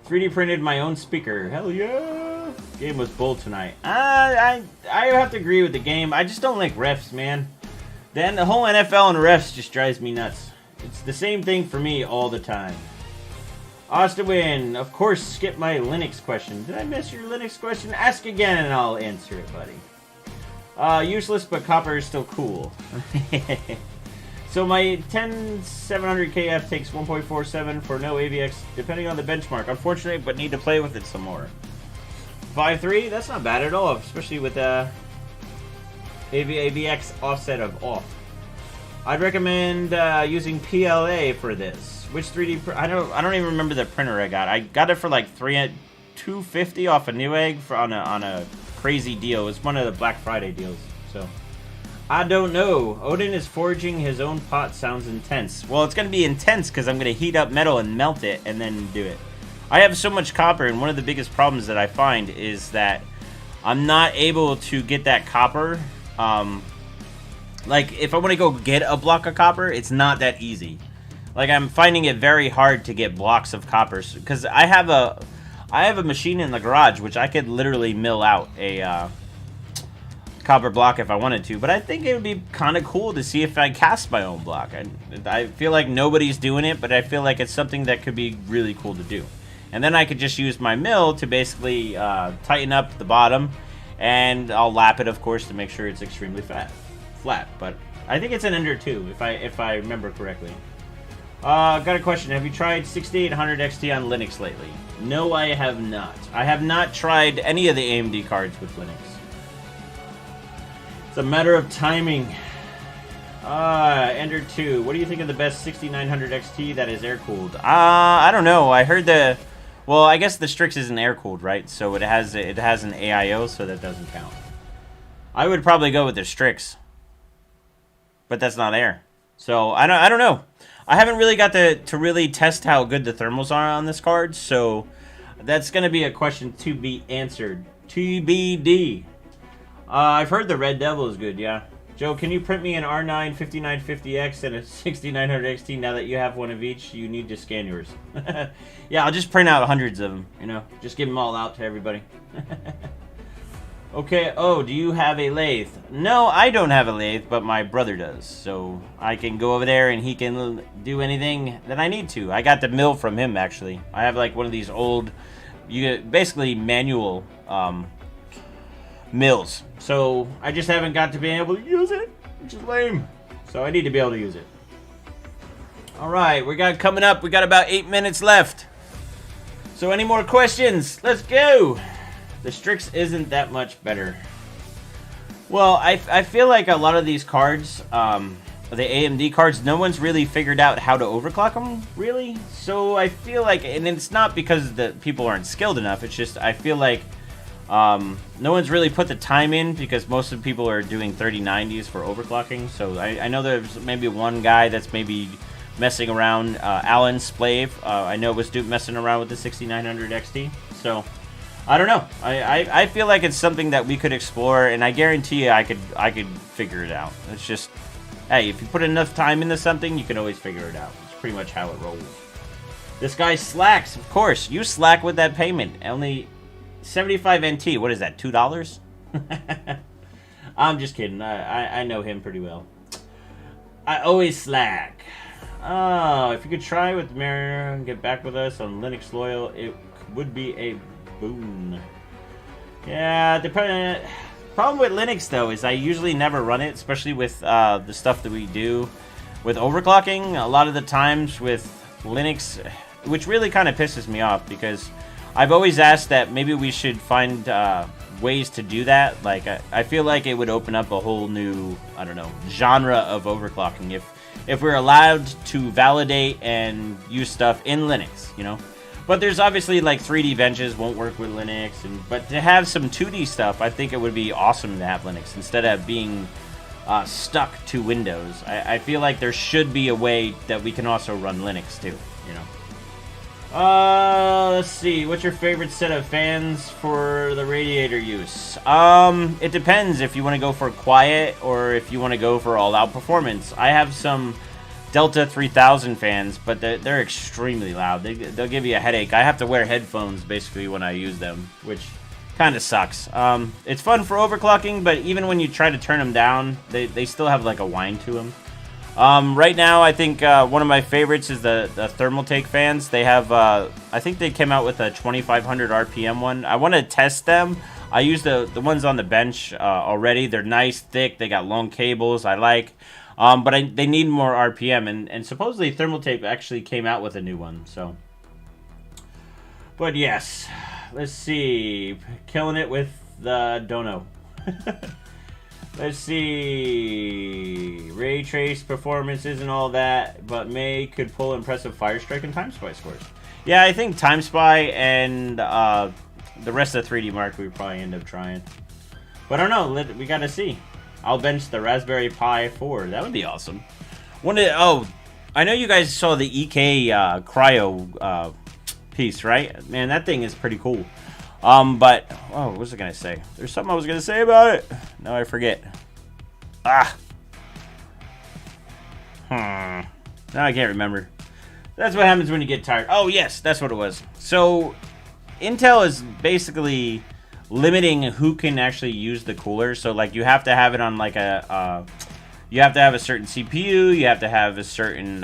3D printed my own speaker. Hell yeah. Game was bold tonight. I have to agree with the game. I just don't like refs, man. Then the whole NFL and refs just drives me nuts. It's the same thing for me all the time. Austin, of course, skip my Linux question. Did I miss your Linux question? Ask again and I'll answer it, buddy. Useless, but copper is still cool. So my 10700KF takes 1.47 for no AVX, depending on the benchmark. Unfortunate, but need to play with it some more. 5.3, that's not bad at all, especially with AVX offset of off. I'd recommend using PLA for this. Which 3D? I don't even remember the printer I got. I got it for like $250 off a Newegg on a crazy deal. It was one of the Black Friday deals. So I don't know. Odin is forging his own pot. Sounds intense. Well, it's gonna be intense because I'm gonna heat up metal and melt it and then do it. I have so much copper, and one of the biggest problems that I find is that I'm not able to get that copper. Like if I want to go get a block of copper, it's not that easy. Like I'm finding it very hard to get blocks of copper because I have a machine in the garage which I could literally mill out a copper block if I wanted to. But I think it would be kind of cool to see if I cast my own block. I feel like nobody's doing it, but I feel like it's something that could be really cool to do. And then I could just use my mill to basically tighten up the bottom, and I'll lap it, of course, to make sure it's extremely flat. But I think it's an Ender 2 if I remember correctly. Got a question. Have you tried 6800 XT on Linux lately? No, I have not. I have not tried any of the AMD cards with Linux. It's a matter of timing. Ender 2. What do you think of the best 6900 XT that is air-cooled? I don't know. I heard the... Well, I guess the Strix isn't air-cooled, right? So it has an AIO, so that doesn't count. I would probably go with the Strix. But that's not air. So, I don't know. I haven't really got to really test how good the thermals are on this card, so that's going to be a question to be answered. TBD. I've heard the Red Devil is good, yeah. Joe, can you print me an R9 5950X and a 6900 XT now that you have one of each? You need to scan yours. Yeah, I'll just print out hundreds of them, you know. Just give them all out to everybody. Okay, oh, do you have a lathe? No, I don't have a lathe, but my brother does. So I can go over there and he can do anything that I need to. I got the mill from him, actually. I have like one of these old, basically manual mills. So I just haven't got to being able to use it, which is lame. So I need to be able to use it. All right, coming up, we got about 8 minutes left. So any more questions? Let's go. The Strix isn't that much better. Well, I feel like a lot of these cards, the AMD cards, no one's really figured out how to overclock them, really. So I feel like, and it's not because the people aren't skilled enough, it's just I feel like no one's really put the time in because most of the people are doing 3090s for overclocking. So I know there's maybe one guy that's maybe messing around, Alan Splave, I know was messing around with the 6900 XT. So I don't know. I feel like it's something that we could explore, and I guarantee you I could figure it out. It's just, hey, if you put enough time into something, you can always figure it out. It's pretty much how it rolls. This guy slacks. Of course, you slack with that payment. Only 75 NT. What is that, $2? I'm just kidding. I know him pretty well. I always slack. Oh, if you could try with Mariner and get back with us on Linux Loyal, it would be a boon. Yeah, problem with Linux though is I usually never run it, especially with the stuff that we do with overclocking. A lot of the times with Linux, which really kind of pisses me off because I've always asked that maybe we should find ways to do that. Like I feel like it would open up a whole new, I don't know, genre of overclocking if we're allowed to validate and use stuff in Linux, you know. But there's obviously like 3D benches won't work with Linux, but to have some 2D stuff, I think it would be awesome to have Linux instead of being stuck to Windows. I feel like there should be a way that we can also run Linux too, you know. Let's see. What's your favorite set of fans for the radiator use? It depends if you want to go for quiet or if you want to go for all-out performance. I have some Delta 3000 fans, but they're extremely loud. They'll give you a headache. I have to wear headphones basically when I use them, which kind of sucks. It's fun for overclocking, but even when you try to turn them down, they still have like a whine to them. Right now, I think one of my favorites is the Thermaltake fans. They have, I think they came out with a 2500 RPM one. I want to test them. I use the ones on the bench already. They're nice, thick. They got long cables. I like. But they need more RPM, and supposedly Thermaltake actually came out with a new one. So, but yes, let's see, killing it with the Dono. Let's see, ray trace performance isn't all that, but May could pull impressive Firestrike and Time Spy scores. Yeah, I think Time Spy and the rest of 3D Mark we probably end up trying. But I don't know, we gotta see. I'll bench the Raspberry Pi 4. That would be awesome. I know you guys saw the EK Cryo piece, right? Man, that thing is pretty cool. But, what was I going to say? There's something I was going to say about it. No, I forget. Now I can't remember. That's what happens when you get tired. Oh, yes, that's what it was. So, Intel is basically limiting who can actually use the cooler. So, like, you have to have it on, like, you have to have a certain CPU. You have to have a certain,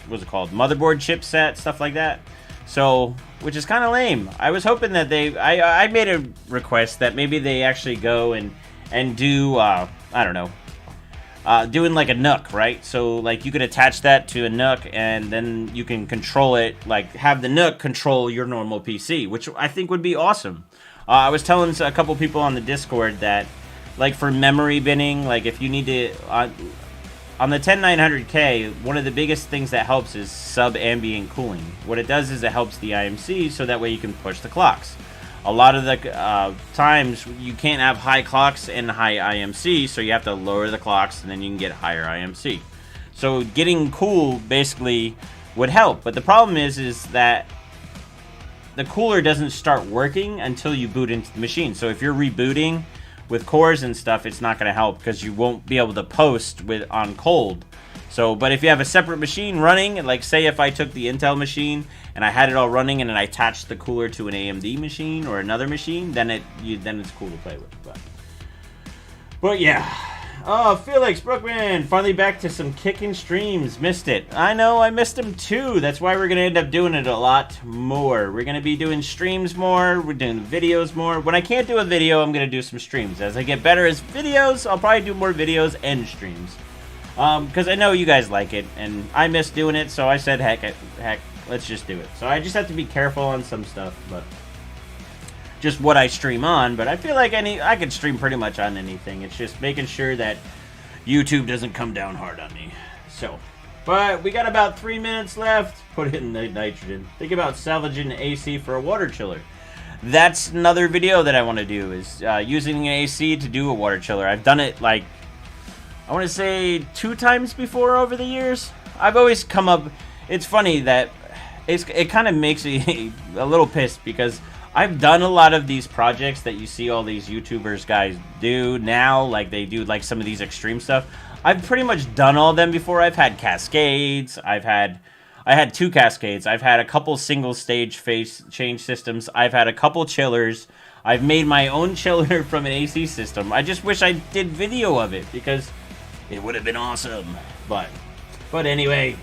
what's it called? Motherboard chipset, stuff like that. So, which is kind of lame. I was hoping that I made a request that maybe they actually go and do, I don't know, doing like a NUC, right? So, like, you could attach that to a NUC, and then you can control it, like, have the NUC control your normal PC, which I think would be awesome. I was telling a couple people on the Discord that, like, for memory binning, like, if you need to, on the 10900K, one of the biggest things that helps is sub-ambient cooling. What it does is it helps the IMC, so that way you can push the clocks. A lot of the times, you can't have high clocks and high IMC, so you have to lower the clocks, and then you can get higher IMC. So getting cool, basically, would help. But the problem is that the cooler doesn't start working until you boot into the machine. So if you're rebooting with cores and stuff, it's not going to help because you won't be able to post on cold. So, but if you have a separate machine running, like say if I took the Intel machine and I had it all running and then I attached the cooler to an AMD machine or another machine, then it's cool to play with. But yeah. Oh, Felix Brookman, finally back to some kicking streams. Missed it. I know, I missed them too. That's why we're going to end up doing it a lot more. We're going to be doing streams more. We're doing videos more. When I can't do a video, I'm going to do some streams. As I get better as videos, I'll probably do more videos and streams. Because I know you guys like it, and I miss doing it, so I said, heck, let's just do it. So I just have to be careful on some stuff, but just what I stream on, but I feel like I could stream pretty much on anything. It's just making sure that YouTube doesn't come down hard on me. So, but we got about 3 minutes left. Put it in the nitrogen. Think about salvaging AC for a water chiller. That's another video that I want to do, is using an AC to do a water chiller. I've done it, like, I want to say 2 times before over the years. I've always come up, it's funny that it kind of makes me a little pissed, because I've done a lot of these projects that you see all these YouTubers guys do now, like they do like some of these extreme stuff. I've pretty much done all of them before. I've had cascades. I had 2 cascades. I've had a couple single stage phase change systems. I've had a couple chillers. I've made my own chiller from an AC system. I just wish I did video of it, because it would have been awesome. But anyway,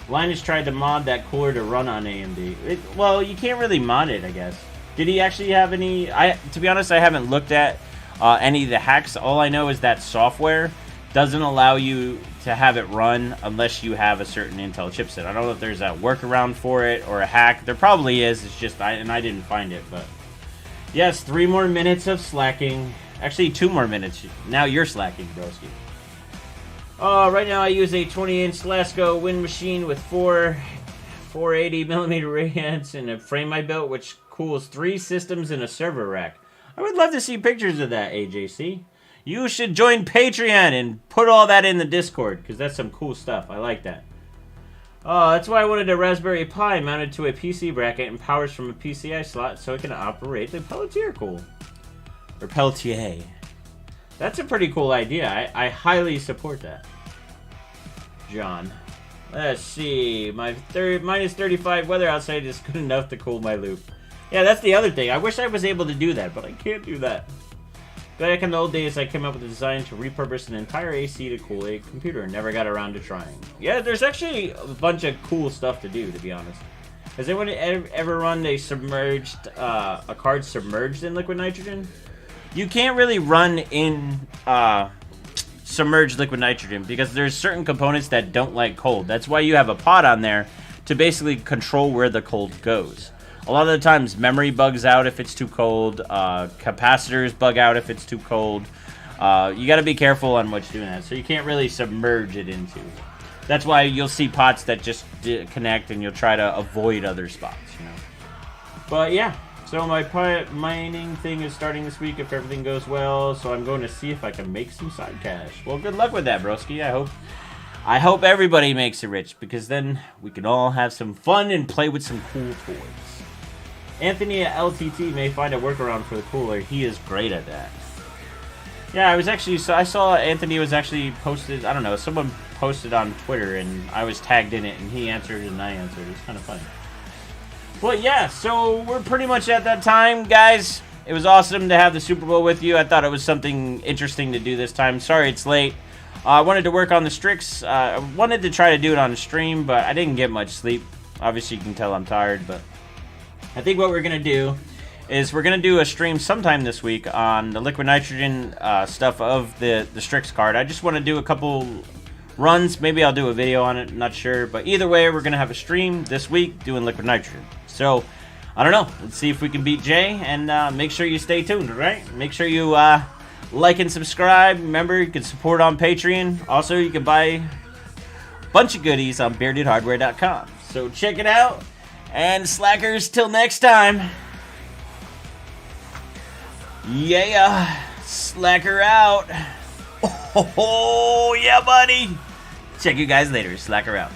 Linus tried to mod that cooler to run on AMD. Well, you can't really mod it, I guess. Did he actually have any? To be honest, I haven't looked at any of the hacks. All I know is that software doesn't allow you to have it run unless you have a certain Intel chipset. I don't know if there's a workaround for it or a hack. There probably is. It's just I didn't find it. But yes, 3 more minutes of slacking. Actually, 2 more minutes. Now you're slacking, broski. Right now I use a 20-inch Lasco wind machine with 480mm radiance and a frame I built, which cools 3 systems in a server rack. I would love to see pictures of that, AJC. You should join Patreon and put all that in the Discord, because that's some cool stuff. I like that. That's why I wanted a Raspberry Pi mounted to a PC bracket and powers from a PCIe slot so it can operate the Pelletier cool. Or Pelletier. That's a pretty cool idea. I highly support that. John. Let's see. My minus 35 weather outside is good enough to cool my loop. Yeah, that's the other thing. I wish I was able to do that, but I can't do that. Back in the old days, I came up with a design to repurpose an entire AC to cool a computer and never got around to trying. Yeah, there's actually a bunch of cool stuff to do, to be honest. Has anyone ever run a submerged, a card submerged in liquid nitrogen? You can't really run in submerged liquid nitrogen because there's certain components that don't like cold. That's why you have a pod on there to basically control where the cold goes. A lot of the times, memory bugs out if it's too cold. Capacitors bug out if it's too cold. You got to be careful on what you're doing that. So you can't really submerge it into. That's why you'll see pots that just connect, and you'll try to avoid other spots, you know. But yeah, so my mining thing is starting this week if everything goes well. So I'm going to see if I can make some side cash. Well, good luck with that, broski. I hope everybody makes it rich, because then we can all have some fun and play with some cool toys. Anthony at LTT may find a workaround for the cooler. He is great at that. Yeah, I saw Anthony was actually posted, I don't know, someone posted on Twitter, and I was tagged in it, and he answered and I answered. It was kind of funny. Well, yeah, so we're pretty much at that time, guys. It was awesome to have the Super Bowl with you. I thought it was something interesting to do this time. Sorry it's late. I wanted to work on the Strix. I wanted to try to do it on the stream, but I didn't get much sleep. Obviously, you can tell I'm tired, but I think what we're going to do is we're going to do a stream sometime this week on the liquid nitrogen stuff of the Strix card. I just want to do a couple runs. Maybe I'll do a video on it. I'm not sure. But either way, we're going to have a stream this week doing liquid nitrogen. So, I don't know. Let's see if we can beat Jay. And make sure you stay tuned, all right? Make sure you like and subscribe. Remember, you can support on Patreon. Also, you can buy a bunch of goodies on beardedhardware.com. So check it out. And slackers, till next time. Yeah, slacker out. Oh, yeah, buddy. Check you guys later. Slacker out.